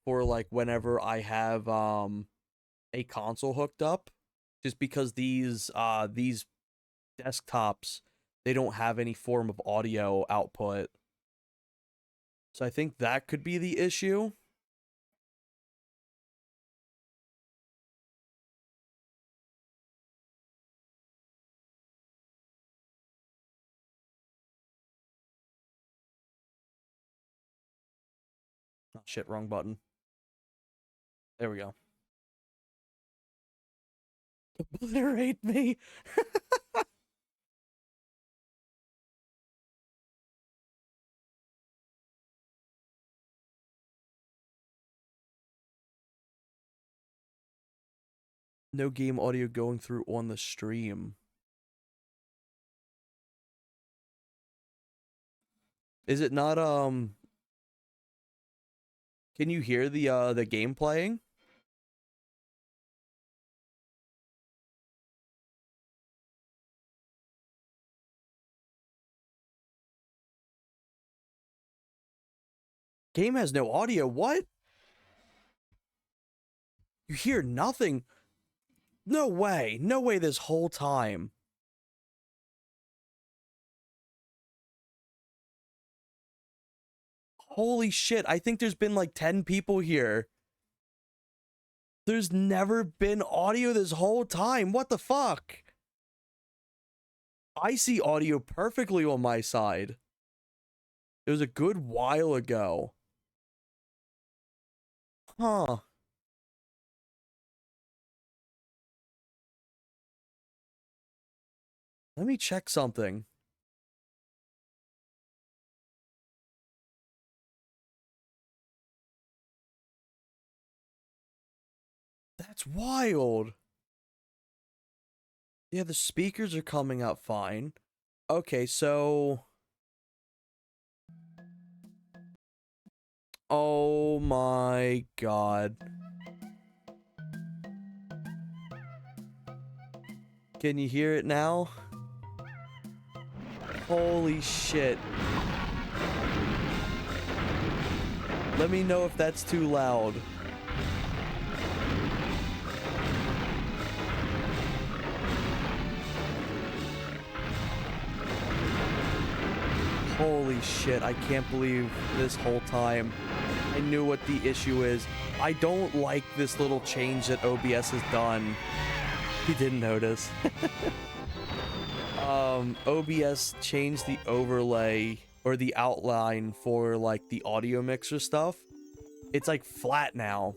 for like whenever I have a console hooked up, just because these desktops, they don't have any form of audio output. So I think that could be the issue. Oh, shit, wrong button. There we go. Obliterate me. No game audio going through on the stream. Is it not can you hear the game playing? Game has no audio. What? You hear nothing? No way. No way this whole time. Holy shit. I think there's been like 10 people here. There's never been audio this whole time. What the fuck? I see audio perfectly on my side. It was a good while ago. Huh. Let me check something. That's wild. Yeah, the speakers are coming out fine. Okay, so... Oh my god. Can you hear it now? Holy shit. Let me know if that's too loud. Holy shit, I can't believe this whole time I knew what the issue is. I don't like this little change that OBS has done. He didn't notice. OBS changed the overlay or the outline for like the audio mixer stuff. It's like flat now.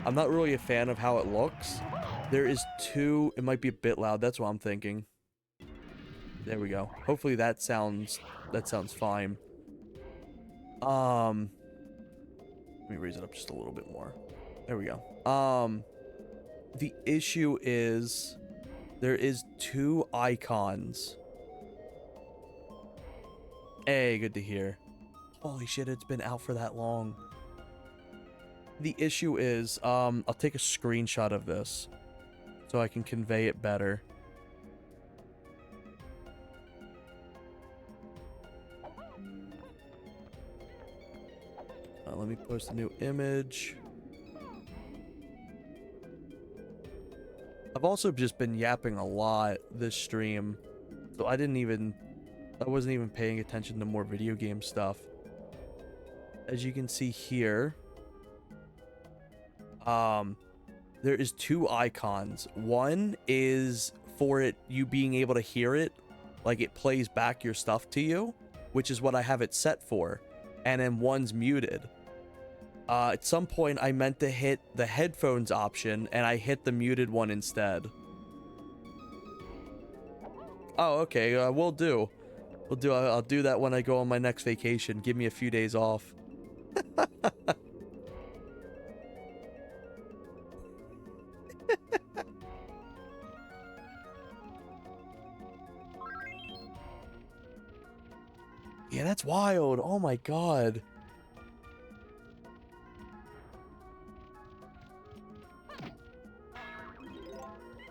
I'm not really a fan of how it looks. There is two, it might be a bit loud, that's what I'm thinking. There we go. Hopefully that sounds fine. Let me raise it up just a little bit more. There we go. The issue is there is two icons. Hey, good to hear. Holy shit, it's been out for that long. The issue is, I'll take a screenshot of this so I can convey it better. Let me post a new image. I've also just been yapping a lot this stream, so I wasn't even paying attention to more video game stuff. As you can see here, there is two icons. One is for you being able to hear it, like it plays back your stuff to you, which is what I have it set for, and then one's muted. At some point, I meant to hit the headphones option, and I hit the muted one instead. Oh, okay, will do. I'll do that when I go on my next vacation. Give me a few days off. Yeah, that's wild. Oh my god.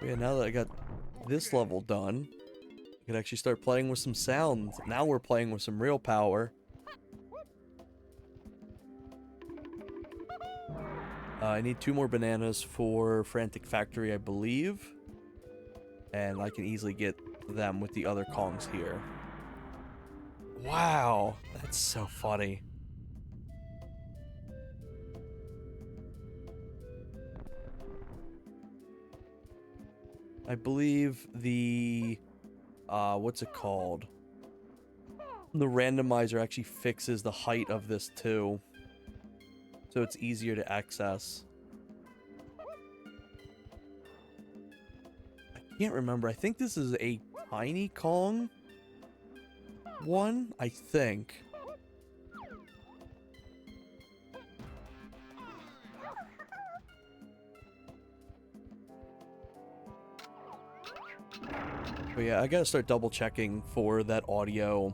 Yeah, now that I got this level done, I can actually start playing with some sounds. Now we're playing with some real power. I need 2 more bananas for Frantic Factory, I believe. And I can easily get them with the other Kongs here. Wow, that's so funny. I believe the, what's it called? The randomizer actually fixes the height of this too. So it's easier to access. I can't remember. I think this is a tiny Kong one, I think. But yeah, I gotta start double checking for that audio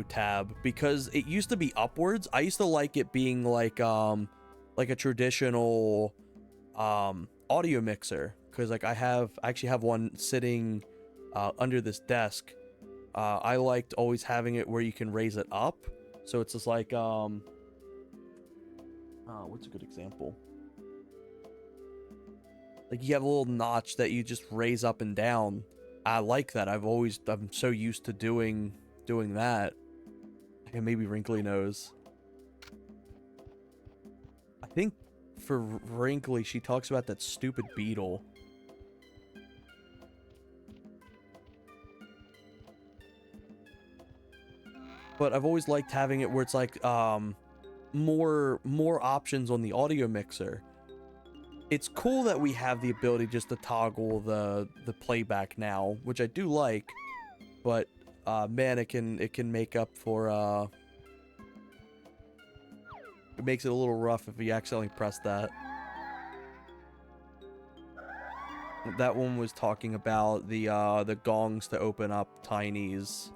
tab, because it used to be upwards. I used to like it being like a traditional audio mixer, because like I actually have one sitting under this desk. I liked always having it where you can raise it up, so it's just like what's a good example? Like you have a little notch that you just raise up and down. I like that. I'm so used to doing that. And maybe Wrinkly knows. I think for Wrinkly, she talks about that stupid beetle. But I've always liked having it where it's like more options on the audio mixer. It's cool that we have the ability just to toggle the playback now, which I do like, but man, it can make up for it makes it a little rough if you accidentally press that. That one was talking about the gongs to open up Tiny's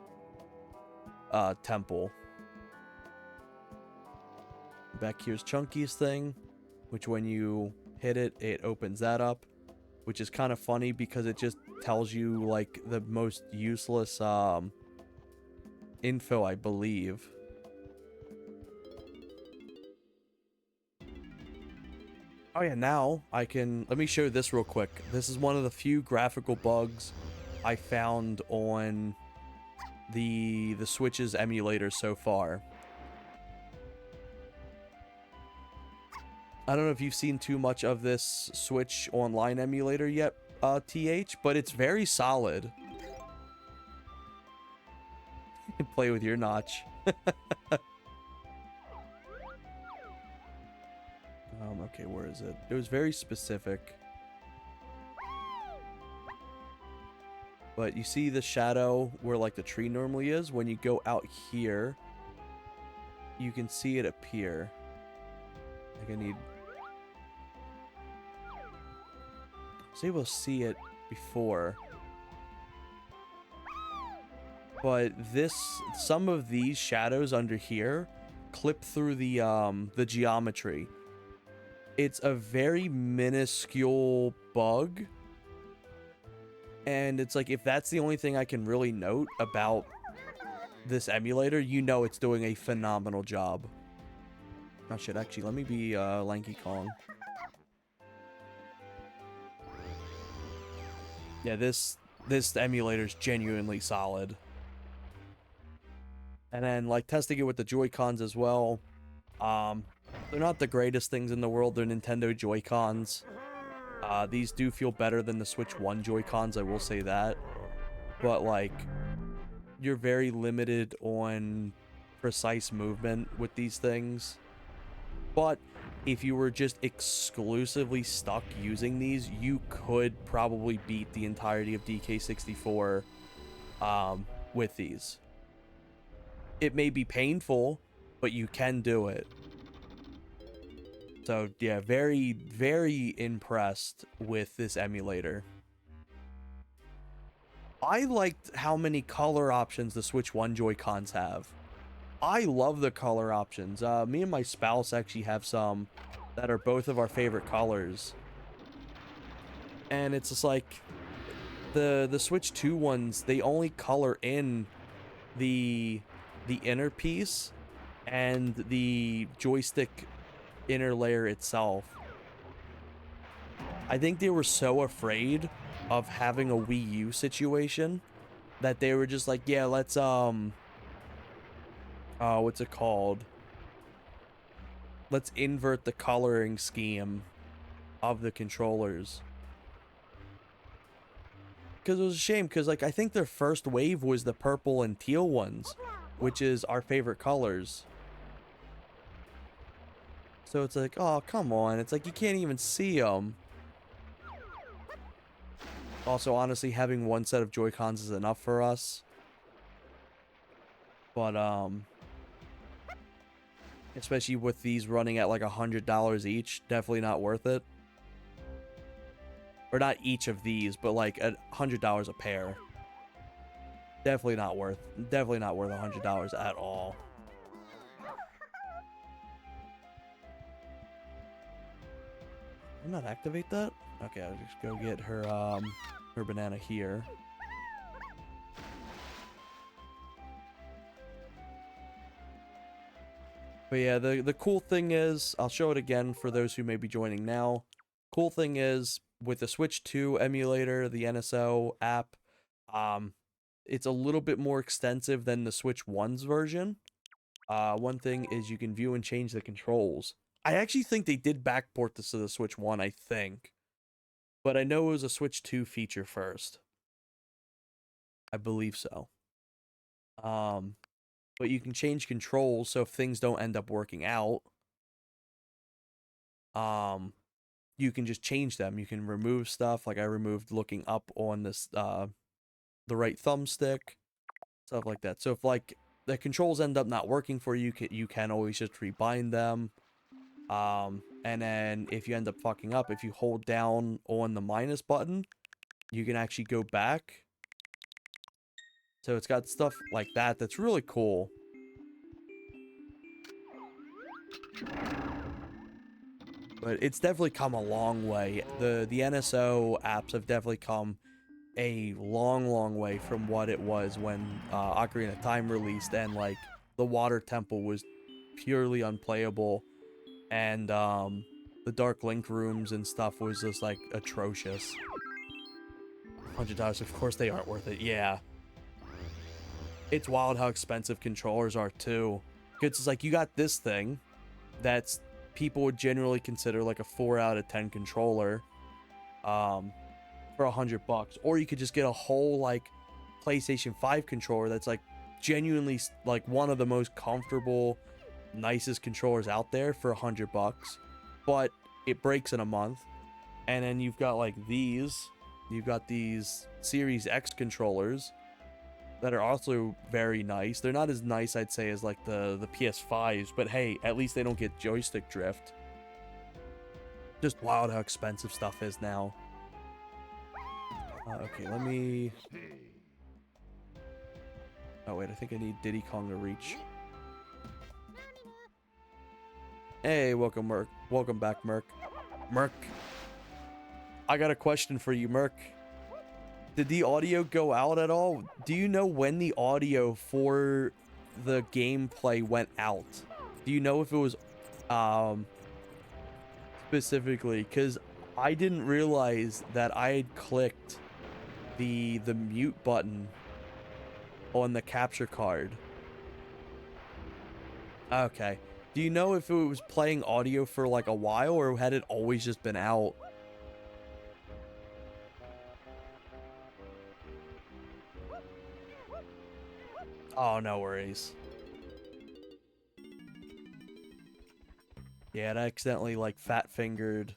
temple. Back here's Chunky's thing, which when you hit it, it opens that up, which is kind of funny because it just tells you like the most useless info, I believe. Oh yeah, now I can, let me show you this real quick. This is one of the few graphical bugs I found on the Switch's emulator so far. I don't know if you've seen too much of this Switch Online emulator yet, TH, but it's very solid. You can play with your notch. Okay, where is it? It was very specific. But you see the shadow where like the tree normally is? When you go out here, you can see it appear. Like I was able to see it before. But some of these shadows under here clip through the geometry. It's a very minuscule bug. And it's like, if that's the only thing I can really note about this emulator, you know it's doing a phenomenal job. Oh shit, actually, let me be Lanky Kong. Yeah, this emulator's genuinely solid. And then, like, testing it with the Joy-Cons as well. They're not the greatest things in the world. They're Nintendo Joy-Cons. These do feel better than the Switch 1 Joy-Cons, I will say that. But, like, you're very limited on precise movement with these things. But if you were just exclusively stuck using these, you could probably beat the entirety of DK64 with these. It may be painful, but you can do it. So yeah, very, very impressed with this emulator. I liked how many color options the Switch 1 Joy-Cons have. I love the color options. Me and my spouse actually have some that are both of our favorite colors. And it's just like the Switch 2 ones, they only color in the inner piece and the joystick inner layer itself. I think they were so afraid of having a Wii U situation that they were just like, yeah, let's what's it called? Let's invert the coloring scheme of the controllers. Because it was a shame, because like I think their first wave was the purple and teal ones, which is our favorite colors. So it's like, oh, come on. It's like you can't even see them. Also, honestly, having one set of Joy-Cons is enough for us. But, especially with these running at like $100 each, definitely not worth it. Or not each of these, but like $100 a pair. Definitely not worth $100 at all. Did I not activate that? Okay, I'll just go get her her banana here. But yeah, the cool thing is, I'll show it again for those who may be joining now. Cool thing is, with the Switch 2 emulator, the NSO app, it's a little bit more extensive than the Switch 1's version. One thing is you can view and change the controls. I actually think they did backport this to the Switch 1, I think. But I know it was a Switch 2 feature first. I believe so. But you can change controls, so if things don't end up working out, you can just change them. You can remove stuff, like I removed looking up on this the right thumbstick, stuff like that. So if like the controls end up not working for you, you can always just rebind them. And then if you end up fucking up, if you hold down on the minus button, you can actually go back. So it's got stuff like that that's really cool. But it's definitely come a long way. The NSO apps have definitely come a long way from what it was when Ocarina of Time released, and like the Water Temple was purely unplayable, and the Dark Link rooms and stuff was just like atrocious. $100, of course they aren't worth it. Yeah, it's wild how expensive controllers are too. Because it's like you got this thing that's people would generally consider like a 4 out of 10 controller for $100, or you could just get a whole like PlayStation 5 controller that's like genuinely like one of the most comfortable, nicest controllers out there for $100, but it breaks in a month. And then you've got like these Series X controllers that are also very nice. They're not as nice, I'd say, as like the PS5s, but hey, at least they don't get joystick drift. Just wild how expensive stuff is now. Okay, let me... Oh wait, I think I need Diddy Kong to reach. Hey, welcome Merc. Welcome back, Merc. Merc. I got a question for you, Merc. Did the audio go out at all? Do you know when the audio for the gameplay went out? Do you know if it was specifically? Because I didn't realize that I had clicked the mute button on the capture card. Okay. Do you know if it was playing audio for like a while, or had it always just been out? Oh, no worries. Yeah, it accidentally like fat fingered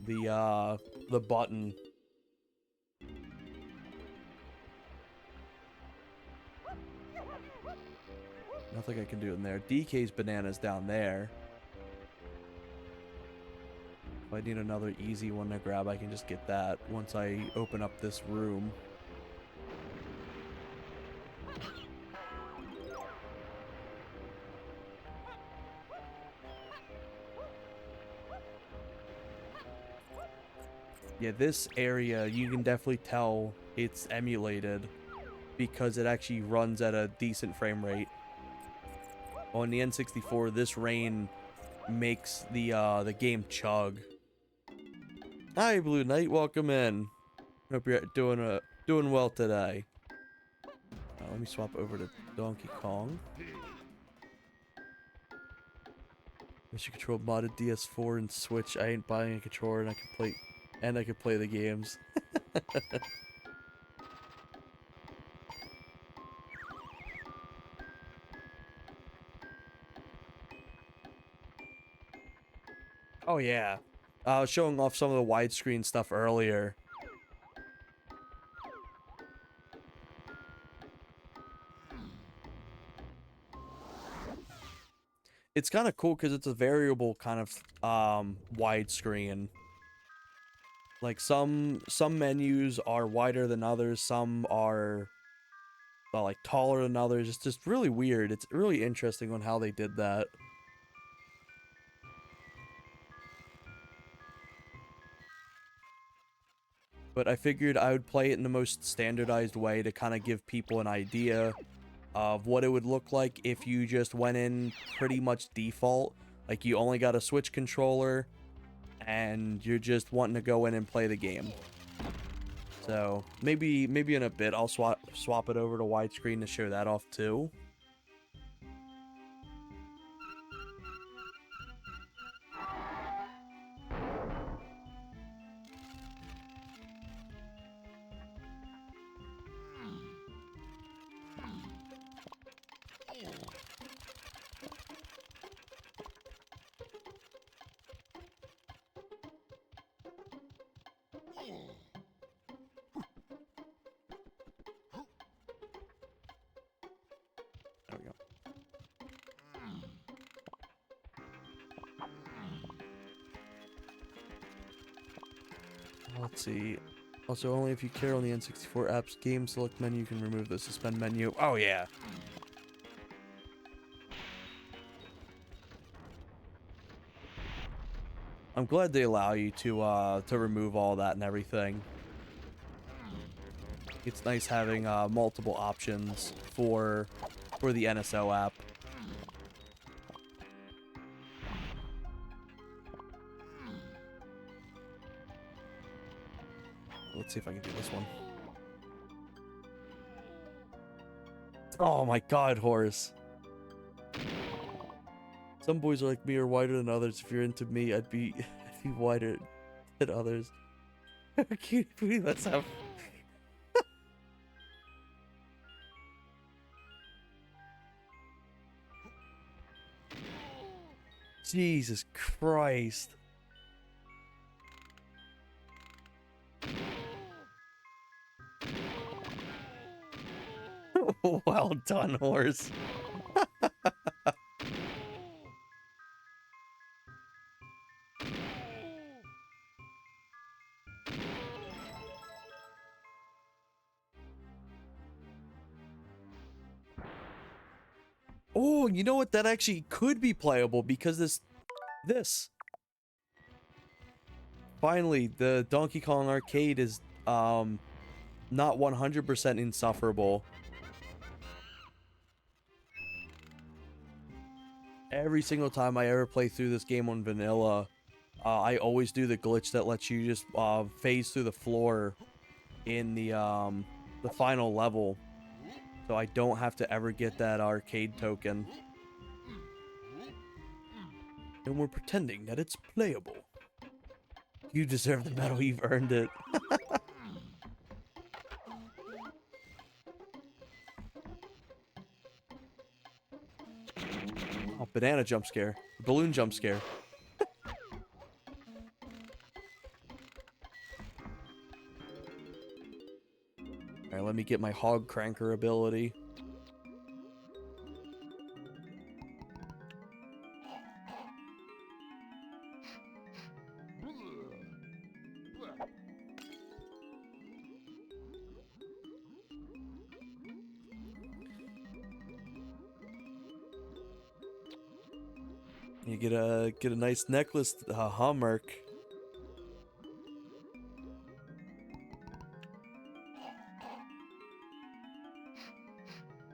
the button. Nothing I can do in there. DK's bananas down there. If I need another easy one to grab, I can just get that once I open up this room. Yeah, this area, you can definitely tell it's emulated because it actually runs at a decent frame rate. On the N64, this rain makes the game chug. Hi, Blue Knight, welcome in. Hope you're doing well today. Let me swap over to Donkey Kong. Wish you control modded DS4 and Switch. I ain't buying a controller, and I can play the games. Oh yeah. I was showing off some of the widescreen stuff earlier. It's kind of cool because it's a variable kind of widescreen. Like some menus are wider than others, some are like taller than others. It's just really weird. It's really interesting on how they did that. But I figured I would play it in the most standardized way to kind of give people an idea of what it would look like if you just went in pretty much default. Like you only got a Switch controller and you're just wanting to go in and play the game. So maybe in a bit I'll swap it over to widescreen to show that off too. There we go. Let's see. Also, only if you care on the N64 app's game select menu, you can remove the suspend menu. Oh, yeah. I'm glad they allow you to remove all that and everything. It's nice having multiple options for the NSO app. Let's see if I can do this one. Oh my god, Horace. Some boys are like me are wider than others. If you're into me, I'd be wider than others. Can you believe that's how... Jesus Christ. Well done, horse. Oh, you know what? That actually could be playable because this. Finally, the Donkey Kong arcade is not 100% insufferable. Every single time I ever play through this game on vanilla, I always do the glitch that lets you just phase through the floor in the final level, so I don't have to ever get that arcade token. And we're pretending that it's playable. You deserve the medal, you've earned it. Oh, banana jump scare. Balloon jump scare. Alright, let me get my hog cranker ability. You get a nice necklace, Merc.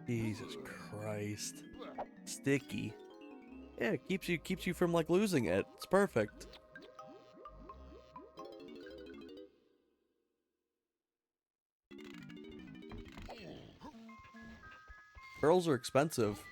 Jesus Christ. Sticky. Yeah, it keeps you from like losing it. It's perfect. Pearls are expensive.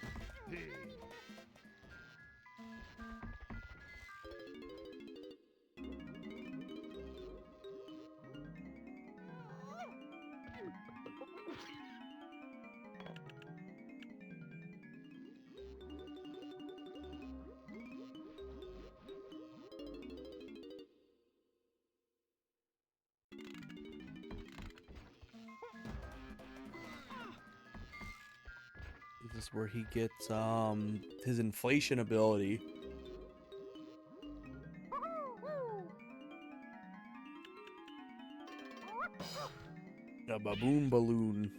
This is where he gets his inflation ability. A baboon balloon.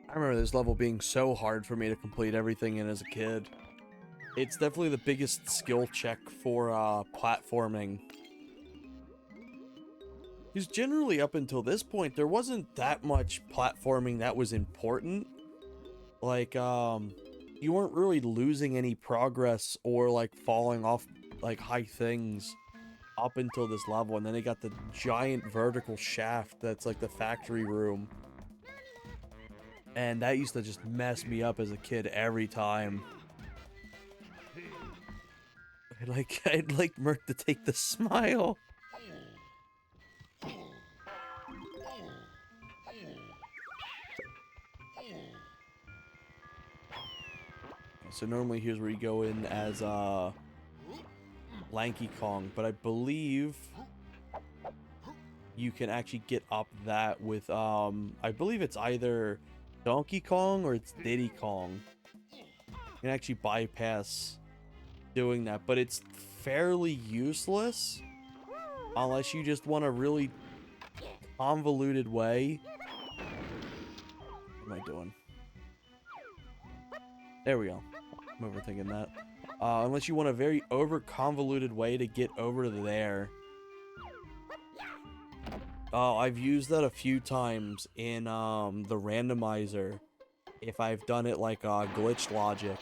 I remember this level being so hard for me to complete everything in as a kid. It's definitely the biggest skill check for platforming. Because generally up until this point, there wasn't that much platforming that was important. Like, you weren't really losing any progress or like falling off like high things up until this level, and then they got the giant vertical shaft that's like the factory room. And that used to just mess me up as a kid every time. I'd like Merc to take the smile. So normally here's where you go in as Lanky Kong, but I believe you can actually get up that with I believe it's either Donkey Kong or it's Diddy Kong. You can actually bypass doing that, but it's fairly useless unless you just want a really convoluted way. What am I doing? There we go. I'm overthinking that. Unless you want a very over-convoluted way to get over to there. Oh, I've used that a few times in the randomizer. If I've done it like glitch logic.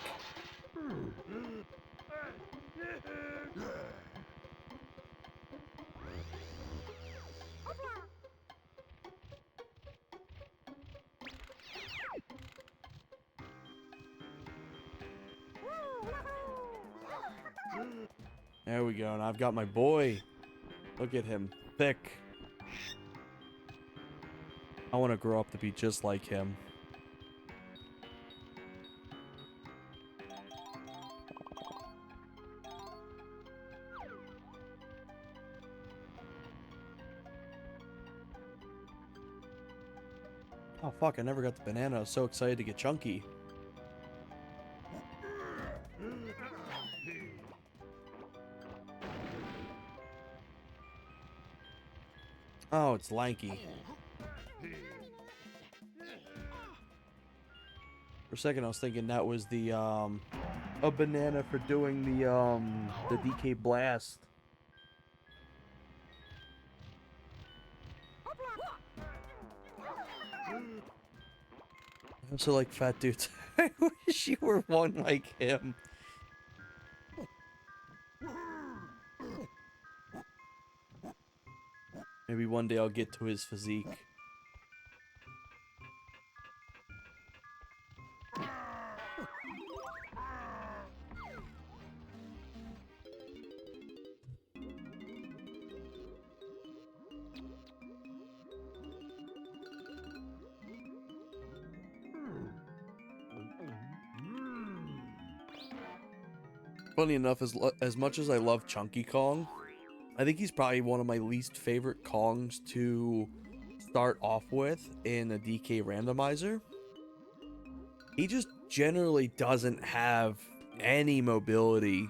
There we go, and I've got my boy. Look at him. Thick. I want to grow up to be just like him. Oh fuck, I never got the banana. I was so excited to get Chunky. Oh, it's Lanky. For a second I was thinking that was the a banana for doing the DK blast. I'm so like fat dudes. I wish you were one like him. Maybe one day I'll get to his physique. Funny enough, as much as I love Chunky Kong, I think he's probably one of my least favorite Kongs to start off with in a DK randomizer. He just generally doesn't have any mobility.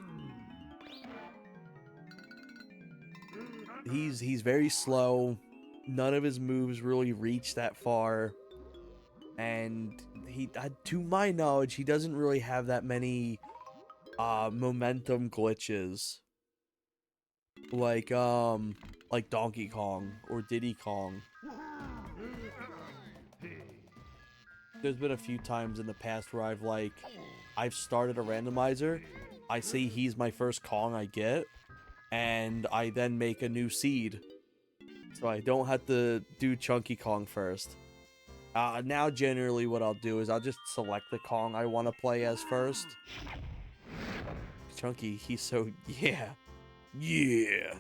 He's very slow. None of his moves really reach that far. And to my knowledge, he doesn't really have that many momentum glitches. Like Donkey Kong or Diddy Kong. There's been a few times in the past where I've started a randomizer, I see he's my first Kong I get, and I then make a new seed. So I don't have to do Chunky Kong first. Now generally what I'll do is I'll just select the Kong I want to play as first. Chunky, he's so, yeah. Yeah.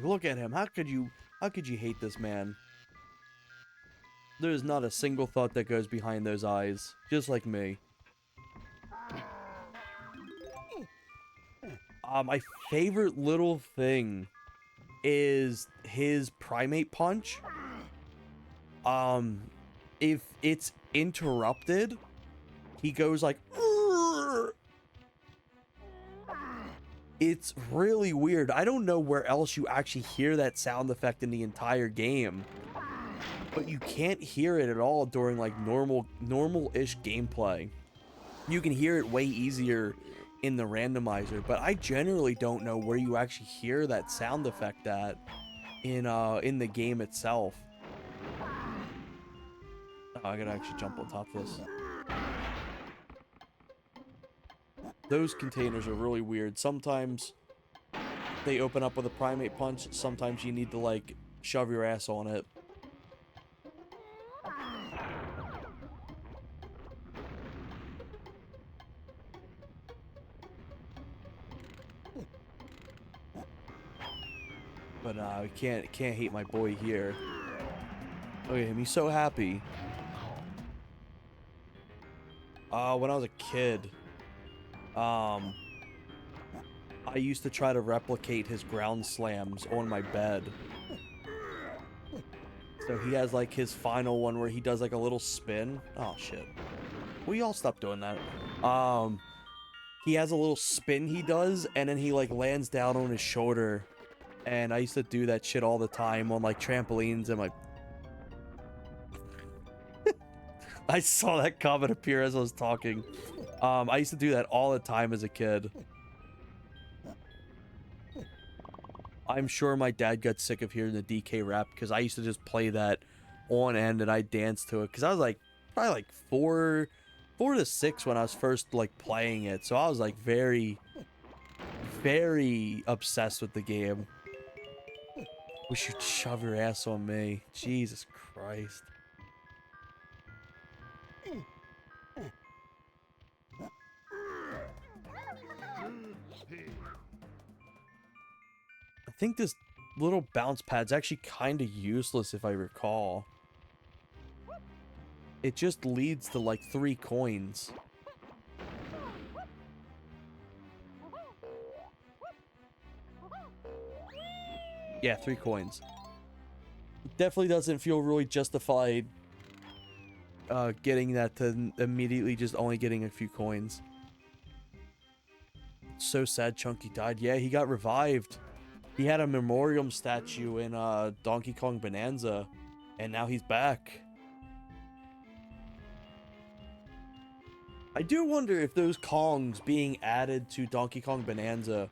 Look at him. How could you hate this man? There's not a single thought that goes behind those eyes, just like me. My favorite little thing is his primate punch. If it's interrupted, he goes like, "Urgh!" It's really weird. I don't know where else you actually hear that sound effect in the entire game, but you can't hear it at all during like normal-ish gameplay. You can hear it way easier in the randomizer, but I generally don't know where you actually hear that sound effect at in the game itself. Oh, I gotta actually jump on top of this. Those containers are really weird. Sometimes they open up with a primate punch. Sometimes you need to like shove your ass on it. But I can't hate my boy here. Look at him, he's so happy. When I was a kid, I used to try to replicate his ground slams on my bed. So he has like his final one where he does like a little spin. Oh shit. We all stop doing that. He has a little spin he does, and then he like lands down on his shoulder. And I used to do that shit all the time on like trampolines and my... I saw that comment appear as I was talking. I used to do that all the time as a kid. I'm sure my dad got sick of hearing the DK rap because I used to just play that on end and I danced to it because I was like probably like four to 6 when I was first like playing it. So I was like very obsessed with the game. Wish you'd shove your ass on me. Jesus Christ. I think this little bounce pad's actually kind of useless if I recall. It just leads to like 3 coins. Yeah, 3 coins. Definitely doesn't feel really justified getting that to immediately just only getting a few coins. So sad Chunky died. Yeah, he got revived. He had a memoriam statue in Donkey Kong Bonanza, and now he's back. I do wonder if those Kongs being added to Donkey Kong Bonanza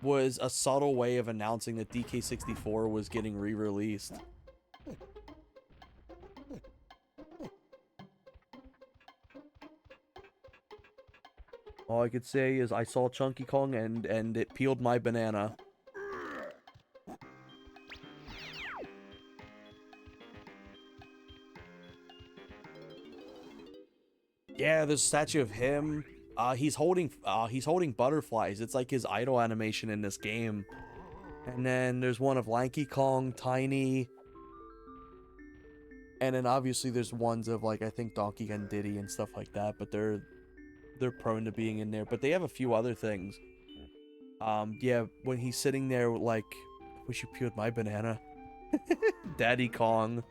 was a subtle way of announcing that DK64 was getting re-released. All I could say is I saw Chunky Kong and it peeled my banana. Yeah, there's a statue of him. He's holding butterflies. It's like his idol animation in this game. And then there's one of Lanky Kong, Tiny, And then obviously there's ones of like I think Donkey Kong Diddy and stuff like that, but they're prone to being in there. But they have a few other things. Yeah, when he's sitting there like, wish you peeled my banana. Daddy Kong.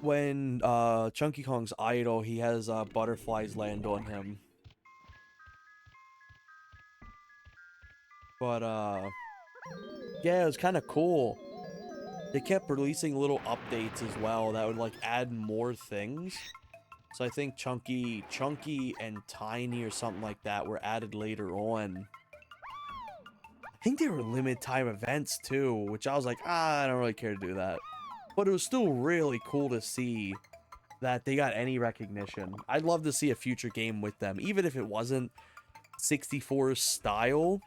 When Chunky Kong's idle, he has butterflies land on him. But yeah, it was kind of cool. They kept releasing little updates as well that would like add more things. So I think Chunky and Tiny or something like that were added later on. I think they were limited time events too, which I was like, I don't really care to do that. But it was still really cool to see that they got any recognition. I'd love to see a future game with them, even if it wasn't 64 style.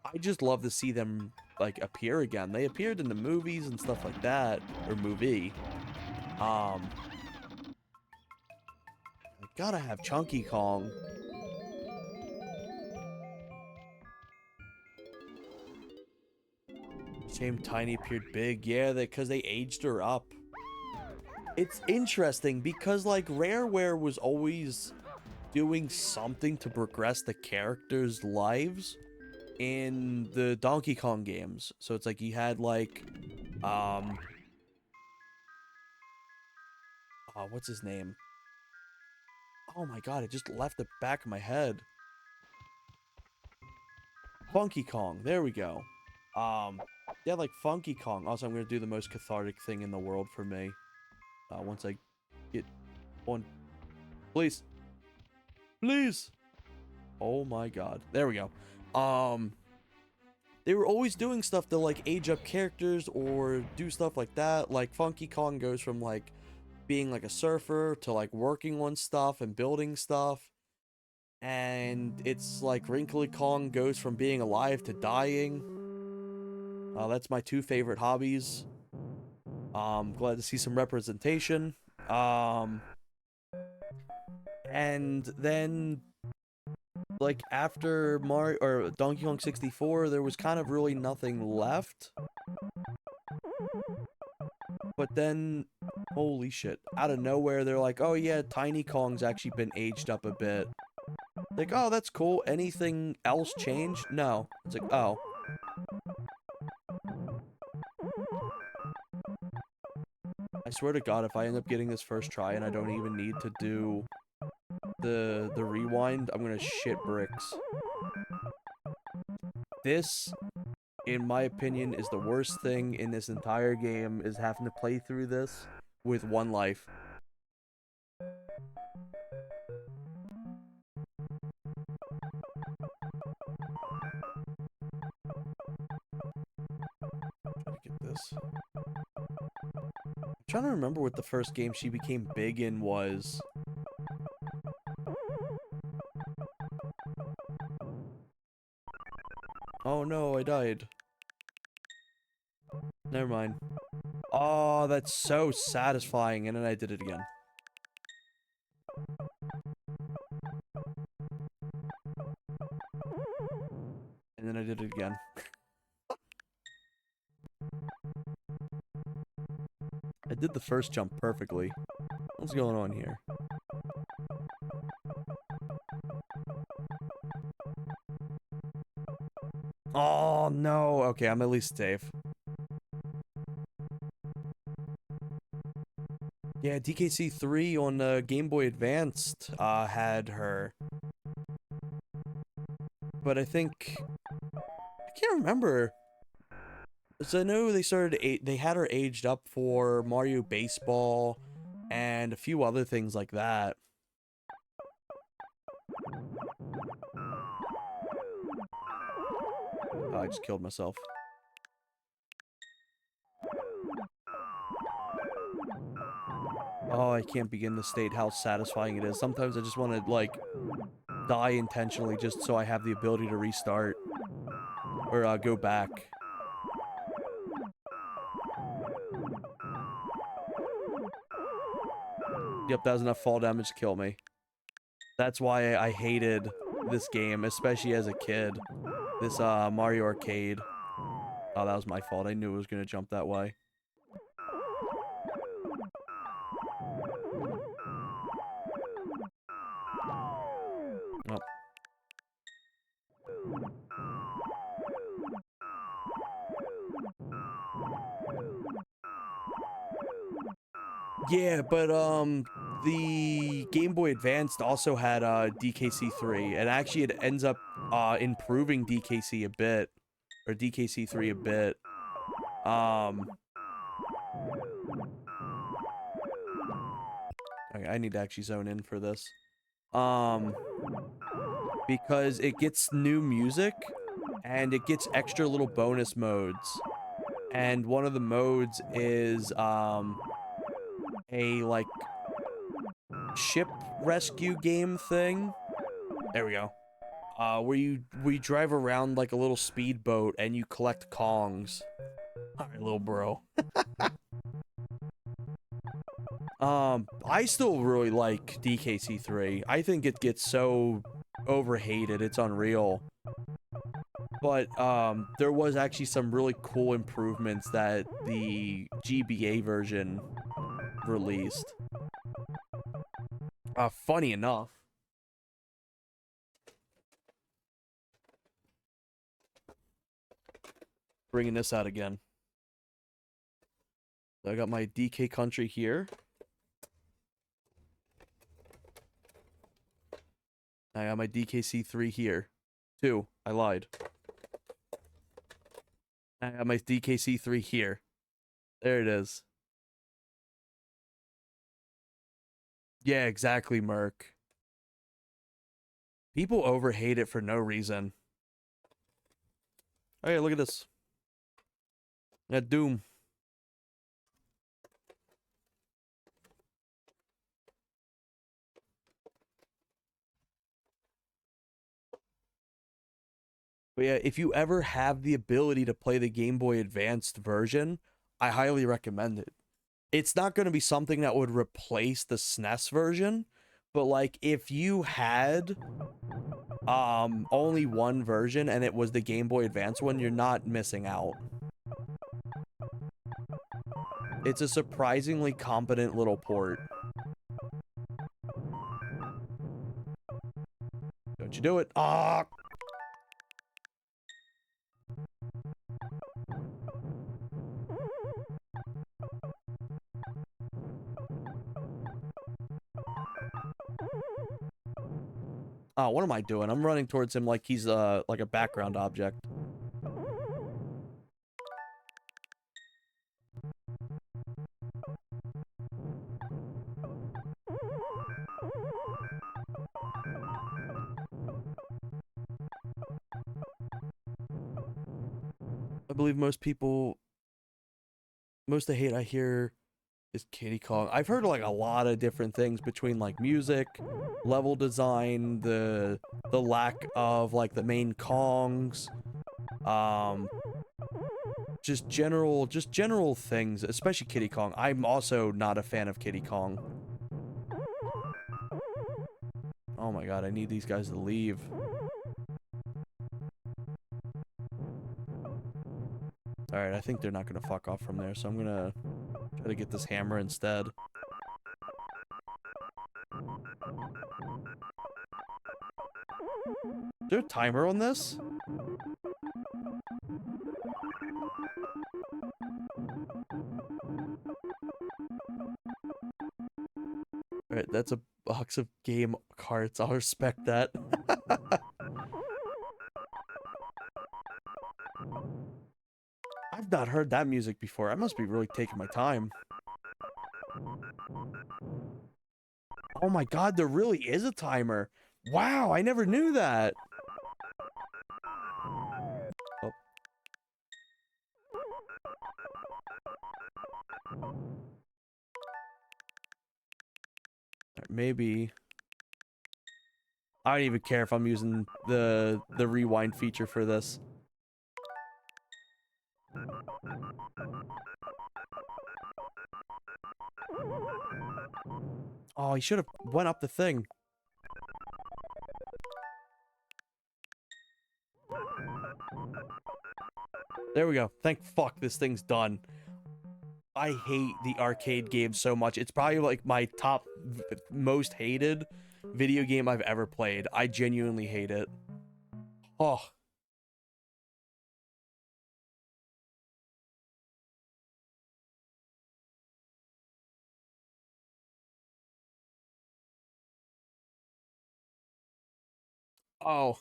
I just love to see them like appear again. They appeared in the movies and stuff like that, or movie. I gotta have Chunky Kong. Shame Tiny appeared big. Yeah, because they aged her up. It's interesting because like Rareware was always doing something to progress the characters' lives in the Donkey Kong games. So it's like you had like what's his name? Oh my god, it just left the back of my head. Funky Kong. There we go. Yeah, like Funky Kong. Also, I'm gonna do the most cathartic thing in the world for me. Once I get on, please, please. Oh my god. There we go. They were always doing stuff to like age up characters or do stuff like that. Like Funky Kong goes from like being like a surfer to like working on stuff and building stuff. And it's like Wrinkly Kong goes from being alive to dying. That's my two favorite hobbies. Glad to see some representation. And then like after Mario or Donkey Kong 64, there was kind of really nothing left. But then, holy shit, out of nowhere, they're like, oh yeah, Tiny Kong's actually been aged up a bit. Like, oh, that's cool. Anything else change? No. It's like, oh. I swear to God, if I end up getting this first try and I don't even need to do the rewind, I'm gonna shit bricks. This, in my opinion, is the worst thing in this entire game, is having to play through this with one life. Try to get this. I'm trying to remember what the first game she became big in was. Oh no, I died. Never mind. Oh, that's so satisfying, and then I did it again. And then I did it again. I did the first jump perfectly. What's going on here? Oh, no. Okay, I'm at least safe. Yeah, DK63 on Game Boy Advanced had her. But I think... I can't remember. So I know they had her aged up for Mario Baseball and a few other things like that. Oh, I just killed myself. Oh, I can't begin to state how satisfying it is. Sometimes I just want to, like, die intentionally just so I have the ability to restart. Or go back. Yep, that was enough fall damage to kill me. That's why I hated this game, especially as a kid. This Mario Arcade. Oh, that was my fault. I knew it was gonna jump that way. Oh. Yeah, but the Game Boy Advanced also had DKC3, and actually it ends up improving DKC a bit, or DKC3 a bit. I need to actually zone in for this. Because it gets new music and it gets extra little bonus modes. And one of the modes is a like ship rescue game thing. There we go. Where we drive around like a little speedboat and you collect Kongs. Alright, little bro. I still really like DKC3. I think it gets so overhated, it's unreal. But there was actually some really cool improvements that the GBA version released. Funny enough. Bringing this out again. I got my DK Country here. I got my DKC3 here. 2. I lied. I got my DKC3 here. There it is. Yeah, exactly, Merc. People overhate it for no reason. Oh yeah, look at this. That Doom. But yeah, if you ever have the ability to play the Game Boy Advanced version, I highly recommend it. It's not going to be something that would replace the SNES version, but like if you had only one version and it was the Game Boy Advance one, you're not missing out. It's a surprisingly competent little port. Don't you do it. Ah! Oh, what am I doing? I'm running towards him like he's like a background object. I believe most of the hate I hear is Kitty Kong. I've heard like a lot of different things between like music, level design, the lack of like the main Kongs, just general things, especially Kitty Kong. I'm also not a fan of Kitty Kong. Oh my god, I need these guys to leave. Alright, I think they're not gonna fuck off from there, so I'm gonna try to get this hammer instead. Is there a timer on this? Alright, that's a box of game cards. I'll respect that. I've not heard that music before. I must be really taking my time. Oh my god, there really is a timer. Wow, I never knew that. Oh. Maybe. I don't even care if I'm using the rewind feature for this. Oh, he should have went up the thing. There we go. Thank fuck this thing's done. I hate the arcade game so much. It's probably like my top most hated video game I've ever played. I genuinely hate it. Oh. Oh.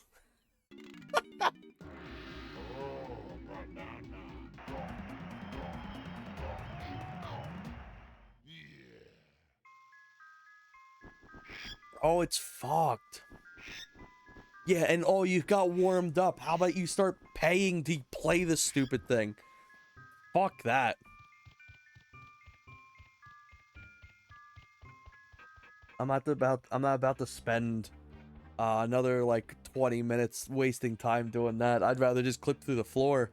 Oh, it's fucked. Yeah, and oh, you got warmed up. How about you start paying to play this stupid thing? Fuck that. I'm not about to spend another like 20 minutes wasting time doing that. I'd rather just clip through the floor.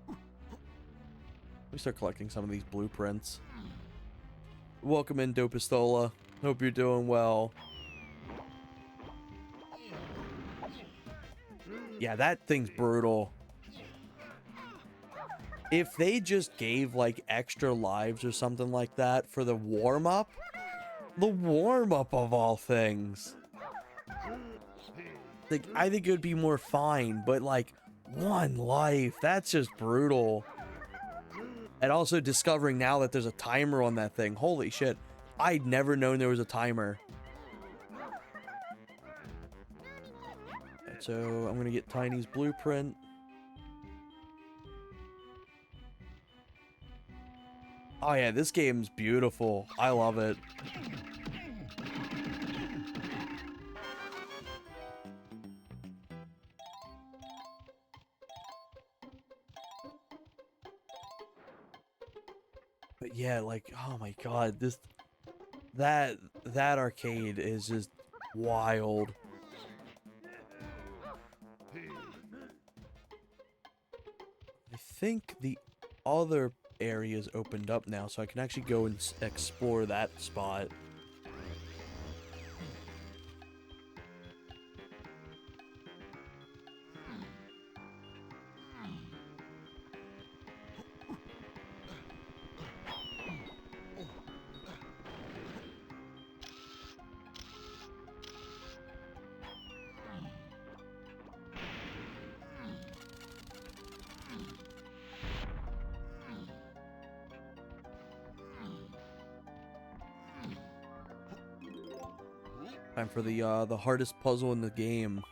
Let me start collecting some of these blueprints. Welcome in, Dopistola. Hope you're doing well. Yeah, that thing's brutal. If they just gave like extra lives or something like that for the warm-up of all things, like I think it would be more fine, but like 1 life, that's just brutal. And also discovering now that there's a timer on that thing. Holy shit. I'd never known there was a timer. So I'm gonna get Tiny's blueprint. Oh yeah, this game's beautiful. I love it. But yeah, like, oh my god, that arcade is just wild. I think the other area's opened up now, so I can actually go and explore that spot. Time for the hardest puzzle in the game.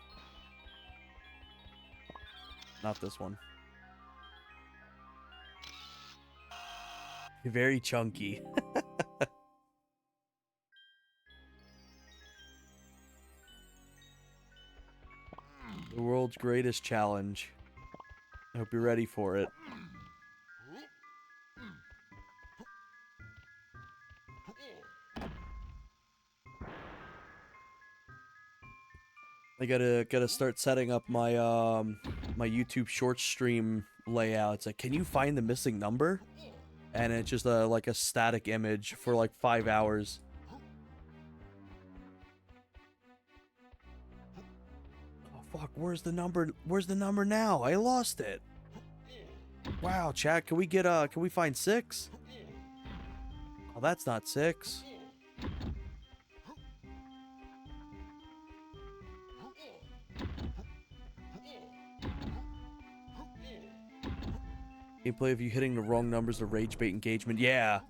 Not this one. Very chunky. The world's greatest challenge. I hope you're ready for it. I gotta start setting up my my YouTube short stream layout. It's like, can you find the missing number? And it's just like a static image for like 5 hours. Oh fuck, where's the number? Where's the number now? I lost it. Wow, chat, can we find 6? Oh, that's not 6. Gameplay of you hitting the wrong numbers to rage bait engagement. Yeah.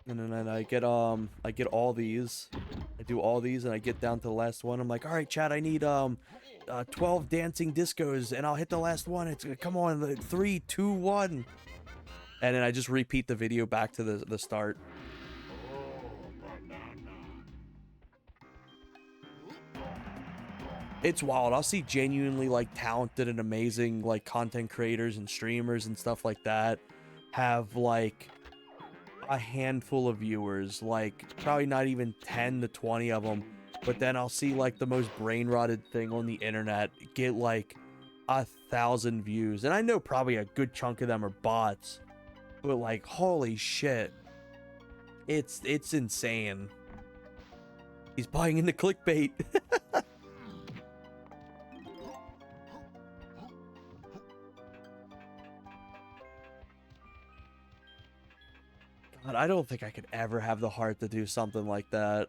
And then I get all these. I do all these and I get down to the last one. I'm like, all right, chat, I need 12 dancing discos and I'll hit the last one. It's come on, 3, 2, 1. And then I just repeat the video back to the start. It's wild. I'll see genuinely like talented and amazing like content creators and streamers and stuff like that have like a handful of viewers, like probably not even 10 to 20 of them, but then I'll see like the most brain rotted thing on the internet get like 1,000 views, and I know probably a good chunk of them are bots, but like holy shit, It's insane. He's buying into clickbait. God, I don't think I could ever have the heart to do something like that.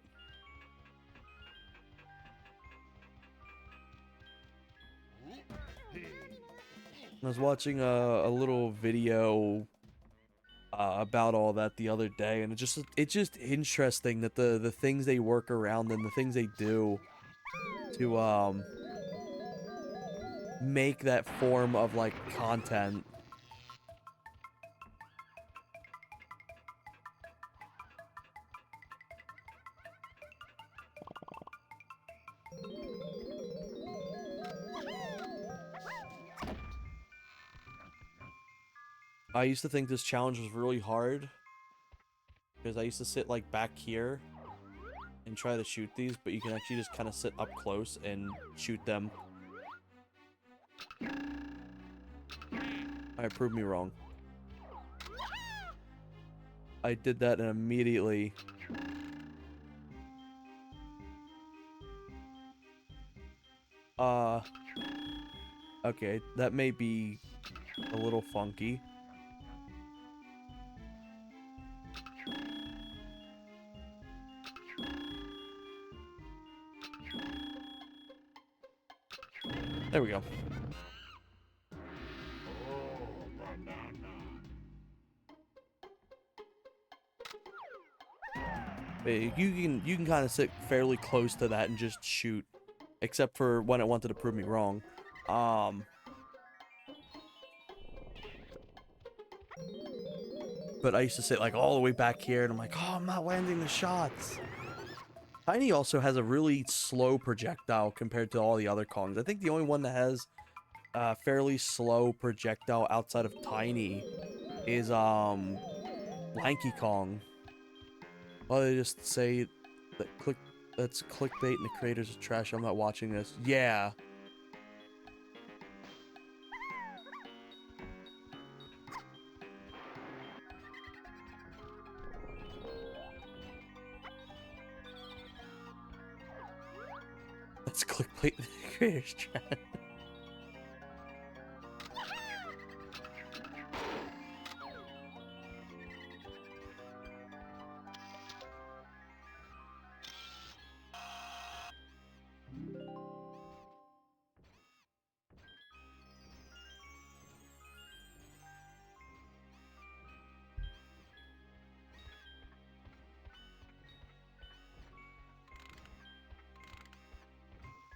I was watching a little video about all that the other day, and it's just interesting that the things they work around and the things they do to make that form of like content. I used to think this challenge was really hard because I used to sit like back here and try to shoot these, but you can actually just kind of sit up close and shoot them. Alright, prove me wrong. I did that and immediately... Okay, that may be a little funky. There we go. You can kind of sit fairly close to that and just shoot, except for when it wanted to prove me wrong. But I used to sit like all the way back here, and I'm like, oh, I'm not landing the shots. Tiny also has a really slow projectile compared to all the other Kongs. I think the only one that has a fairly slow projectile outside of Tiny is Lanky Kong. Well, they just say that that's clickbait and the creators are trash. I'm not watching this. Yeah. That's clickbait and the creators trash.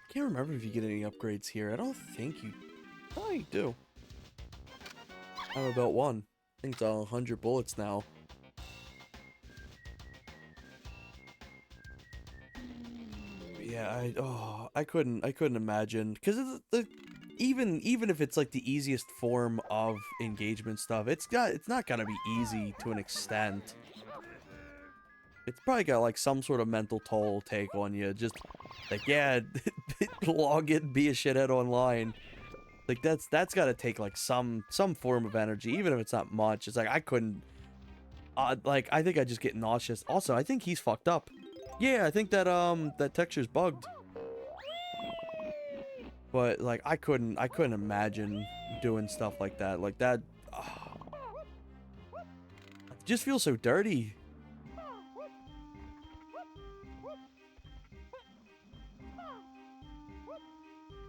I can't remember if you get any upgrades here. I don't think you... Oh, you do. I'm about one. I think it's 100 bullets now. Yeah, I couldn't imagine, because even if it's like the easiest form of engagement stuff, it's not gonna be easy to an extent. It's probably got like some sort of mental toll take on you. Just like, yeah, log in, be a shithead online. Like that's got to take like some form of energy, even if it's not much. It's like I couldn't. Like I think I just get nauseous. Also, I think he's fucked up. Yeah, I think that that texture's bugged. But like I couldn't imagine doing stuff like that. Like that. It just feels so dirty.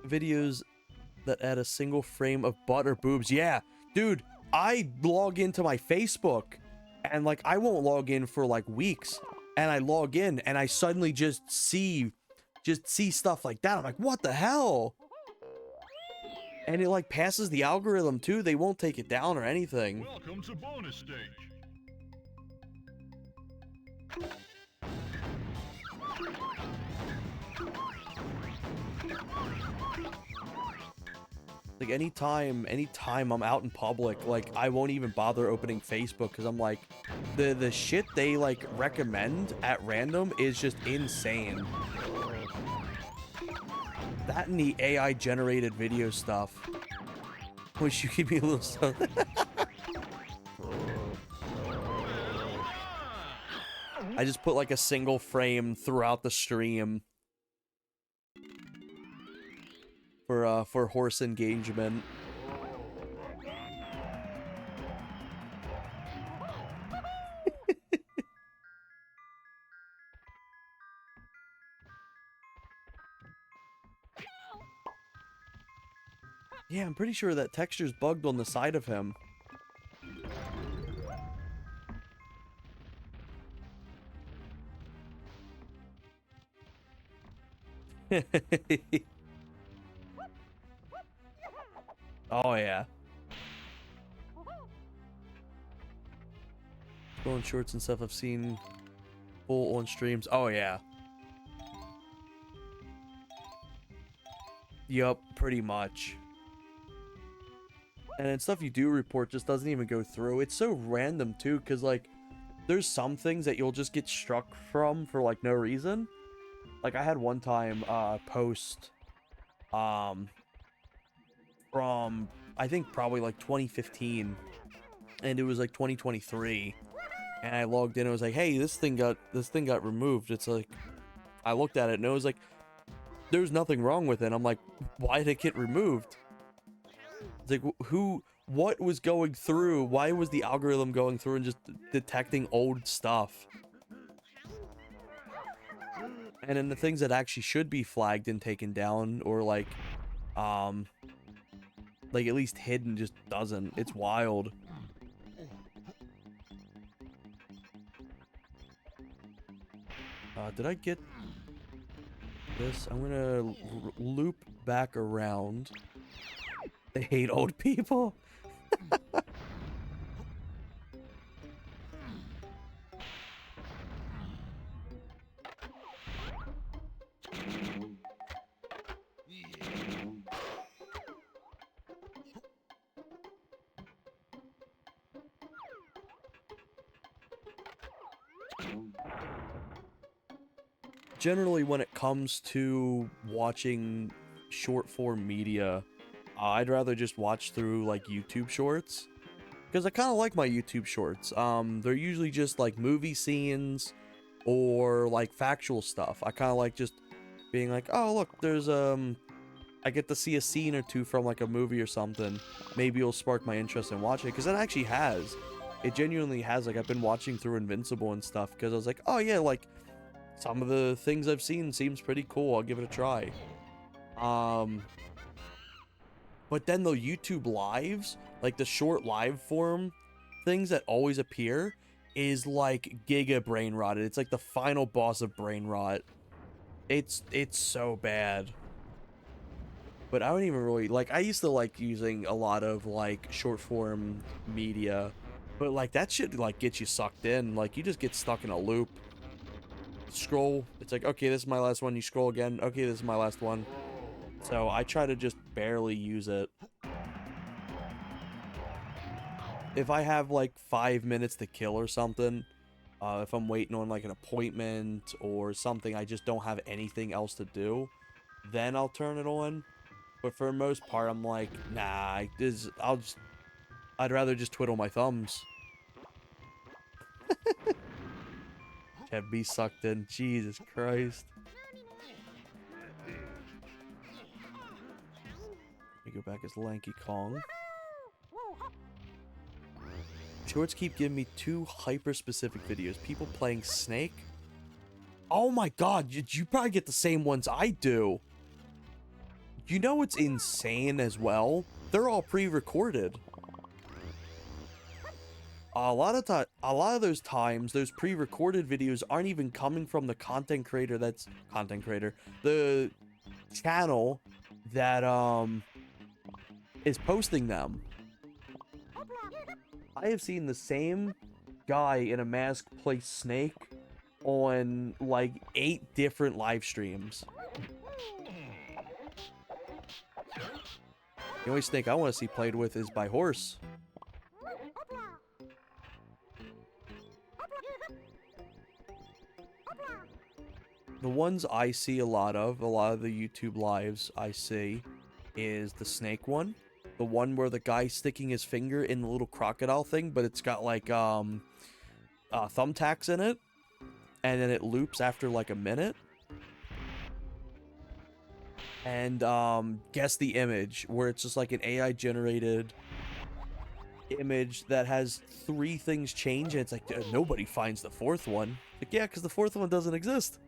Videos that add a single frame of butt or boobs. Yeah, dude, I log into my Facebook and like I won't log in for like weeks, and I log in and I suddenly just see stuff like that. I'm like, what the hell? And it like passes the algorithm too. They won't take it down or anything. Welcome to bonus stage. Like anytime I'm out in public, like I won't even bother opening Facebook because I'm like, the shit they like recommend at random is just insane. That and the AI generated video stuff. Wish you could be a little so. I just put like a single frame throughout the stream for horse engagement. Yeah, I'm pretty sure that texture's bugged on the side of him. Oh yeah. Going shorts and stuff I've seen full on streams. Oh yeah. Yup, pretty much. And then stuff you do report just doesn't even go through. It's so random too, because like there's some things that you'll just get struck from for like no reason. Like I had one time post from I think probably like 2015, and it was like 2023, and I logged in and it was like, hey, this thing got removed. It's like I looked at it and it was like there's nothing wrong with it. I'm like, why did it get removed? It's like what was going through? Why was the algorithm going through and just detecting old stuff? And then the things that actually should be flagged and taken down, or like at least hidden, just doesn't. It's wild. Did I get this? I'm gonna loop back around. They hate old people. Generally, when it comes to watching short form media, I'd rather just watch through like YouTube shorts, because I kind of like my YouTube shorts. They're usually just like movie scenes or like factual stuff. I kind of like just being like, oh look, there's I get to see a scene or two from like a movie or something. Maybe it'll spark my interest in watching it, because it actually has. It genuinely has. Like I've been watching through Invincible and stuff because I was like, oh yeah, like some of the things I've seen seems pretty cool. I'll give it a try. But then the YouTube lives, like the short live form things that always appear, is like giga brain rotted. It's like the final boss of brain rot. It's so bad. But I don't even really like, I used to like using a lot of like short form media, but like that shit like gets you sucked in. Like you just get stuck in a loop. Scroll, it's like, okay, this is my last one. You scroll again, okay, this is my last one. So I try to just barely use it. If I have like 5 minutes to kill or something, if I'm waiting on like an appointment or something, I just don't have anything else to do, then I'll turn it on. But for the most part, I'm like, nah, I'd rather just twiddle my thumbs. Have be sucked in. Jesus Christ. Let me go back as Lanky Kong. Shorts keep giving me 2 hyper-specific videos. People playing Snake. Oh my god, you probably get the same ones I do. You know what's insane as well? They're all pre-recorded. A lot of those times, those pre-recorded videos aren't even coming from the the channel that is posting them. I have seen the same guy in a mask play Snake on like 8 different live streams. The only Snake I want to see played with is by Horse. The ones I see a lot of the YouTube lives I see, is the Snake one. The one where the guy's sticking his finger in the little crocodile thing, but it's got like thumbtacks in it. and then it loops after like a minute. And guess the image, where it's just like an AI generated image that has 3 things change, and it's like nobody finds the 4th one. Like, yeah, because the 4th one doesn't exist.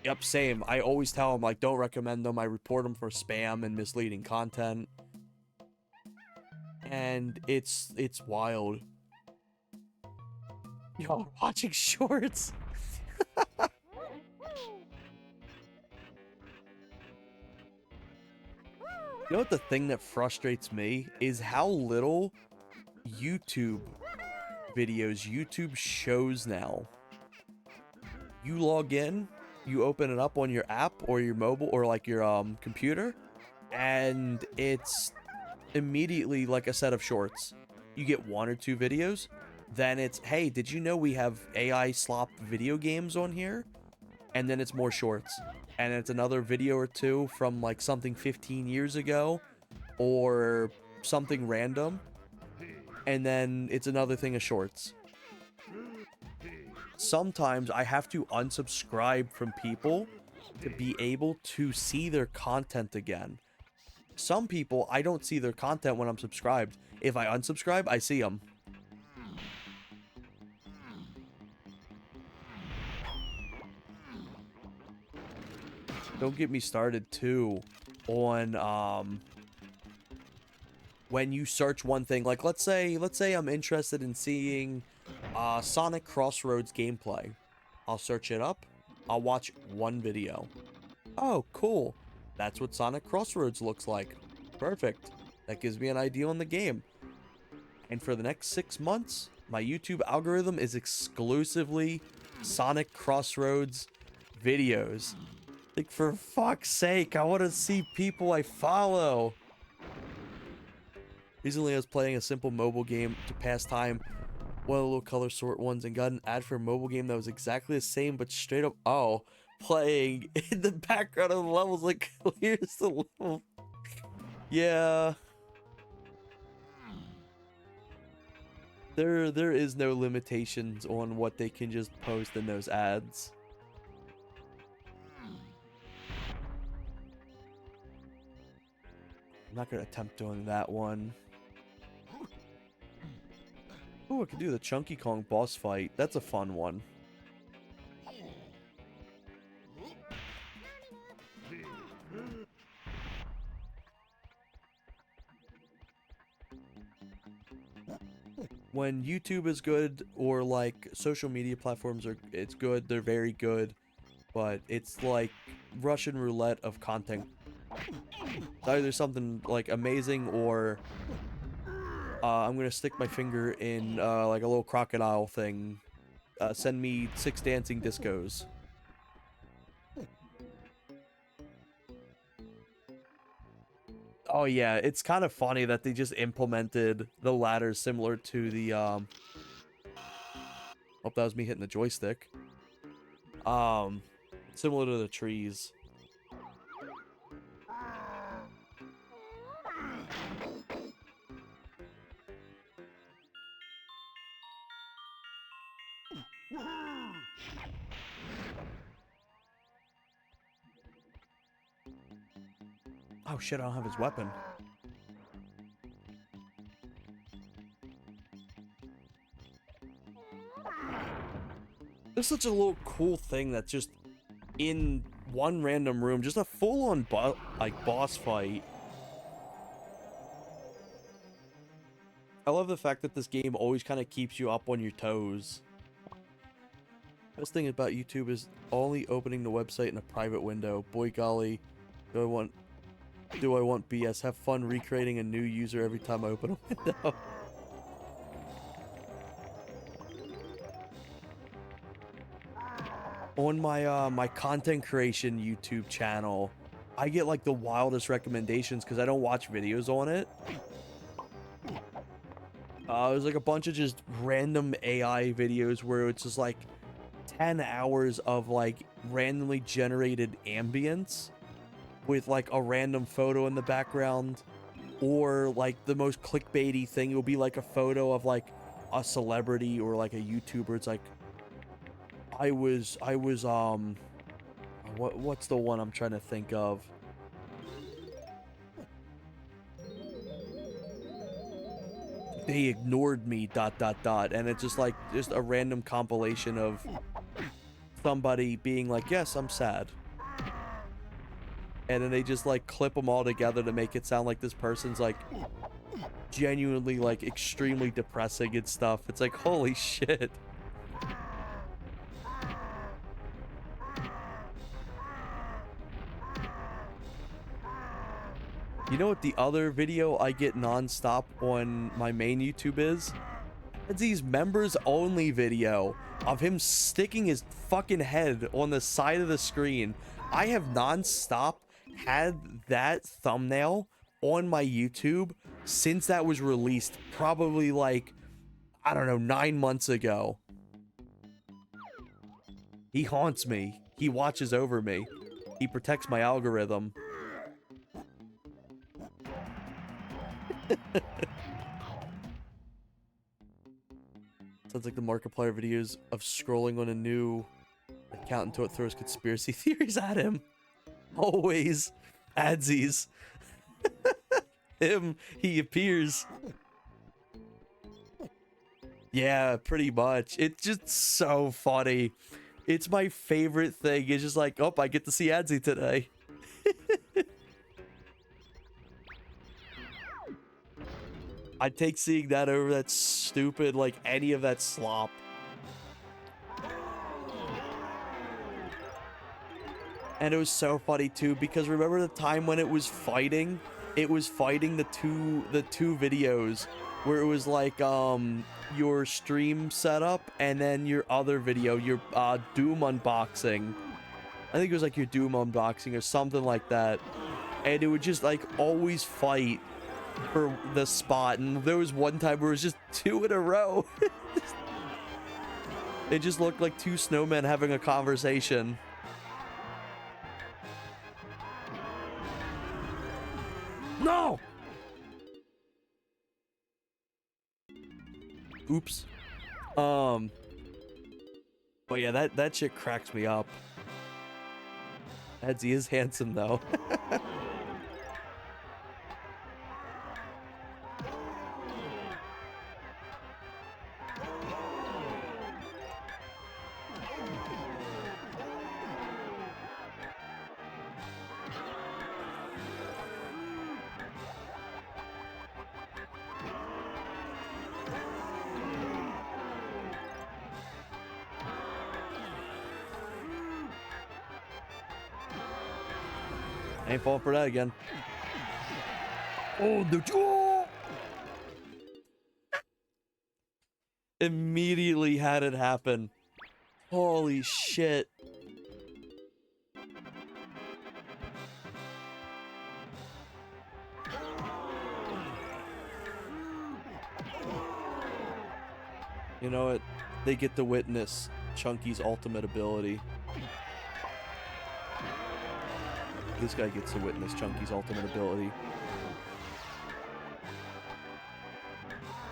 Yep, same. I always tell them, like, don't recommend them. I report them for spam and misleading content. And it's wild. Yo, watching shorts. You know what the thing that frustrates me is how little YouTube videos, YouTube shows now. You log in, you open it up on your app or your mobile or like your computer, and it's immediately like a set of shorts. You get 1 or 2 videos, then it's, hey, did you know we have AI slop video games on here? And then it's more shorts. And it's another video or 2 from like something 15 years ago or something random. And then it's another thing of shorts. Sometimes I have to unsubscribe from people to be able to see their content again. Some people, I don't see their content when I'm subscribed. If I unsubscribe, I see them. Don't get me started too on when you search one thing. Like let's say I'm interested in seeing Sonic Crossroads gameplay. I'll search it up. I'll watch 1 video. Oh, cool. That's what Sonic Crossroads looks like. Perfect. That gives me an idea on the game. And for the next 6 months, my YouTube algorithm is exclusively Sonic Crossroads videos. Like, for fuck's sake, I want to see people I follow. Recently, I was playing a simple mobile game to pass time, one of the little color sort ones, and got an ad for a mobile game that was exactly the same, but straight up, playing in the background of the levels, like, clears the level. Yeah. There is no limitations on what they can just post in those ads. I'm not gonna attempt doing that one. Oh, I could do the Chunky Kong boss fight. That's a fun one. When YouTube is good, or like social media platforms it's good, they're very good, but it's like Russian roulette of content. It's either something like amazing, or I'm gonna stick my finger in like a little crocodile thing. Send me 6 dancing discos. Oh yeah, it's kind of funny that they just implemented the ladder similar to the oh, that was me hitting the joystick. Similar to the trees. Oh shit, I don't have his weapon. There's such a little cool thing that's just in one random room, just a full-on like boss fight. I love the fact that this game always kind of keeps you up on your toes. Best thing about YouTube is only opening the website in a private window. Boy golly, do I want BS? Have fun recreating a new user every time I open a window. On my my content creation YouTube channel, I get like the wildest recommendations because I don't watch videos on it. There's like a bunch of just random AI videos where it's just like 10 hours of like randomly generated ambience with like a random photo in the background, or like the most clickbaity thing will be like a photo of like a celebrity or like a YouTuber. It's like what's the one I'm trying to think of? They ignored me, dot, dot, dot. And it's just like, just a random compilation of somebody being like, yes, I'm sad. And then they just like clip them all together to make it sound like this person's like genuinely like extremely depressing and stuff. It's like, holy shit. You know what the other video I get nonstop on my main YouTube is? It's these members only video of him sticking his fucking head on the side of the screen. I have nonstop had that thumbnail on my YouTube since that was released, probably like, I don't know, 9 months ago. He haunts me. He watches over me. He protects my algorithm. Sounds like the Markiplier videos of scrolling on a new account until it throws conspiracy theories at him. Always. Adsies. He appears. Yeah, pretty much. It's just so funny. It's my favorite thing. It's just like, oh, I get to see Adsy today. I'd take seeing that over that stupid, like, any of that slop. And it was so funny too, because remember the time when it was fighting the two videos where it was like your stream setup and then your other video, your Doom unboxing. I think it was like your Doom unboxing or something like that. And it would just like always fight for the spot, and there was one time where it was just 2 in a row. It just looked like 2 snowmen having a conversation. No! Oops. But yeah, that shit cracks me up. Adsy is handsome though. I ain't falling for that again. Oh, immediately had it happen. Holy shit. You know what? They get to witness Chunky's ultimate ability. This guy gets to witness Chunky's ultimate ability.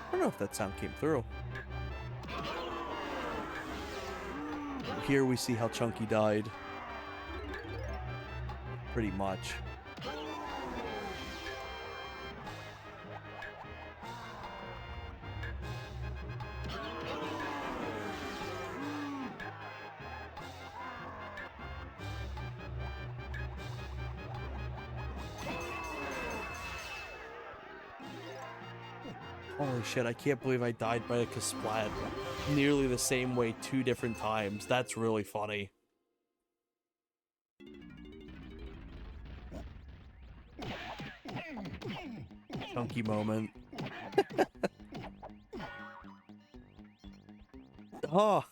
I don't know if that sound came through. Here we see how Chunky died. Pretty much. Holy shit, I can't believe I died by a Kasplat nearly the same way 2 different times. That's really funny. Chunky moment. Oh.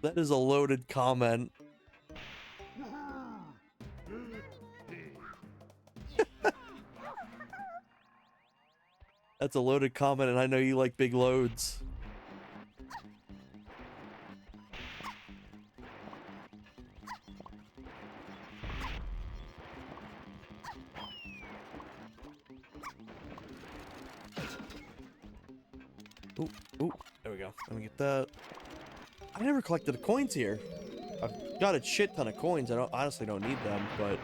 That is a loaded comment. That's a loaded comment, and I know you like big loads. Ooh, ooh, there we go. Let me get that. I never collected the coins here. I've got a shit ton of coins. I honestly don't need them, but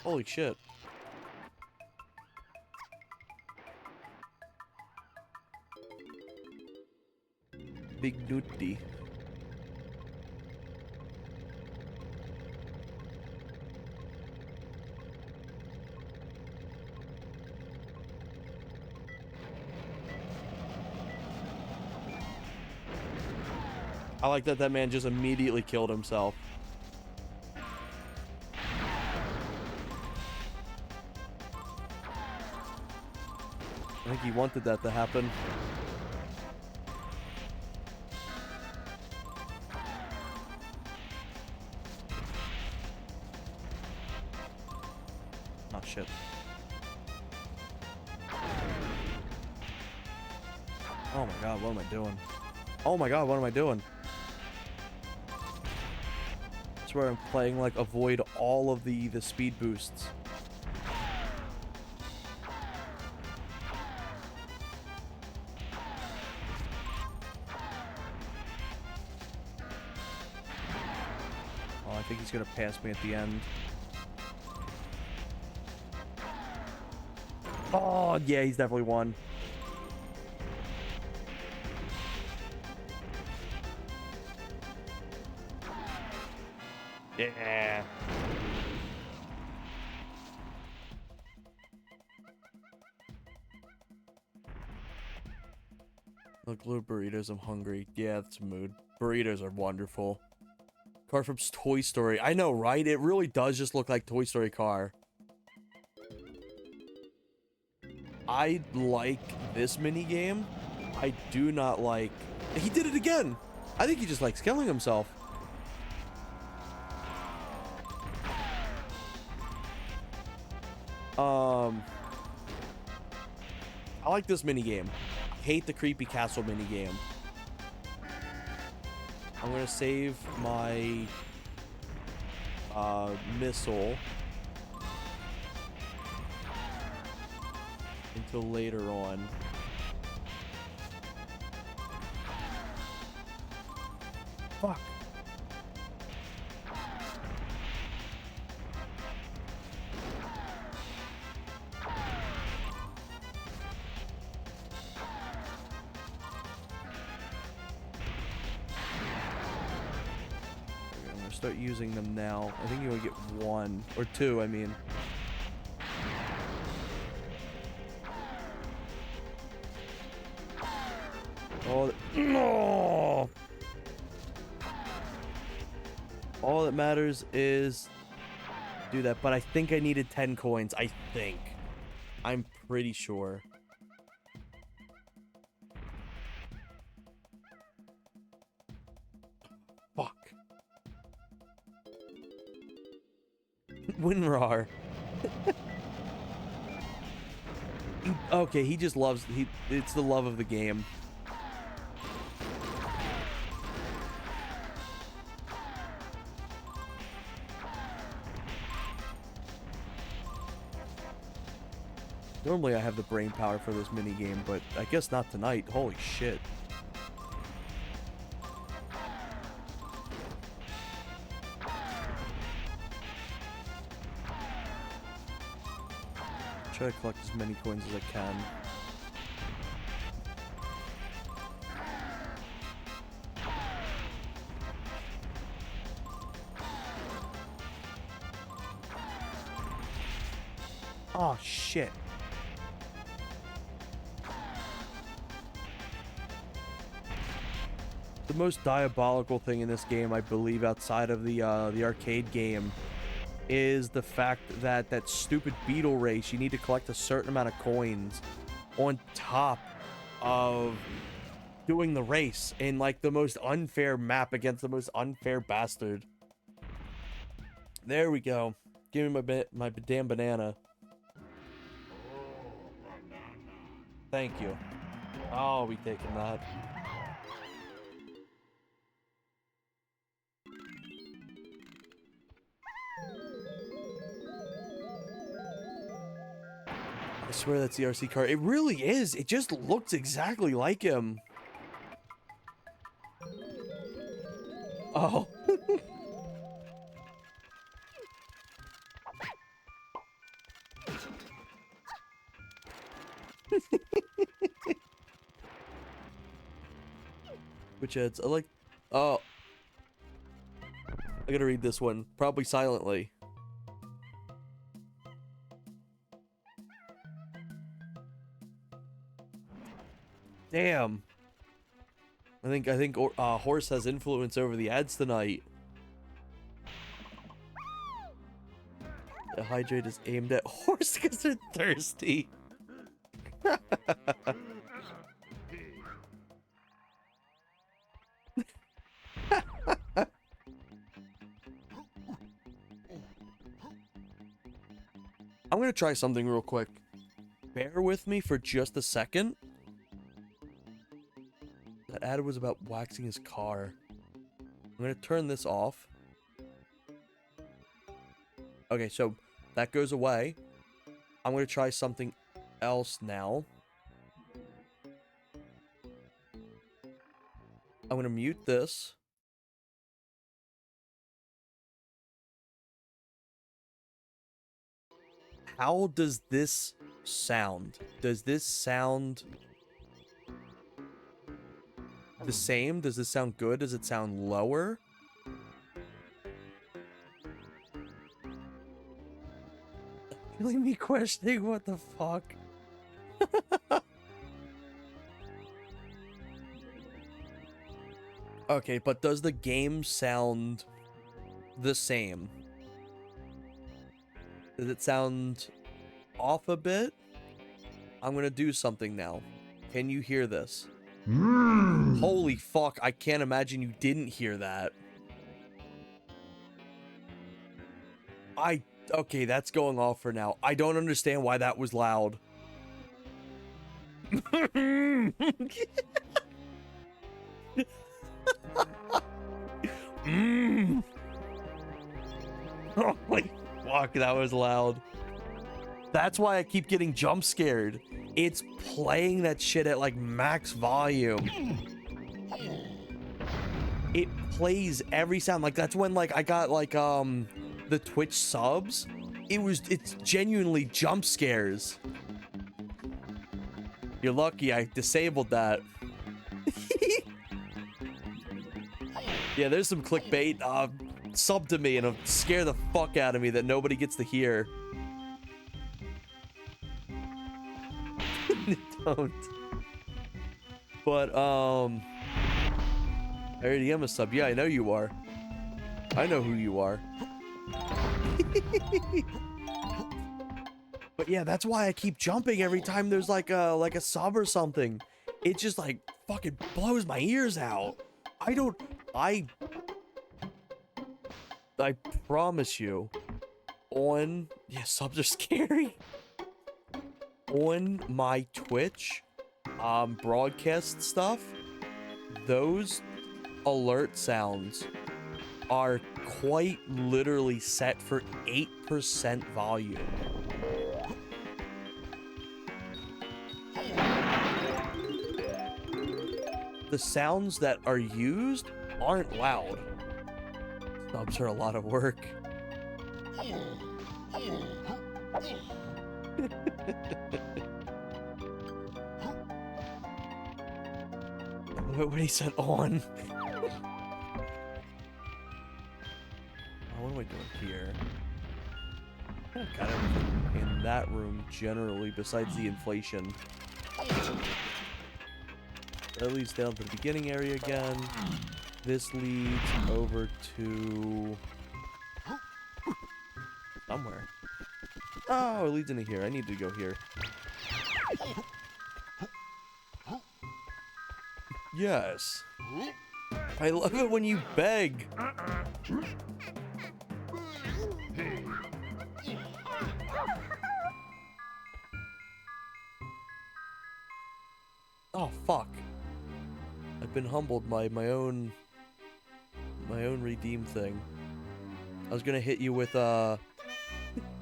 holy shit. Big duty. I like that that man just immediately killed himself. I think he wanted that to happen. Oh, shit. Oh my god, what am I doing? Oh my god, what am I doing? I swear I'm playing like avoid all of the speed boosts. Oh, I think he's gonna pass me at the end. Oh, yeah, he's definitely won. Yeah. Look, little burritos, I'm hungry. Yeah, that's a mood. Burritos are wonderful. Car from Toy Story. I know, right? It really does just look like Toy Story car. I like this mini game. I do not like... He did it again! I think he just likes killing himself. I like this mini game. I hate the creepy castle mini game. I'm gonna save my missile until later on. Fuck. I'm gonna start using them now. I think you only get one or two, I mean. Oh, no! All that matters is do that, but I think I needed 10 coins. I think. I'm pretty sure. Fuck. Winrar. Okay, he just loves... It's the love of the game. Normally I have the brain power for this mini game, but I guess not tonight. Holy shit. Try to collect as many coins as I can. Oh shit. The most diabolical thing in this game, I believe, outside of the arcade game, is the fact that that stupid beetle race, you need to collect a certain amount of coins on top of doing the race in like the most unfair map against the most unfair bastard. There we go. Give me my damn banana. Thank you. I'll be taking that. I swear that's the RC car. It really is. It just looks exactly like him. Oh. Which ads? I like... Oh. I gotta read this one. Probably silently. Damn. I think Horse has influence over the ads tonight. The hydrate is aimed at Horse because they're thirsty. I'm gonna try something real quick. Bear with me for just a second. That ad was about waxing his car. I'm gonna turn this off. Okay, so that goes away. I'm gonna try something else now. I'm gonna mute this. How does this sound? Does this sound the same? Does this sound good? Does it sound lower? Feeling me questioning what the fuck? Okay, but does the game sound the same? Does it sound off a bit? I'm gonna do something now. Can you hear this? Holy fuck, I can't imagine you didn't hear that. Okay, that's going off for now. I don't understand why that was loud. Holy fuck, that was loud. That's why I keep getting jump scared. It's playing that shit at like max volume. It plays every sound. Like that's when like I got like the Twitch subs. It's genuinely jump scares. You're lucky I disabled that. Yeah, there's some clickbait. Sub to me and it'll scare the fuck out of me that nobody gets to hear. Don't. But I already am a sub. Yeah, I know you are. I know who you are. But yeah, that's why I keep jumping every time there's like a sub or something. It just like fucking blows my ears out. I promise you, yeah, subs are scary. On my Twitch broadcast stuff, those alert sounds are quite literally set for 8% volume. The sounds that are used aren't loud. Subs are a lot of work. What he said on. What am I doing here? I got everything in that room generally besides the inflation. That leads down to the beginning area again. This leads over to somewhere. Oh, it leads into here. I need to go here. Yes. I love it when you beg. Oh fuck. I've been humbled by my own redeem thing. I was gonna hit you with I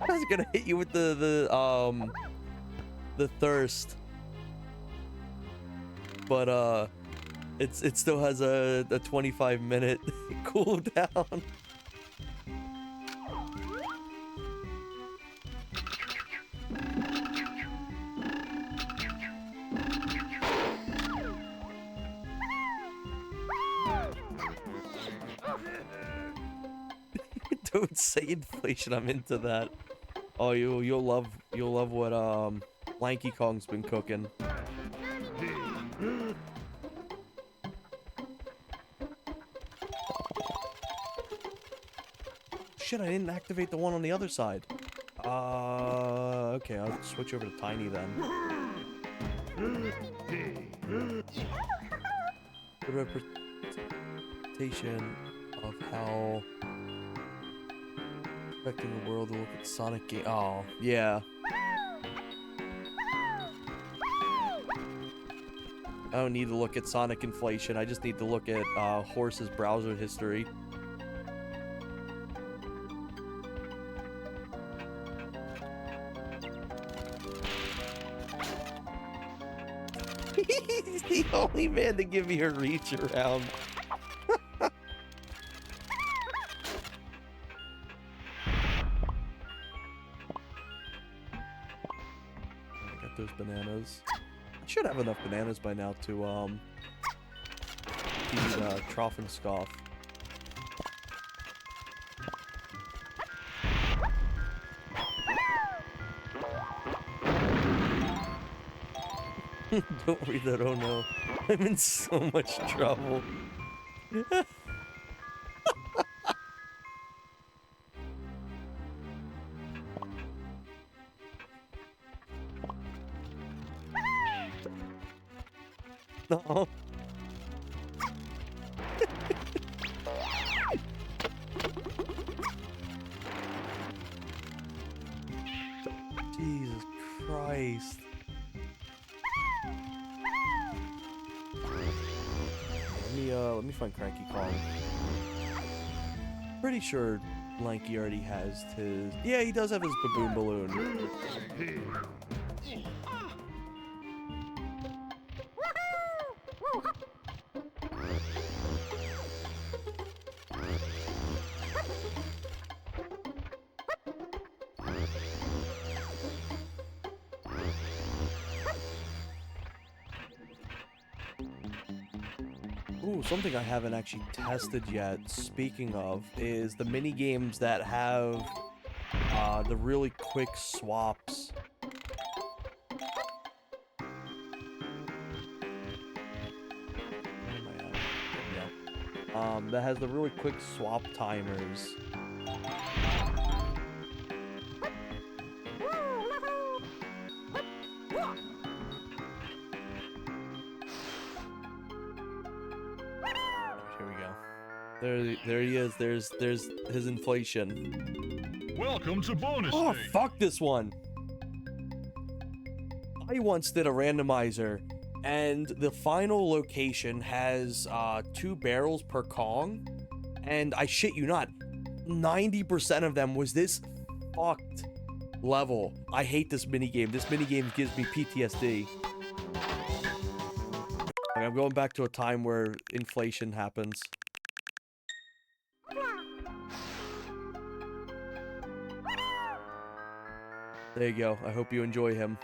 was gonna hit you with the the thirst. But it still has a 25-minute cooldown. Don't say inflation. I'm into that. Oh, you'll love what Lanky Kong's been cooking. Shit, I didn't activate the one on the other side. Okay, I'll switch over to Tiny then. Good representation of how affecting the world to look at Sonic game. Oh, yeah. I don't need to look at Sonic inflation. I just need to look at Horse's browser history. He's the only man to give me a reach around. I got those bananas. I should have enough bananas by now to feed Trough and Scoff. Don't read that, oh no. I'm in so much trouble. No. Jesus Christ. Let me find Cranky Kong. Pretty sure Lanky already has his... Yeah, he does have his baboon balloon. Ooh, something I haven't actually tested yet, speaking of, is the mini games that have the really quick swaps. Where am I at? Yeah. That has the really quick swap timers. There he is. There's his inflation. Welcome to bonus Oh, day. fuck this one. I once did a randomizer, and the final location has 2 barrels per Kong, and I shit you not, 90% of them was this fucked level. I hate this minigame. This minigame gives me PTSD. Like, I'm going back to a time where inflation happens. There you go. I hope you enjoy him.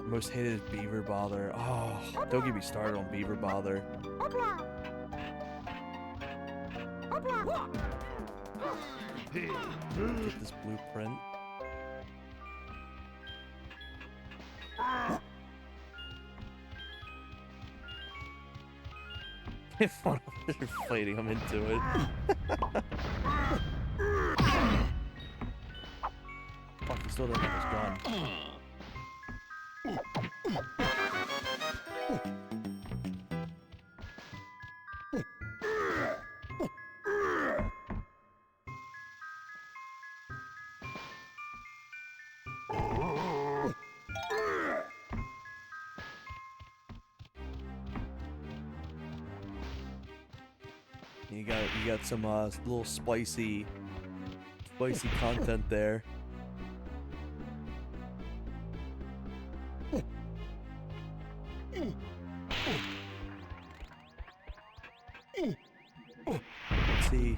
Most hated is Beaver Bother. Oh, don't get me started on Beaver Bother. Get this blueprint. If I'm fighting, I'm into it. Fuck, he still doesn't have his gun. You got some little spicy content there. Let's see.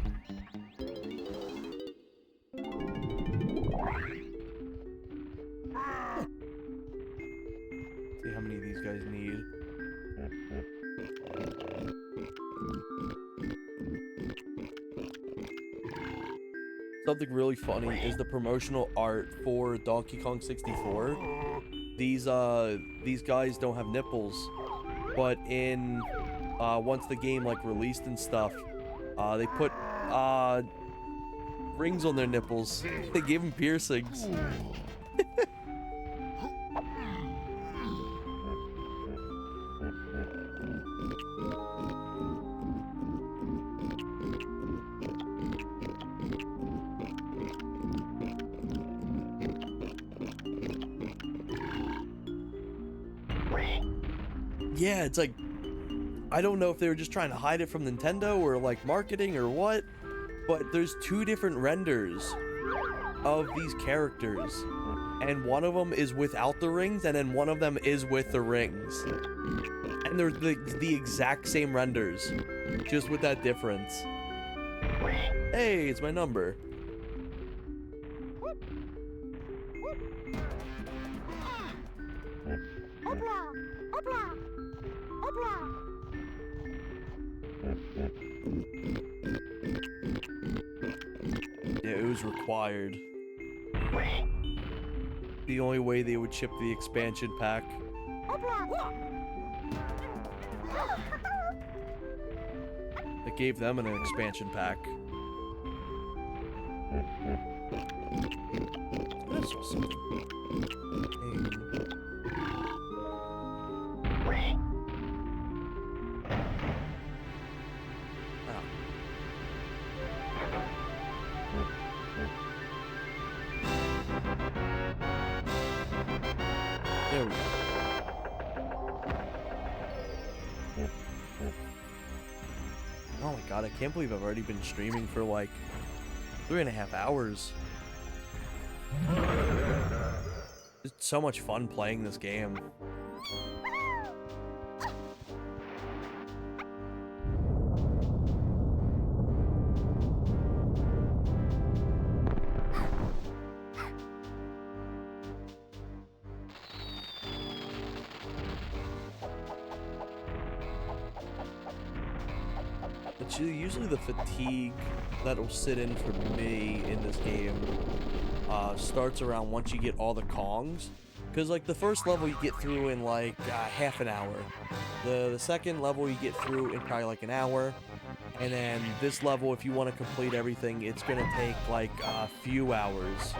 See how many of these guys need. Something really funny is the promotional art for Donkey Kong 64. These guys don't have nipples, but in once the game like released and stuff, they put rings on their nipples. They gave them piercings. Yeah, it's like, I don't know if they were just trying to hide it from Nintendo or like marketing or what, but there's two different renders of these characters, and one of them is without the rings, and then one of them is with the rings, and they're the exact same renders, just with that difference. Hey, it's my number. Yeah, it was required. The only way they would ship the expansion pack. It gave them an expansion pack. That's awesome. There we go. Oh my god, I can't believe I've already been streaming for like 3.5 hours. It's so much fun playing this game. It's usually the fatigue that will sit in for me in this game starts around once you get all the Kongs. Because like the first level you get through in like half an hour. The second level you get through in probably like an hour. And then this level, if you want to complete everything, it's going to take like a few hours.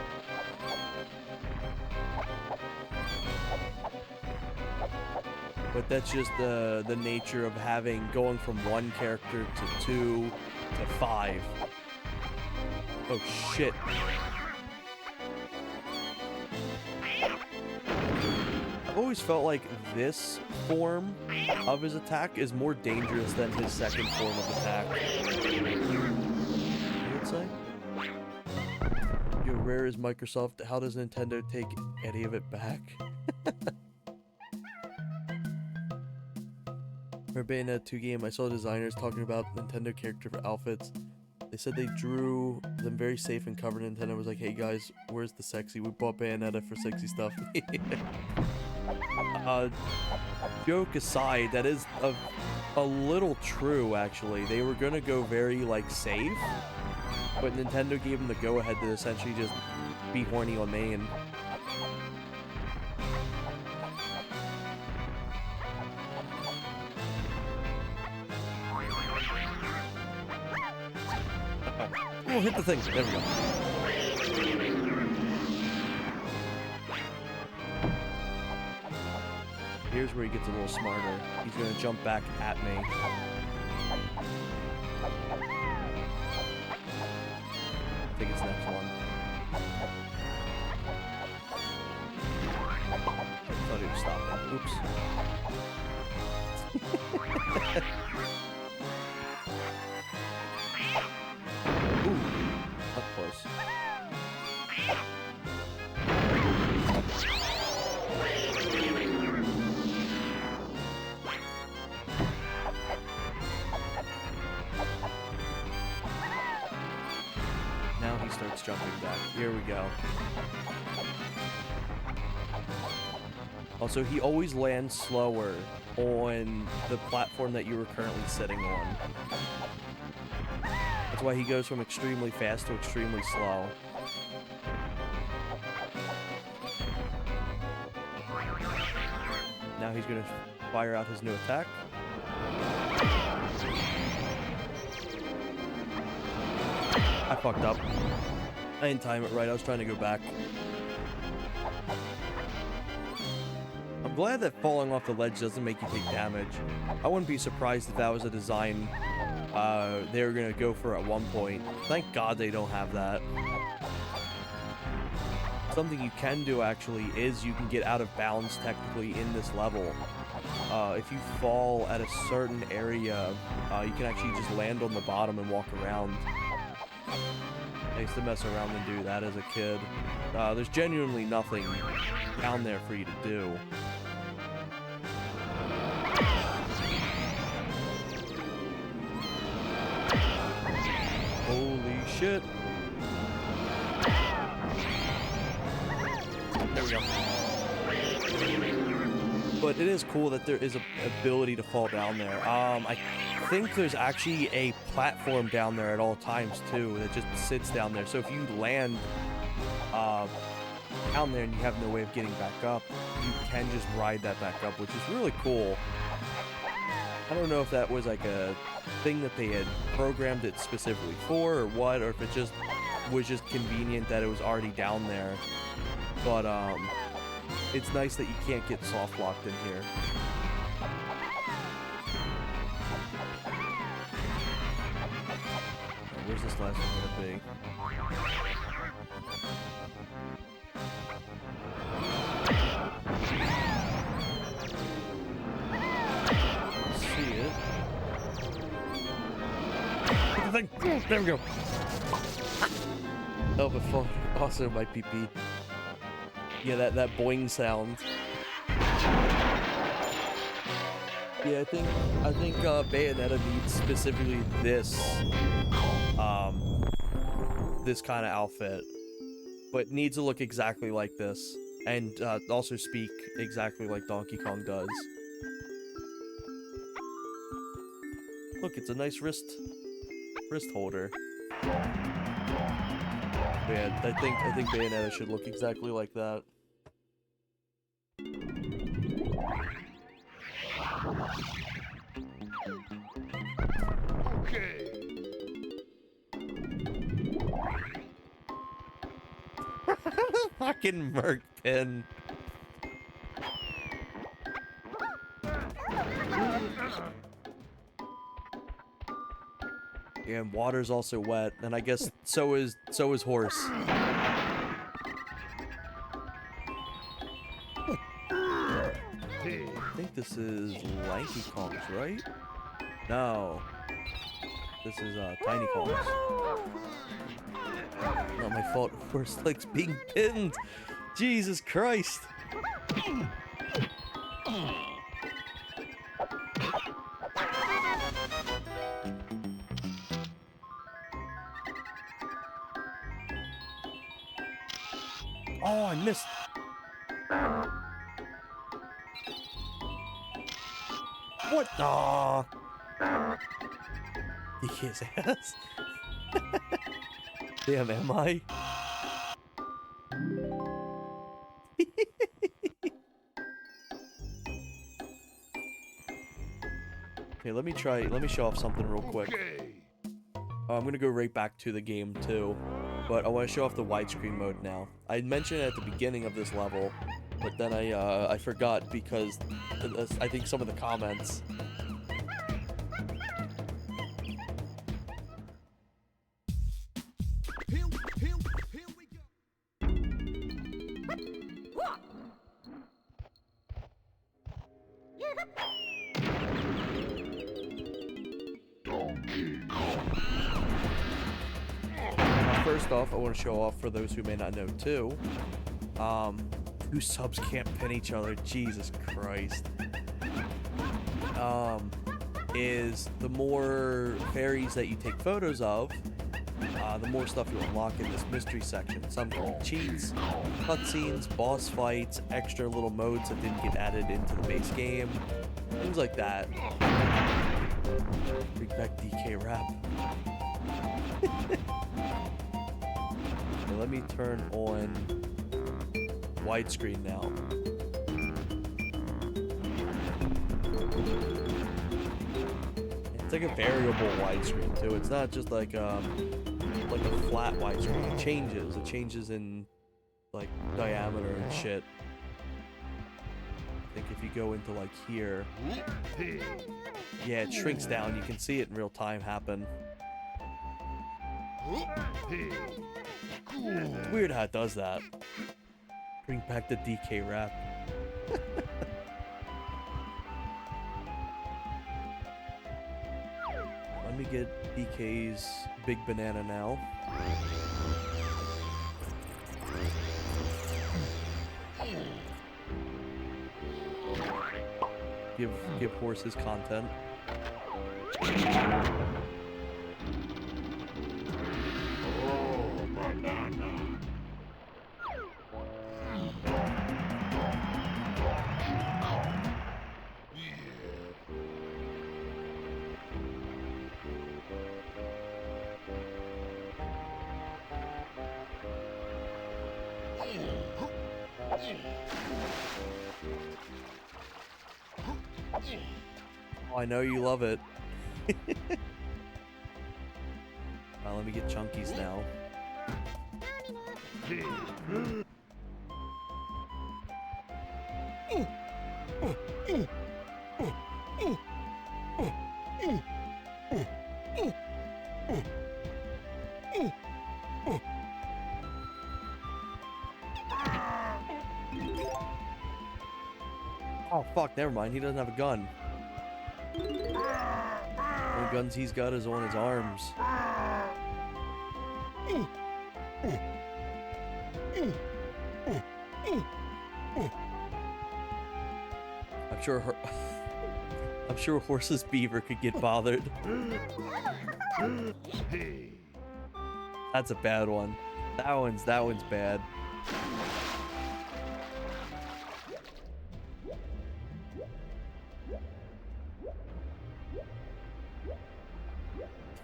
But that's just the nature of going from one character to 2 to 5. Oh shit. I've always felt like this form of his attack is more dangerous than his second form of attack. I would say. Yo, rare is Microsoft. How does Nintendo take any of it back? For Bayonetta 2 game, I saw designers talking about Nintendo character for outfits. They said they drew them very safe and covered. Nintendo was like, hey guys, where's the sexy? We bought Bayonetta for sexy stuff. Joke aside, that is a little true, actually. They were gonna go very, like, safe, but Nintendo gave them the go-ahead to essentially just be horny on main. Oh, hit the thing. There we go. Here's where he gets a little smarter. He's going to jump back at me. I think it's next one. I thought he was stopping. Oops. Now he starts jumping back. Here we go. Also, he always lands slower on the platform that you were currently sitting on. That's why he goes from extremely fast to extremely slow. Now he's gonna fire out his new attack. I fucked up. I didn't time it right. I was trying to go back. I'm glad that falling off the ledge doesn't make you take damage. I wouldn't be surprised if that was a design they were gonna go for at one point. Thank God they don't have that. Something you can do actually is you can get out of bounds technically in this level. If you fall at a certain area, you can actually just land on the bottom and walk around. I used to mess around and do that as a kid. There's genuinely nothing down there for you to do. Holy shit. There we go. But it is cool that there is an ability to fall down there. I think there's actually a platform down there at all times too that just sits down there. So if you land down there and you have no way of getting back up, you can just ride that back up, which is really cool. I don't know if that was like a thing that they had programmed it specifically for or what, or if it just was just convenient that it was already down there. But it's nice that you can't get soft locked in here. Where's this last one gonna be? See it. There we go. Oh, before also my PP. Yeah, that boing sound. Yeah, I think Bayonetta needs specifically this this kind of outfit, but needs to look exactly like this, and also speak exactly like Donkey Kong does. Look, it's a nice wrist holder. Yeah, I think Bayonetta should look exactly like that. Okay. Fucking Merc pin. Yeah, and water's also wet, and I guess so is horse. I think this is Lanky Kongs, right? No. This is Tiny Kongs. Not my fault. Horse legs being pinned. Jesus Christ. Oh, I missed. What? Aw. He his ass. Damn, am I? Okay, let me show off something real quick. I'm gonna go right back to the game too, but I want to show off the widescreen mode now. I mentioned it at the beginning of this level, but then I forgot because I think some of the comments. Here we go. First off, I want to show off for those who may not know too. Two subs can't pin each other. Jesus Christ. Is the more fairies that you take photos of, the more stuff you unlock in this mystery section. Some can be cheats, cutscenes, boss fights, extra little modes that didn't get added into the base game, things like that. Bring back DK rap. Okay, let me turn on widescreen now. It's like a variable widescreen too. It's not just like a flat widescreen. It changes. It changes in like diameter and shit. I think if you go into like here, yeah, it shrinks down. You can see it in real time happen. It's weird how it does that. Bring back the DK rap. Let me get DK's big banana now. Give horses content. Oh, I know you love it. Let me get Chunky's now. Oh fuck, never mind, he doesn't have a gun. The only guns he's got is on his arms. I'm sure Horse's beaver could get bothered. That's a bad one. That one's bad.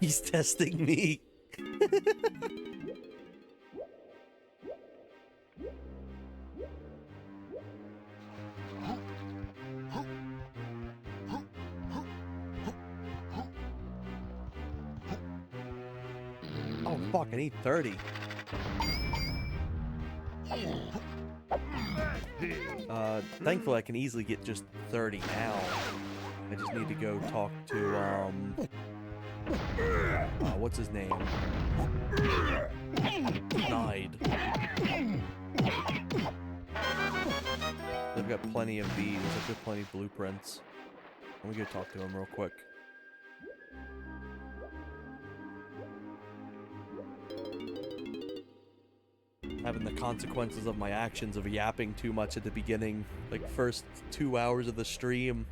He's testing me. Oh fuck, I need 30. Thankfully I can easily get just 30 now. I just need to go talk to what's his name? Denied. They've got plenty of these. They've got plenty of blueprints. Let me go talk to him real quick. Having the consequences of my actions of yapping too much at the beginning, like first 2 hours of the stream.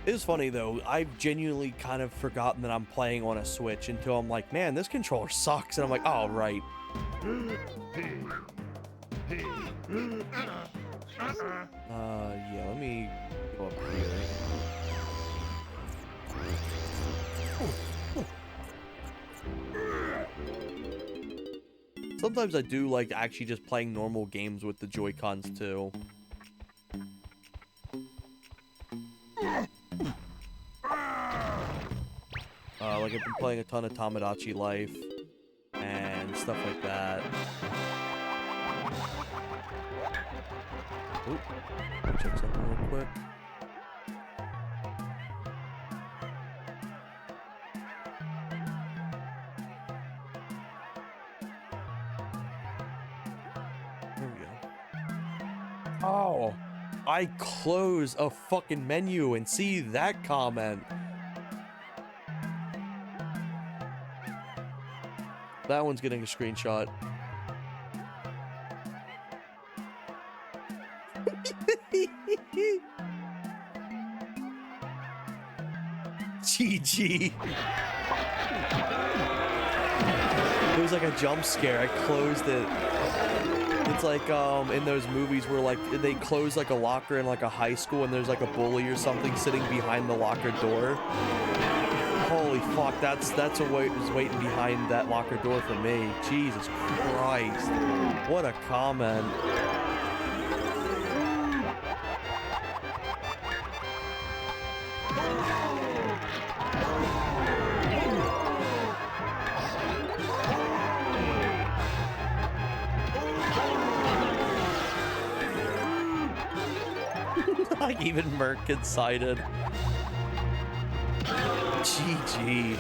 It is funny though, I've genuinely kind of forgotten that I'm playing on a Switch until I'm like, man, this controller sucks, and I'm like, oh, right. Yeah, let me go up here. Sometimes I do like actually just playing normal games with the Joy-Cons too. Like I've been playing a ton of Tamagotchi Life and stuff like that. Oop, check something real quick. There we go. Oh, I close a fucking menu and see that comment. That one's getting a screenshot. GG. It was like a jump scare. I closed it. It's like in those movies where like they close like a locker in like a high school and there's like a bully or something sitting behind the locker door. Holy fuck, that's what was waiting behind that locker door for me. Jesus Christ. What a comment. Like even Merc gets cited. GG.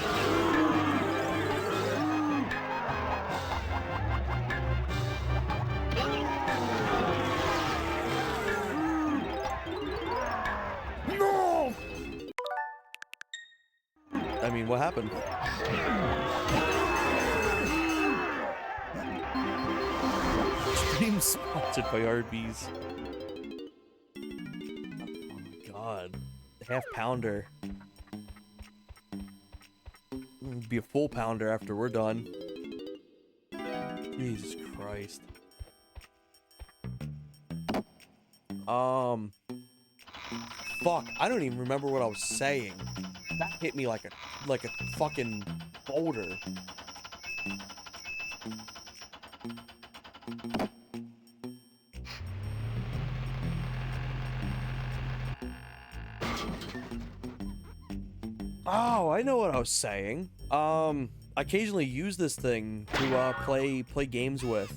No! I mean, what happened? Stream sponsored by Arby's. Oh my god. Half pounder. Be a full pounder after we're done. Jesus Christ. Fuck, I don't even remember what I was saying. That hit me like a fucking boulder. Oh, I know what I was saying. I occasionally use this thing to play games with.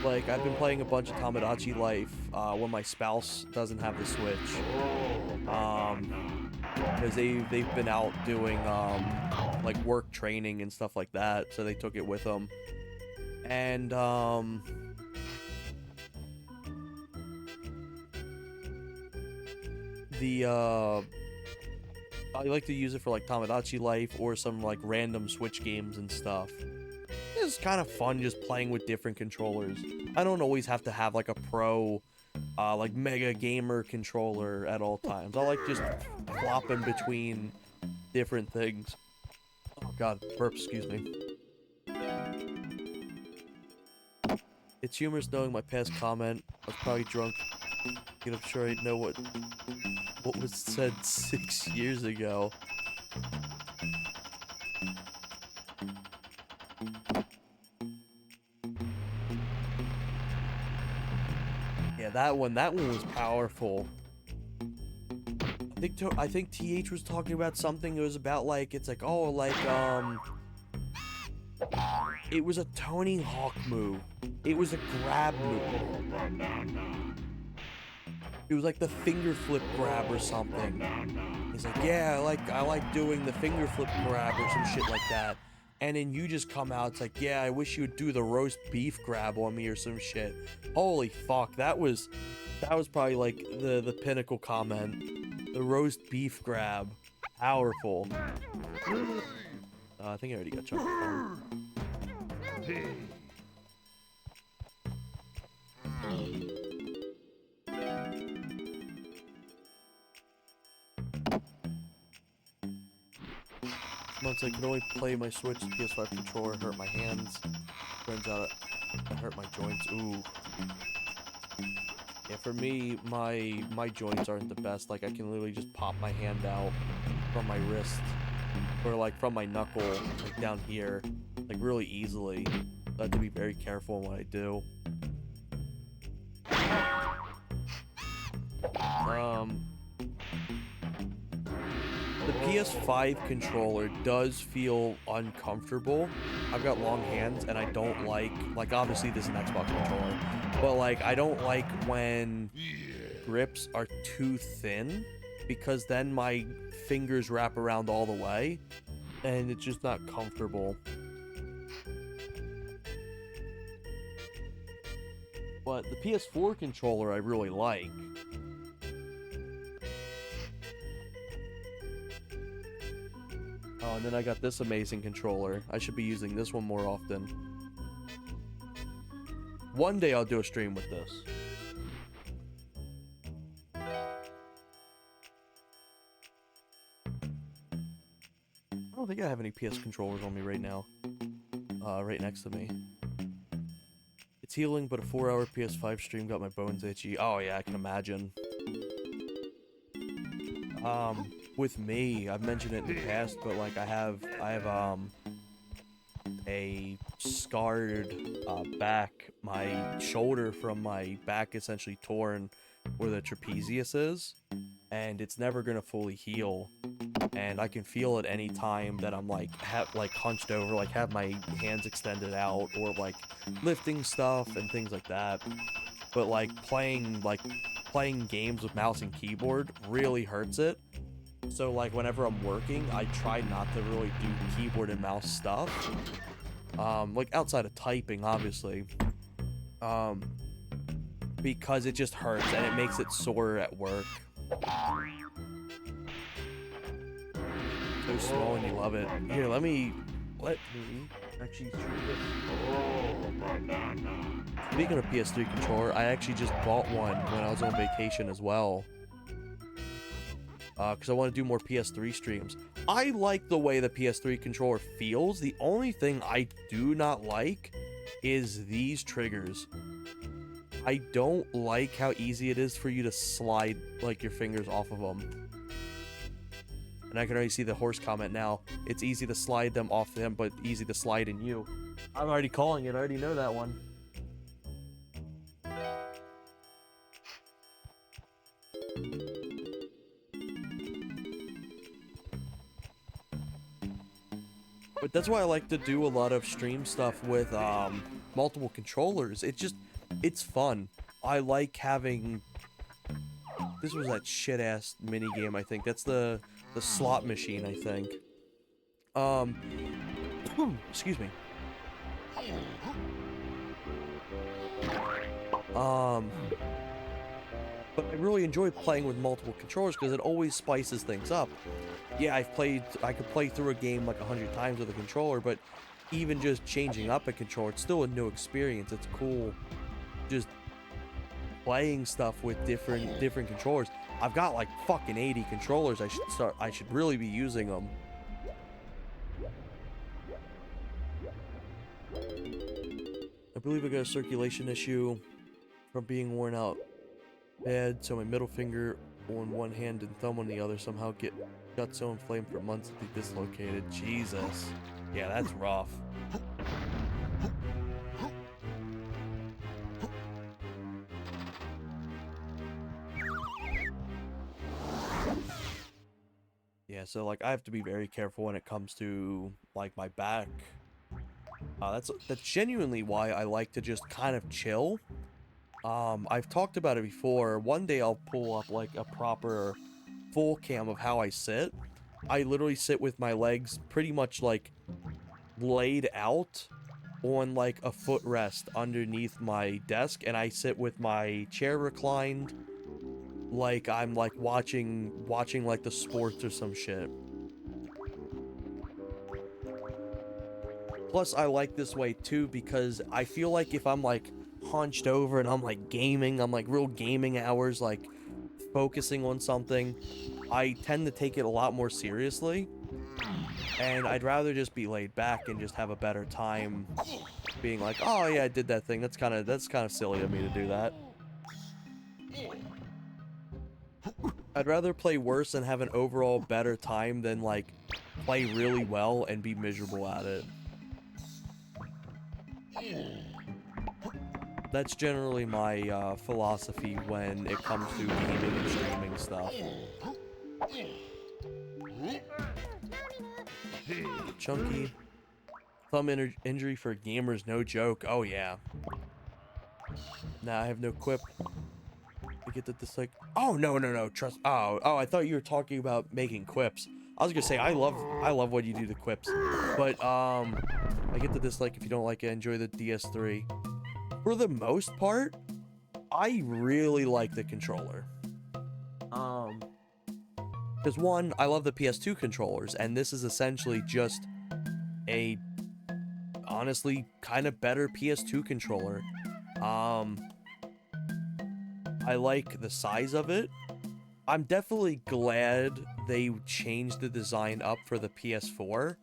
Like I've been playing a bunch of Tamagotchi Life when my spouse doesn't have the Switch. Because they've been out doing like work training and stuff like that, so they took it with them. And I like to use it for like Tamagotchi Life or some like random Switch games and stuff. It's kind of fun just playing with different controllers. I don't always have to have like a pro like mega gamer controller at all times. I like just flopping between different things. Oh god, burp, excuse me. It's humorous knowing my past comment. I was probably drunk. Yet I'm sure I'd know what was said 6 years ago. Yeah, that one was powerful. I think TH was talking about something. It was about like, it's like, oh, like it was a Tony Hawk move. It was a grab move. It was like the finger flip grab or something. He's like, yeah, I like doing the finger flip grab or some shit like that. And then you just come out, it's like, yeah, I wish you would do the roast beef grab on me or some shit. Holy fuck, that was probably like the pinnacle comment. The roast beef grab. Powerful. I think I already got chunked from. Once I could only play my Switch PS5 controller, hurt my hands. Turns out it hurt my joints. Ooh. Yeah, for me, my joints aren't the best. Like, I can literally just pop my hand out from my wrist. Or, like, from my knuckle, like, down here. Like, really easily. So I have to be very careful in what I do. The PS5 controller does feel uncomfortable. I've got long hands and I don't like obviously this is an Xbox controller, but like I don't like when grips are too thin because then my fingers wrap around all the way and it's just not comfortable. But the PS4 controller I really like. Oh, and then I got this amazing controller. I should be using this one more often. One day I'll do a stream with this. I don't think I have any PS controllers on me right now. Right next to me. It's healing, but a 4-hour PS5 stream got my bones itchy. Oh yeah, I can imagine. With me, I've mentioned it in the past, but like I have a scarred back. My shoulder from my back essentially torn where the trapezius is, and it's never gonna fully heal. And I can feel it any time that I'm like hunched over, like have my hands extended out, or like lifting stuff and things like that. But like playing games with mouse and keyboard really hurts it. So like whenever I'm working, I try not to really do keyboard and mouse stuff. Like outside of typing, obviously. Because it just hurts and it makes it sore at work. So small and you love it. Here, let me actually shoot this. Speaking of PS3 controller, I actually just bought one when I was on vacation as well. Because I want to do more PS3 streams. I like the way the PS3 controller feels. The only thing I do not like is these triggers. I don't like how easy it is for you to slide like your fingers off of them. And I can already see the horse comment now. It's easy to slide them off them, but easy to slide in you. I'm already calling it. I already know that one. But that's why I like to do a lot of stream stuff with multiple controllers. It's fun. I like having... This was that shit-ass minigame, I think. That's the slot machine, I think. Excuse me. But I really enjoy playing with multiple controllers because it always spices things up. Yeah, I could play through a game like 100 times with a controller, but even just changing up a controller, it's still a new experience. It's cool just playing stuff with different controllers. I've got like fucking 80 controllers. I should really be using them. I believe I got a circulation issue from being worn out bad, so my middle finger on one hand and thumb on the other somehow got so inflamed for months that they dislocated. Jesus. Yeah, that's rough. Yeah, so like I have to be very careful when it comes to like my back. That's genuinely why I like to just kind of chill. I've talked about it before. One day I'll pull up like a proper full cam of how I sit. I literally sit with my legs pretty much like laid out on like a footrest underneath my desk, and I sit with my chair reclined like I'm like watching like the sports or some shit. Plus I like this way too because I feel like if I'm like hunched over and I'm like gaming, I'm like real gaming hours, like focusing on something, I tend to take it a lot more seriously, and I'd rather just be laid back and just have a better time being like, oh yeah, I did that thing. That's kind of silly of me to do that. I'd rather play worse and have an overall better time than like play really well and be miserable at it. That's generally my philosophy when it comes to gaming and streaming stuff. Chunky. Thumb injury for gamers, no joke. Oh yeah. Nah, I have no quip. I get that this like... Oh, no. Trust... Oh, I thought you were talking about making quips. I was gonna say, I love what you do to quips. But, I get the dislike if you don't like it. Enjoy the DS3. For the most part, I really like the controller. Because one, I love the PS2 controllers, and this is essentially just a honestly kind of better PS2 controller. I like the size of it. I'm definitely glad they changed the design up for the PS4,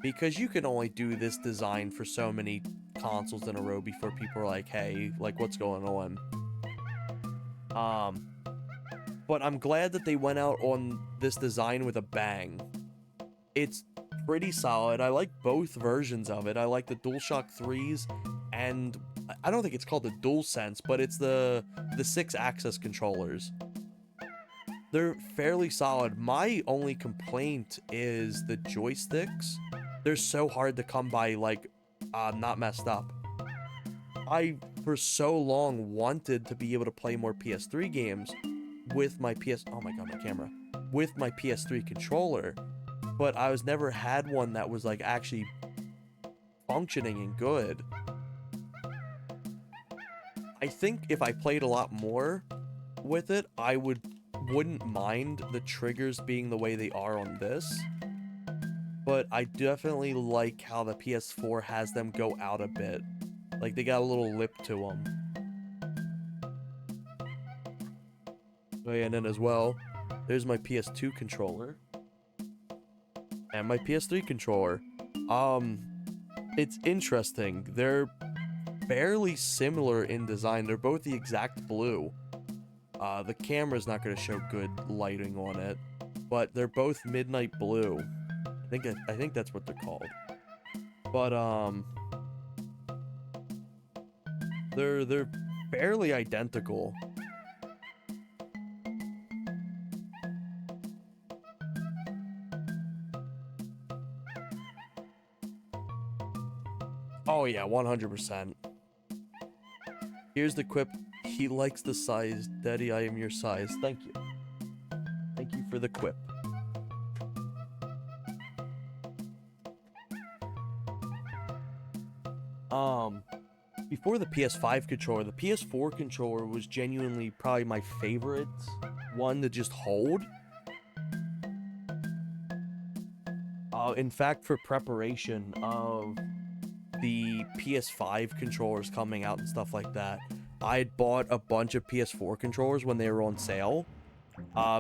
because you can only do this design for so many consoles in a row before people are like, hey, like, what's going on? But I'm glad that they went out on this design with a bang. It's pretty solid. I like both versions of it. I like the DualShock 3s, and I don't think it's called the DualSense, but it's the 6-axis controllers. They're fairly solid. My only complaint is the joysticks. They're so hard to come by, like, not messed up. I, for so long, wanted to be able to play more PS3 games with my oh my god, my camera. With my PS3 controller, but I was never had one that was, like, actually functioning and good. I think if I played a lot more with it, I wouldn't mind the triggers being the way they are on this. But I definitely like how the PS4 has them go out a bit. Like, they got a little lip to them. Oh yeah, and then as well, there's my PS2 controller. And my PS3 controller. It's interesting. They're fairly similar in design. They're both the exact blue. The camera's not going to show good lighting on it, but they're both midnight blue. I think that's what they're called. But they're fairly identical. Oh yeah, 100%. Here's the quip. He likes the size. Daddy, I am your size. Thank you. Thank you for the quip. Before the PS5 controller, the PS4 controller was genuinely probably my favorite one to just hold. In fact, for preparation of the PS5 controllers coming out and stuff like that, I had bought a bunch of PS4 controllers when they were on sale,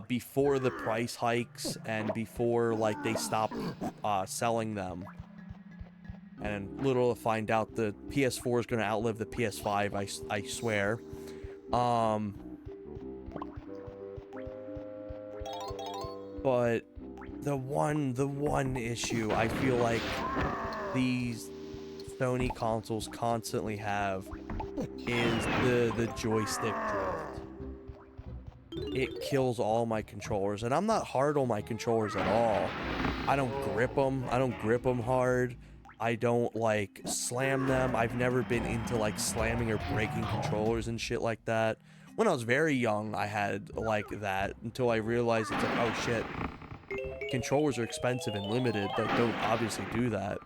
before the price hikes and before, like, they stopped selling them. And little to find out, the PS4 is going to outlive the PS5, I swear. But the one issue I feel like these Sony consoles constantly have is the joystick drift. It kills all my controllers, and I'm not hard on my controllers at all. I don't grip them hard. I don't, like, slam them. I've never been into, like, slamming or breaking controllers and shit like that. When I was very young, I had, like, that, until I realized it's like, oh shit, controllers are expensive and limited, but don't obviously do that.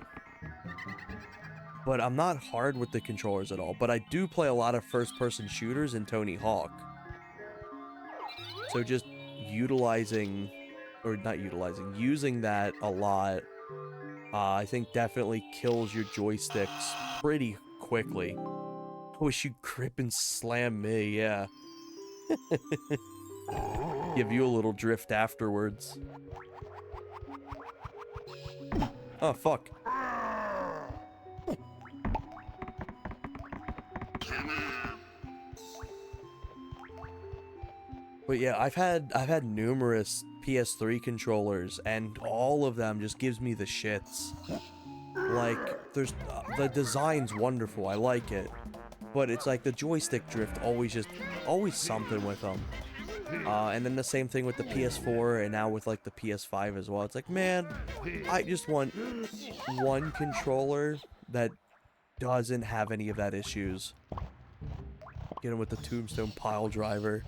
But I'm not hard with the controllers at all, but I do play a lot of first-person shooters in Tony Hawk. So just using that a lot, I think definitely kills your joysticks pretty quickly. I wish you'd grip and slam me, yeah. Give you a little drift afterwards. Oh, fuck. But yeah, I've had numerous PS3 controllers, and all of them just gives me the shits. Like, there's the design's wonderful, I like it, but it's like the joystick drift always something with them. And then the same thing with the PS4, and now with, like, the PS5 as well. It's like, man, I just want one controller that doesn't have any of that issues. Get him with the Tombstone pile driver.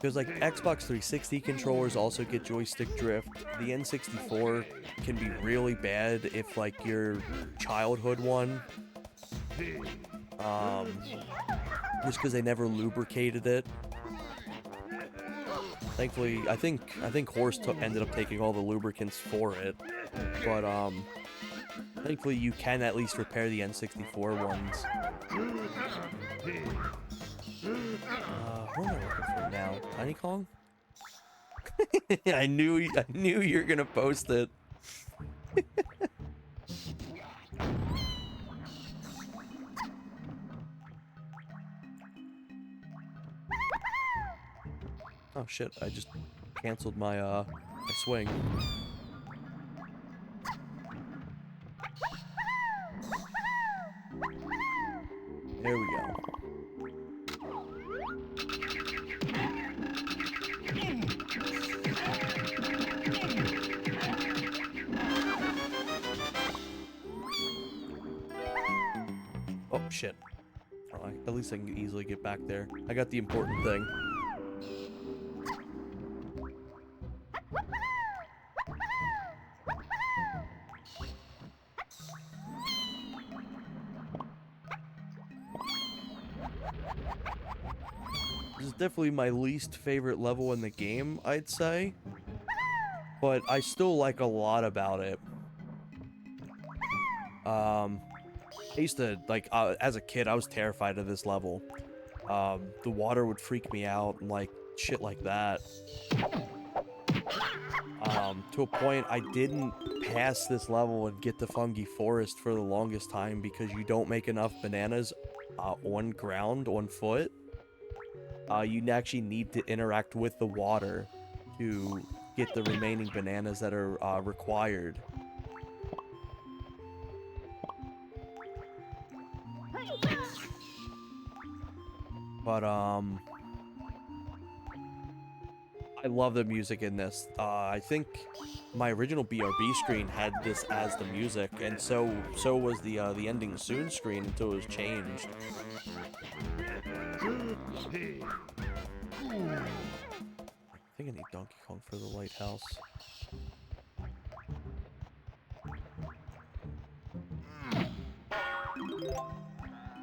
Because like Xbox 360 controllers also get joystick drift. The N64 can be really bad if like your childhood one, just because they never lubricated it. Thankfully, I think Horse ended up taking all the lubricants for it, but thankfully you can at least repair the N64 ones. What am I looking for now? Tiny Kong? I knew you were gonna post it. Oh shit! I just canceled my my swing. There we go. Oh shit. Alright, at least I can easily get back there. I got the important thing. This is definitely my least favorite level in the game, I'd say. But I still like a lot about it. I used to, like, as a kid, I was terrified of this level. The water would freak me out and, like, shit like that. To a point, I didn't pass this level and get the Fungi Forest for the longest time because you don't make enough bananas on ground, on foot. You actually need to interact with the water to get the remaining bananas that are required. But, I love the music in this. I think my original BRB screen had this as the music, and so was the ending soon screen until it was changed. I think I need Donkey Kong for the lighthouse.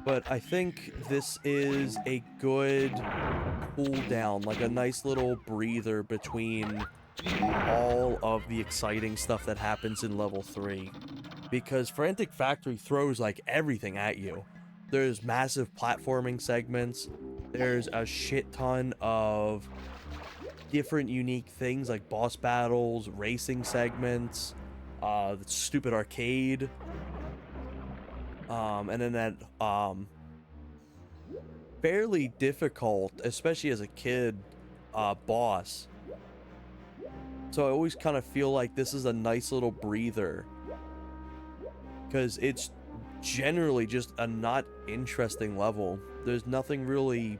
But I think this is a good cool down, like a nice little breather between all of the exciting stuff that happens in level 3. Because Frantic Factory throws like everything at you. There's massive platforming segments. There's a shit ton of different unique things like boss battles, racing segments, the stupid arcade. And then that fairly difficult, especially as a kid, boss. So I always kind of feel like this is a nice little breather, because it's generally just a not interesting level. There's nothing really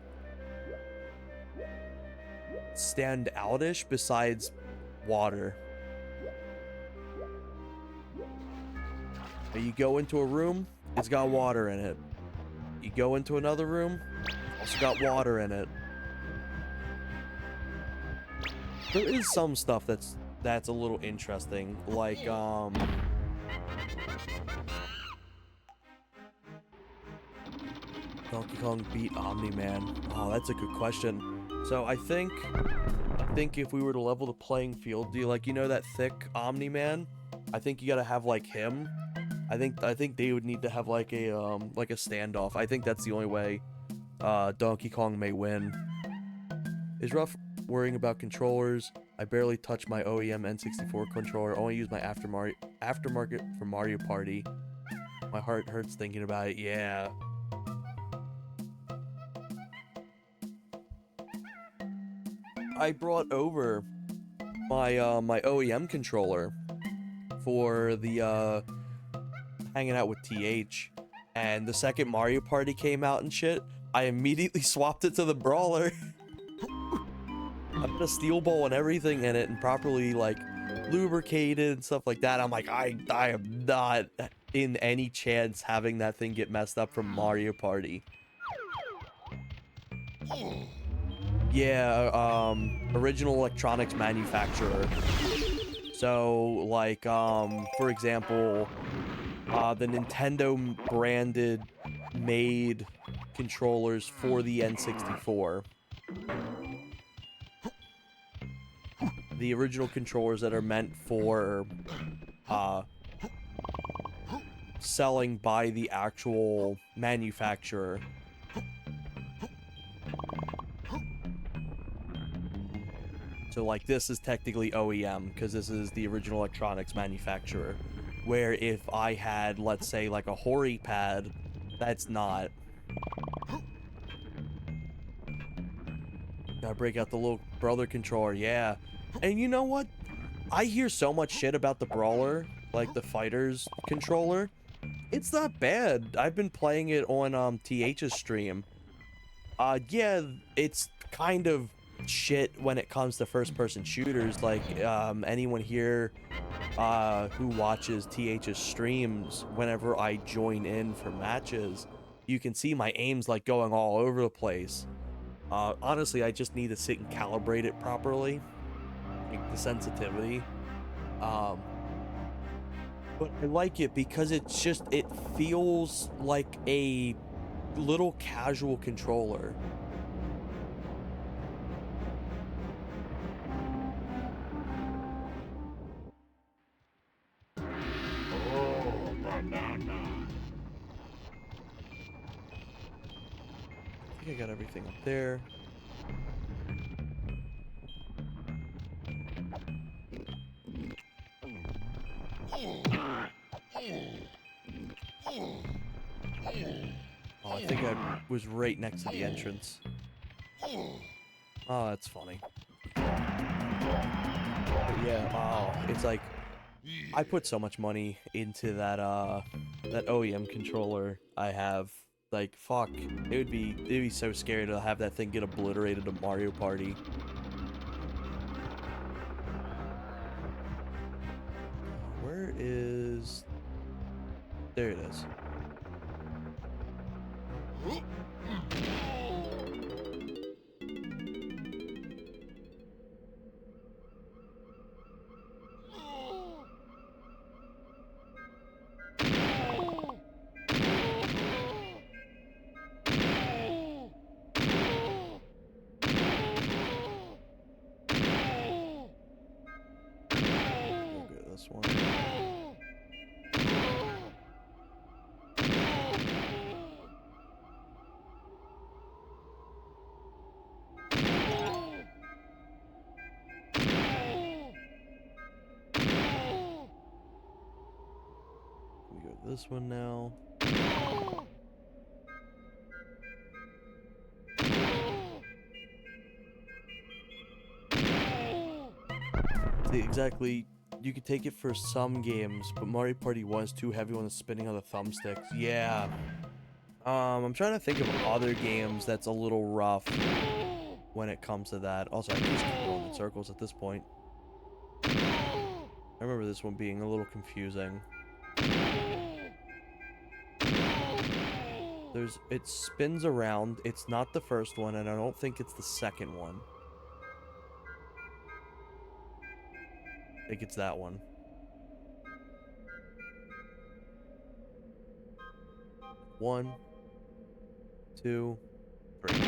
stand outish besides water. You go into a room, it's got water in it. You go into another room, also got water in it. There is some stuff that's a little interesting, like Donkey Kong beat Omni-Man. Oh, that's a good question. So I think if we were to level the playing field, do you like, you know, that thick Omni-Man? I think you gotta have like him. I think they would need to have like a standoff. I think that's the only way Donkey Kong may win. It's rough worrying about controllers. I barely touch my OEM N64 controller. Only use my aftermarket for Mario Party. My heart hurts thinking about it. Yeah. I brought over my my OEM controller for the hanging out with TH, and the second Mario Party came out and shit, I immediately swapped it to the brawler. I put a steel ball and everything in it and properly like lubricated and stuff like that. I'm like, I am not in any chance having that thing get messed up from Mario Party. Yeah, original electronics manufacturer. So, like, for example, the Nintendo branded made controllers for the N64. The original controllers that are meant for, selling by the actual manufacturer. So, like, this is technically OEM, because this is the original electronics manufacturer. Where if I had, let's say, like a Hori pad, that's not. Gotta break out the little brother controller, yeah. And you know what? I hear so much shit about the Brawler, like the Fighters controller. It's not bad. I've been playing it on TH's stream. Yeah, it's kind of shit when it comes to first-person shooters. Like, anyone here who watches TH's streams, whenever I join in for matches, you can see my aim's like going all over the place. Honestly, I just need to sit and calibrate it properly, like the sensitivity. But I like it because it's just, it feels like a little casual controller. Oh, banana. I think I got everything up there. Oh, I think I was right next to the entrance. Oh, that's funny. But yeah, oh, it's like, I put so much money into that, that OEM controller I have. Like, fuck, it'd be so scary to have that thing get obliterated to Mario Party. Where is... There it is. We'll go to this one. We go to this one now. See, exactly. You could take it for some games, but Mario Party 1 is too heavy on the spinning of the thumbsticks. Yeah. I'm trying to think of other games that's a little rough when it comes to that. Also, I just keep going in circles at this point. I remember this one being a little confusing. It spins around. It's not the first one, and I don't think it's the second one. I think it's that one. One, two, three.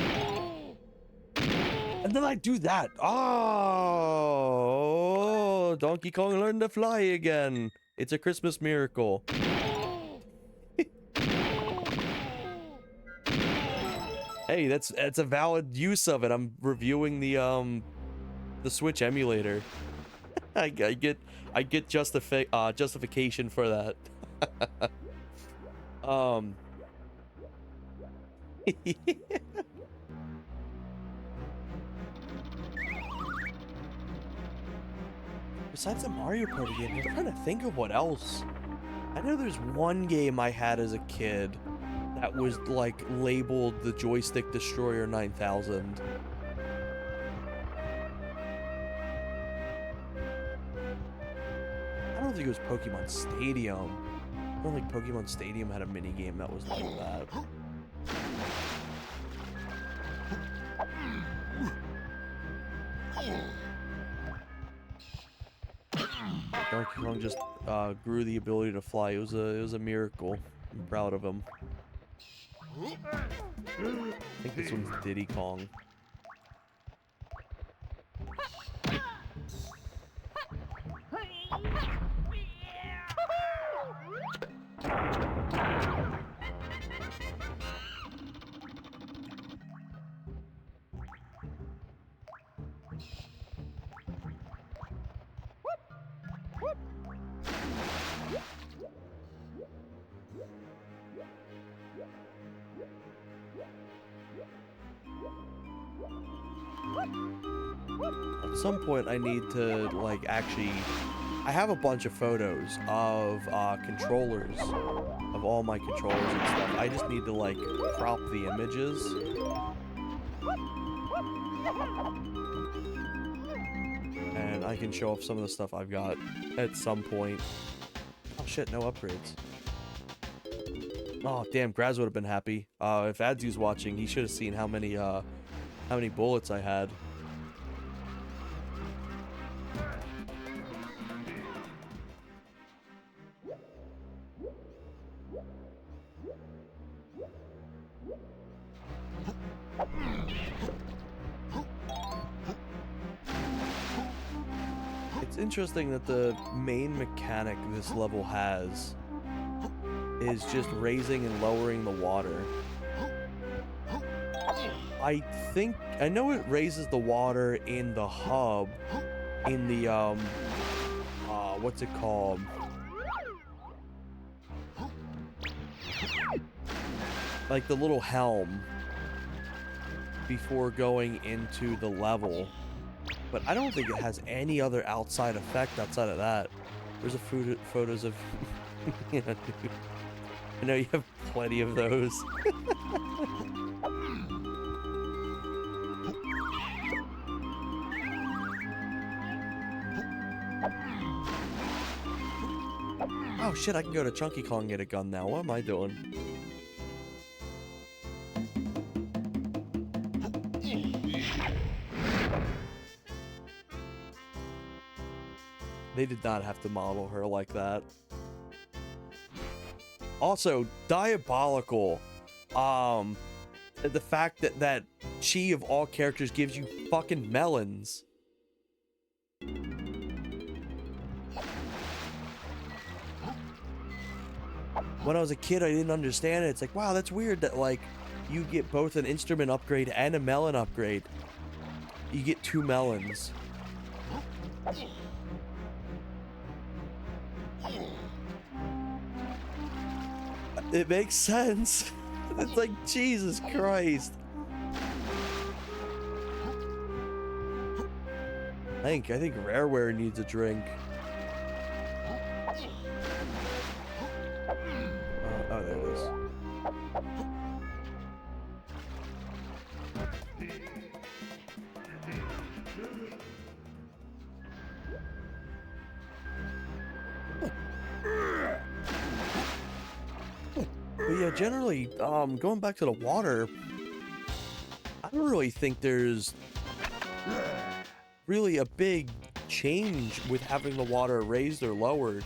And then I do that. Oh, Donkey Kong learned to fly again. It's a Christmas miracle. Hey, that's a valid use of it. I'm reviewing the Switch emulator. I get justification for that. Besides the Mario Party game, I'm trying to think of what else. I know there's one game I had as a kid that was like labeled the Joystick Destroyer 9000. I don't think it was Pokemon Stadium. I don't think Pokemon Stadium had a minigame that was like that. Donkey Kong just grew the ability to fly. It was a miracle. I'm proud of him. I think this one's Diddy Kong. At some point I need to like actually I have a bunch of photos of controllers of all my controllers and stuff. I just need to like crop the images. And I can show off some of the stuff I've got at some point. Oh shit, no upgrades. Oh damn, Graz would have been happy. If Adzu's watching, he should have seen how many bullets I had. It's interesting that the main mechanic this level has is just raising and lowering the water. I know it raises the water in the hub, in the, what's it called? Like the little helm before going into the level. But I don't think it has any other outside effect outside of that. There's a photos of, you know, dude. I know you have plenty of those. Oh shit, I can go to Chunky Kong and get a gun now. What am I doing? They did not have to model her like that. Also, diabolical. The fact that Chi of all characters gives you fucking melons. When I was a kid, I didn't understand it. It's like, wow, that's weird that, like, you get both an instrument upgrade and a melon upgrade. You get 2 melons. It makes sense. It's like, Jesus Christ. I think Rareware needs a drink. Oh, there it is. But yeah, generally, going back to the water, I don't really think there's really a big change with having the water raised or lowered.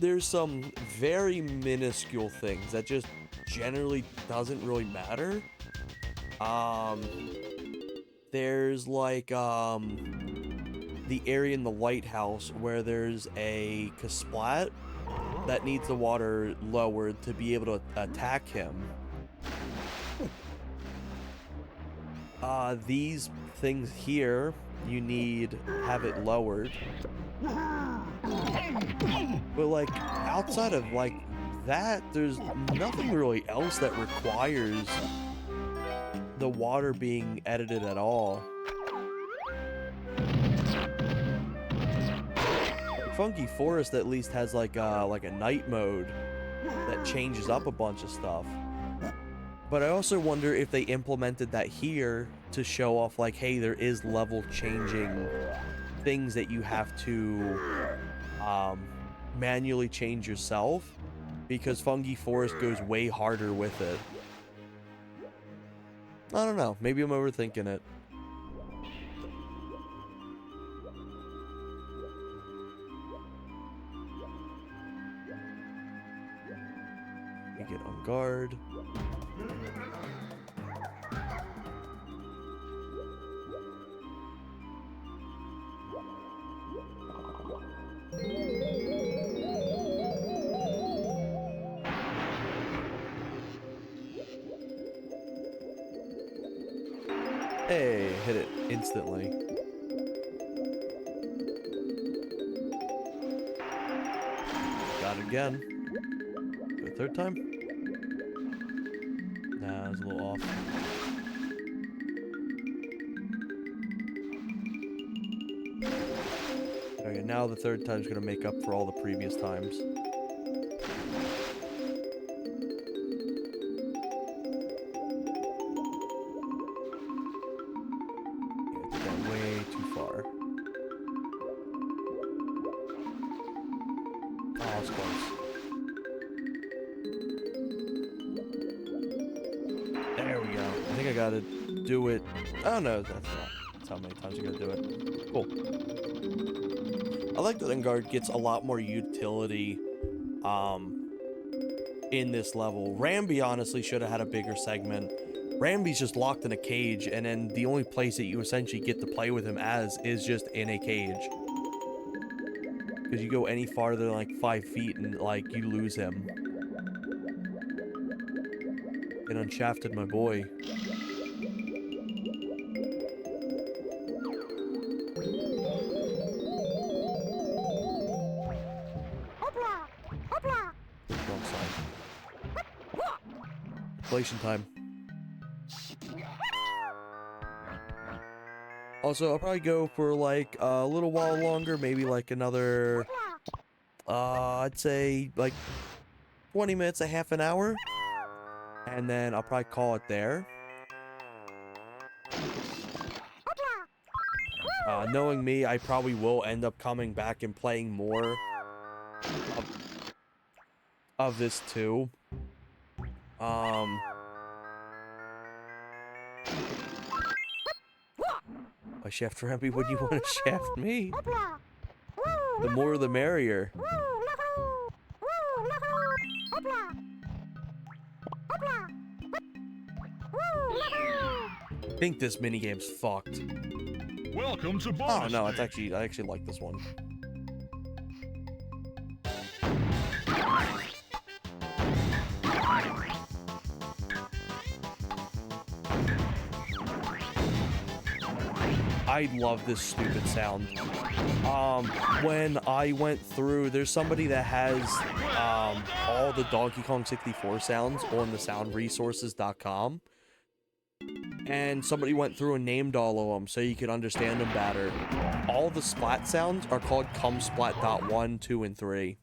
There's some very minuscule things that just generally doesn't really matter. There's like, the area in the lighthouse where there's a Kasplat that needs the water lowered to be able to attack him. These things here, you need have it lowered. But like outside of like that, there's nothing really else that requires the water being edited at all. Funky Forest at least has like a night mode that changes up a bunch of stuff. But I also wonder if they implemented that here to show off like, hey, there is level changing things that you have to manually change yourself, because Funky Forest goes way harder with it. I don't know, maybe I'm overthinking it. guard. Hey, hit it instantly. Got it again. Do it third time? Nah, it was a little off. Okay, now the third time's gonna make up for all the previous times. Yeah, I took that way too far. Oh, it's close. There we go. I think I gotta do it. Oh no, that's how many times you gotta do it. Cool. I like that Engard gets a lot more utility in this level. Rambi honestly should have had a bigger segment. Rambi's just locked in a cage, and then the only place that you essentially get to play with him as is just in a cage. Because you go any farther than like 5 feet and like you lose him. Get unshafted, my boy. Wrong side. Inflation time. Also, I'll probably go for like a little while longer, maybe like another, I'd say like 20 minutes, a half an hour. And then I'll probably call it there. Knowing me, I probably will end up coming back and playing more of this too. I shaft Rambi when you want to shaft me. The more the merrier. I think this minigame's fucked. Welcome to bonus. Oh no, it's actually, I actually like this one. I love this stupid sound. When I went through, there's somebody that has all the Donkey Kong 64 sounds on the soundresources.com. And somebody went through and named all of them so you could understand them better. All the splat sounds are called cumsplat.1, 2, and 3.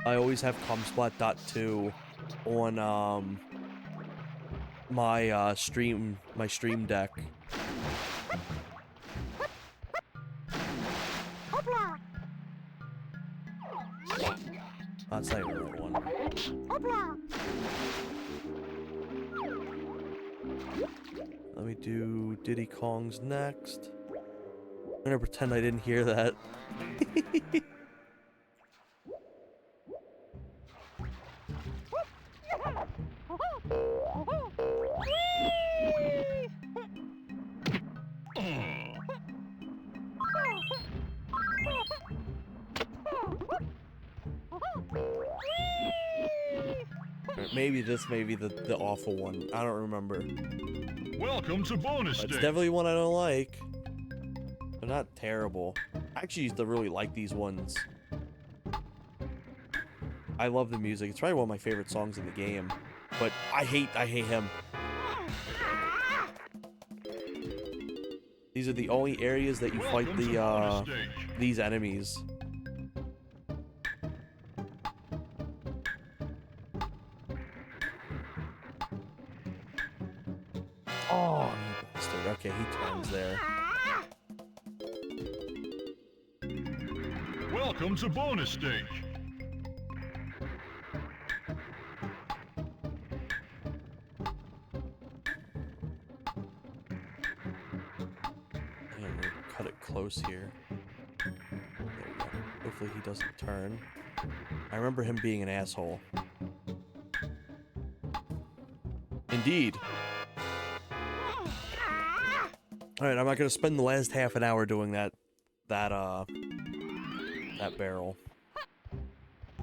I always have cumsplat.2 on my stream deck. That's not even the right one. Let me do Diddy Kong's next. I'm gonna pretend I didn't hear that. Maybe this may be the awful one. I don't remember. Welcome to bonus It's stage. definitely one I don't like. They're not terrible. I actually used to really like these ones. I love the music. It's probably one of my favorite songs in the game. But I hate him. These are the only areas that you fight Welcome to bonus stage. these enemies. Oh, you bastard. Okay, he turns there. Welcome to bonus stage. I'm gonna cut it close here. There we go. Hopefully he doesn't turn. I remember him being an asshole. Indeed. Alright, I'm not gonna spend the last half an hour doing that barrel.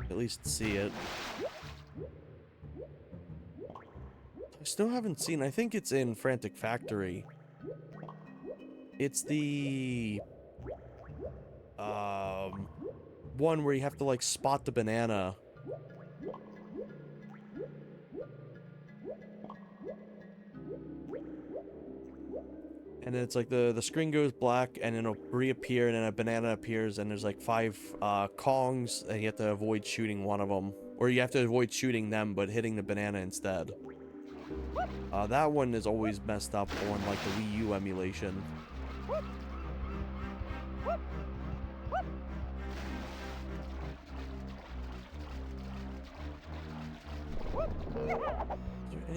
At least see it. I still haven't seen, I think it's in Frantic Factory. It's the one where you have to like spot the banana. And then it's like the screen goes black and then it'll reappear and then a banana appears and there's like 5 Kongs and you have to avoid shooting one of them. Or you have to avoid shooting them but hitting the banana instead. That one is always messed up on like the Wii U emulation.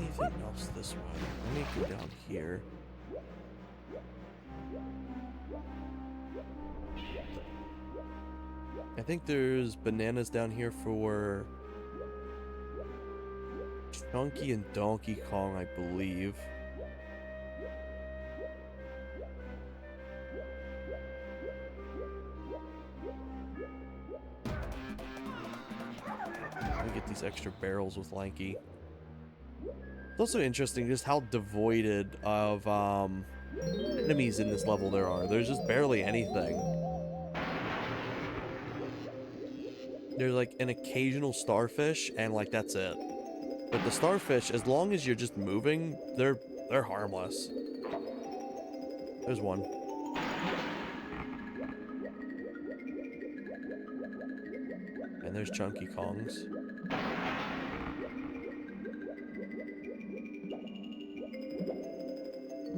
Is there anything else this way? Let me go down here. I think there's bananas down here for Chunky and Donkey Kong, I believe. Let me get these extra barrels with Lanky. It's also interesting just how devoid of enemies in this level there are. There's just barely anything. There's like an occasional starfish and like that's it. But the starfish, as long as you're just moving, they're harmless. There's one. And there's Chunky Kongs.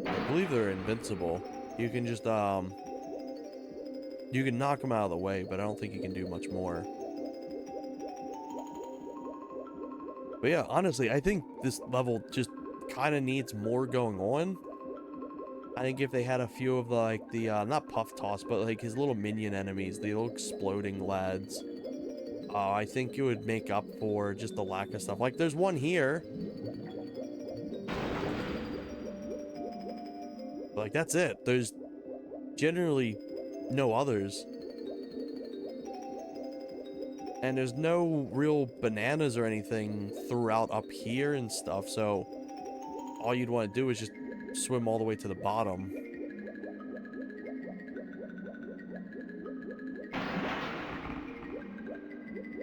I believe they're invincible. You can just you can knock them out of the way, but I don't think you can do much more. But yeah, honestly, I think this level just kind of needs more going on. I think if they had a few of the, like, the, not Puff Toss, but, like, his little minion enemies, the little exploding lads, I think it would make up for just the lack of stuff. Like, there's one here. But, like, that's it. There's generally no others. And there's no real bananas or anything throughout up here and stuff, so all you'd want to do is just swim all the way to the bottom.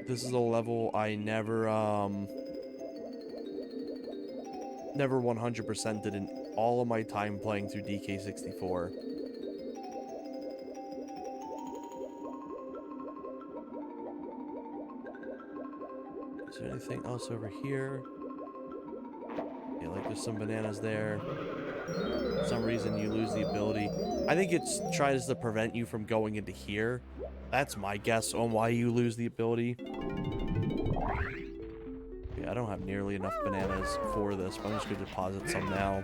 This is a level I never 100% did in all of my time playing through DK64. Is there anything else over here? Yeah, like there's some bananas there. For some reason you lose the ability. I think it tries to prevent you from going into here. That's my guess on why you lose the ability. Yeah, I don't have nearly enough bananas for this, but I'm just gonna deposit some now.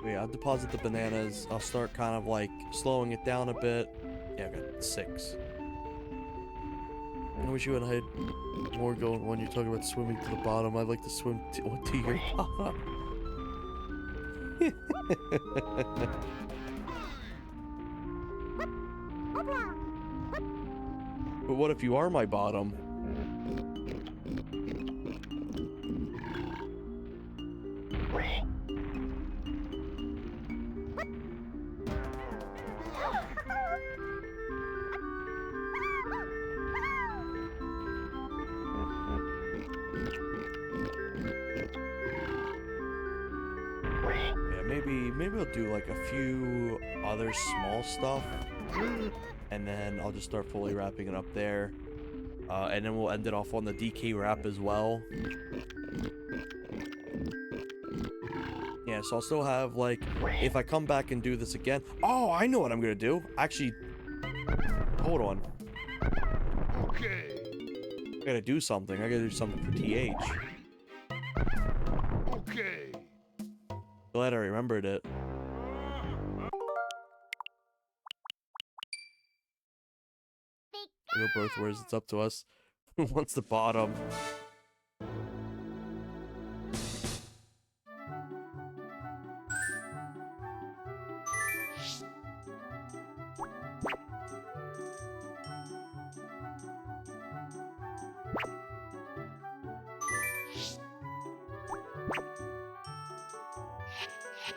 Yeah, I'll deposit the bananas. I'll start kind of like slowing it down a bit. Yeah, I got 6. I wish you and I had more going when you're talking about swimming to the bottom. I'd like to swim to your bottom. But what if you are my bottom? Maybe I'll do like a few other small stuff, and then I'll just start fully wrapping it up there, and then we'll end it off on the DK wrap as well. Yeah, so I'll still have like, if I come back and do this again, oh, I know what I'm gonna do. Actually, hold on. Okay. I gotta do something. I gotta do something for TH. Okay. Glad I remembered it. I go both ways. It's up to us. Who wants the bottom?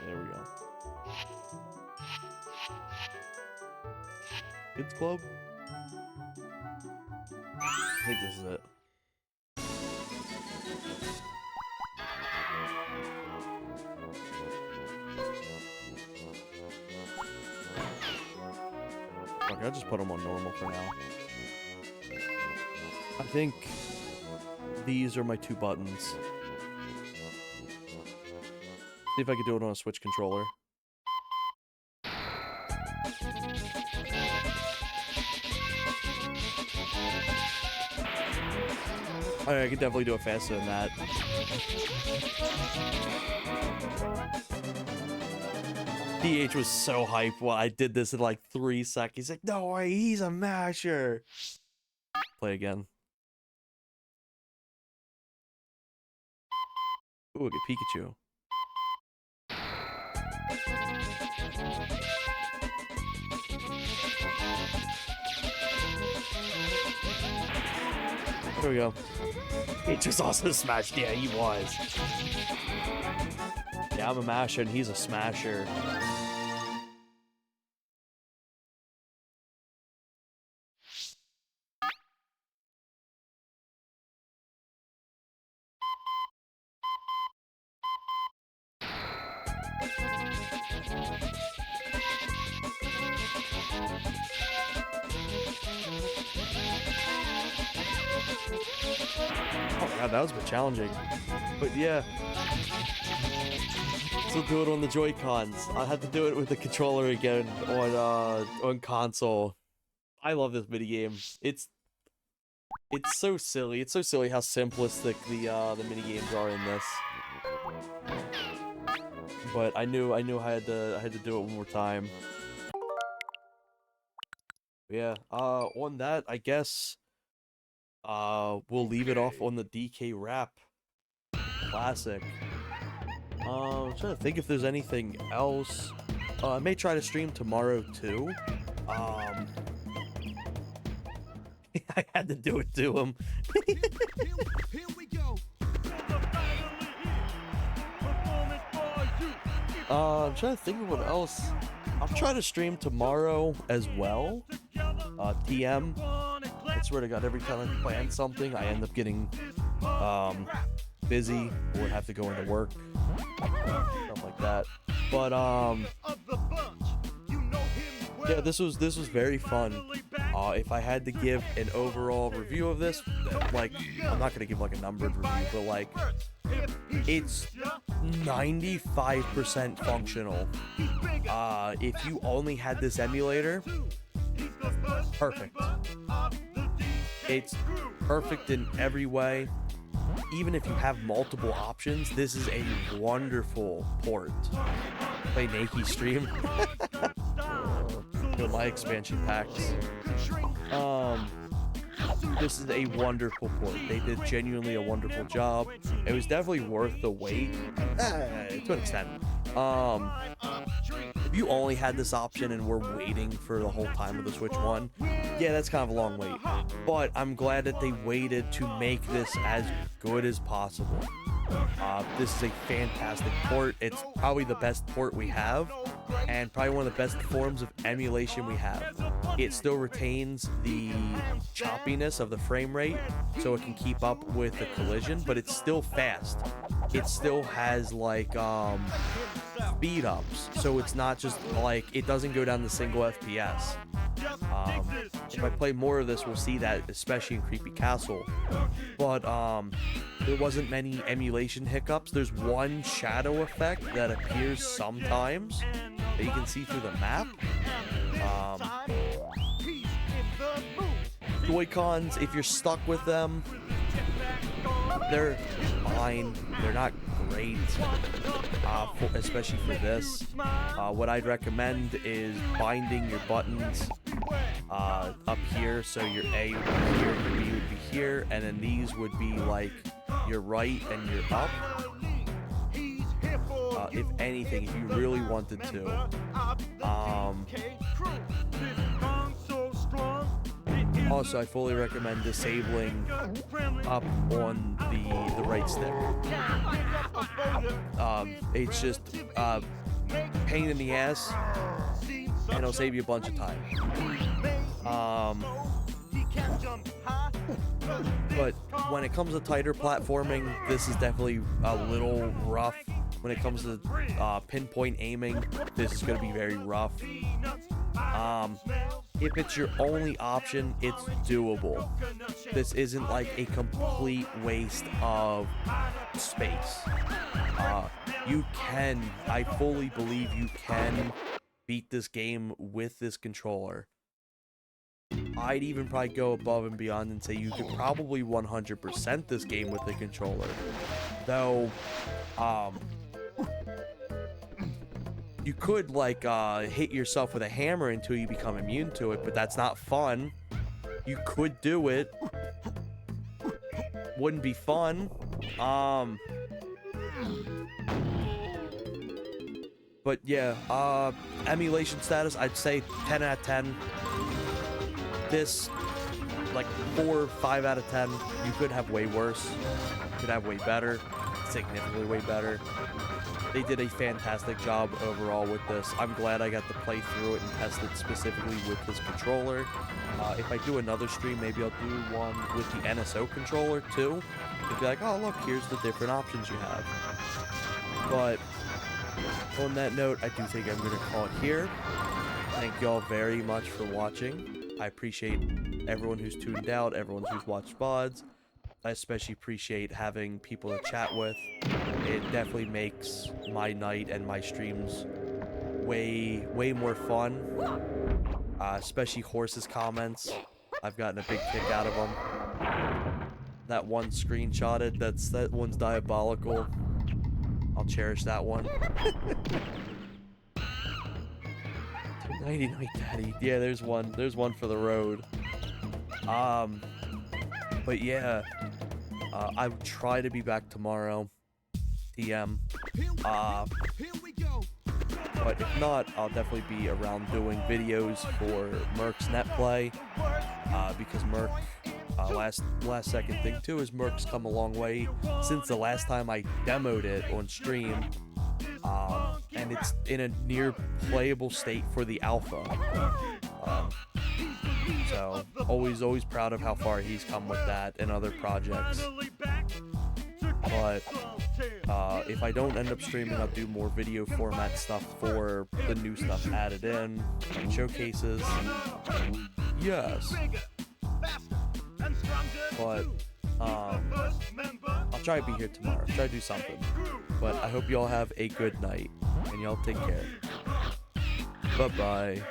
There we go. Kids Club? I think this is it. Okay, I'll just put them on normal for now. I think these are my two buttons. See if I can do it on a Switch controller. Alright, I can definitely do it faster than that. DH was so hyped while I did this in like 3 seconds. He's like, no way, he's a masher. Play again. Ooh, I get Pikachu. There we go. He just also smashed. Yeah, he was. Yeah, I'm a masher and he's a smasher. Oh my god, that was a bit challenging. But yeah. Still do it on the Joy-Cons. I had to do it with the controller again on console. I love this minigame. It's so silly. It's so silly how simplistic the minigames are in this. But I knew I had to do it one more time. Yeah, on that, I guess we'll leave it off on the DK rap classic. I'm trying to think if there's anything else. I may try to stream tomorrow too. I had to do it to him. Here we go. I'm trying to think of what else. I'll try to stream tomorrow as well. TM. I swear to God, every time I plan something, I end up getting busy or have to go into work, stuff like that. But yeah, this was very fun. If I had to give an overall review of this, like, I'm not gonna give like a numbered review, but like, it's 95% functional. If you only had this emulator, perfect. It's perfect in every way. Even if you have multiple options, this is a wonderful port. Play Nike stream. My expansion packs. This is a wonderful port. They did genuinely a wonderful job. It was definitely worth the wait, to an extent. If you only had this option and were waiting for the whole time of the Switch 1, yeah, that's kind of a long wait. But I'm glad that they waited to make this as good as possible. This is a fantastic port. It's probably the best port we have, and probably one of the best forms of emulation we have. It still retains the choppiness of the frame rate, so it can keep up with the collision, but it's still fast. It still has like speed ups, so it's not just like, it doesn't go down to single FPS. If I play more of this, we'll see that, especially in Creepy Castle. But there wasn't many emulation hiccups. There's one shadow effect that appears sometimes that you can see through the map. Joy-Cons, if you're stuck with them, they're fine. They're not great, especially for this. What I'd recommend is binding your buttons up here, so your A would be here, your B would be here, and then these would be like your right and your up. If anything, if you really wanted to. Also, I fully recommend disabling up on the right stick. It's just pain in the ass, and it'll save you a bunch of time. But when it comes to tighter platforming, this is definitely a little rough. When it comes to pinpoint aiming, this is going to be very rough. If it's your only option, it's doable. This isn't like a complete waste of space. You can, I fully believe you can beat this game with this controller. I'd even probably go above and beyond and say you could probably 100% this game with the controller. Though, you could, like, hit yourself with a hammer until you become immune to it, but that's not fun. You could do it. Wouldn't be fun. But yeah, emulation status, I'd say 10 out of 10. This, like 4 or 5 out of 10. You could have way worse. You could have way better. Significantly way better. They did a fantastic job overall with this. I'm glad I got to play through it and test it specifically with this controller. If I do another stream, maybe I'll do one with the NSO controller too. To be like, oh look, here's the different options you have. But on that note, I do think I'm going to call it here. Thank y'all very much for watching. I appreciate everyone who's tuned out, everyone who's watched VODs. I especially appreciate having people to chat with. It definitely makes my night and my streams way more fun. Especially Horse's comments. I've gotten a big kick out of them. That one screenshotted, that one's diabolical. I'll cherish that one. Nighty night, Daddy. Yeah, there's one for the road. But yeah, I will try to be back tomorrow. TM. But if not, I'll definitely be around doing videos for Merc's Netplay. Because Merc, last second thing too is Merc's come a long way since the last time I demoed it on stream. And it's in a near playable state for the alpha. So always proud of how far he's come with that and other projects. But if I don't end up streaming, I'll do more video format stuff for the new stuff added in, and showcases. Yes. But I'll try to be here tomorrow. Try to do something. But I hope y'all have a good night, and y'all take care. Bye-bye.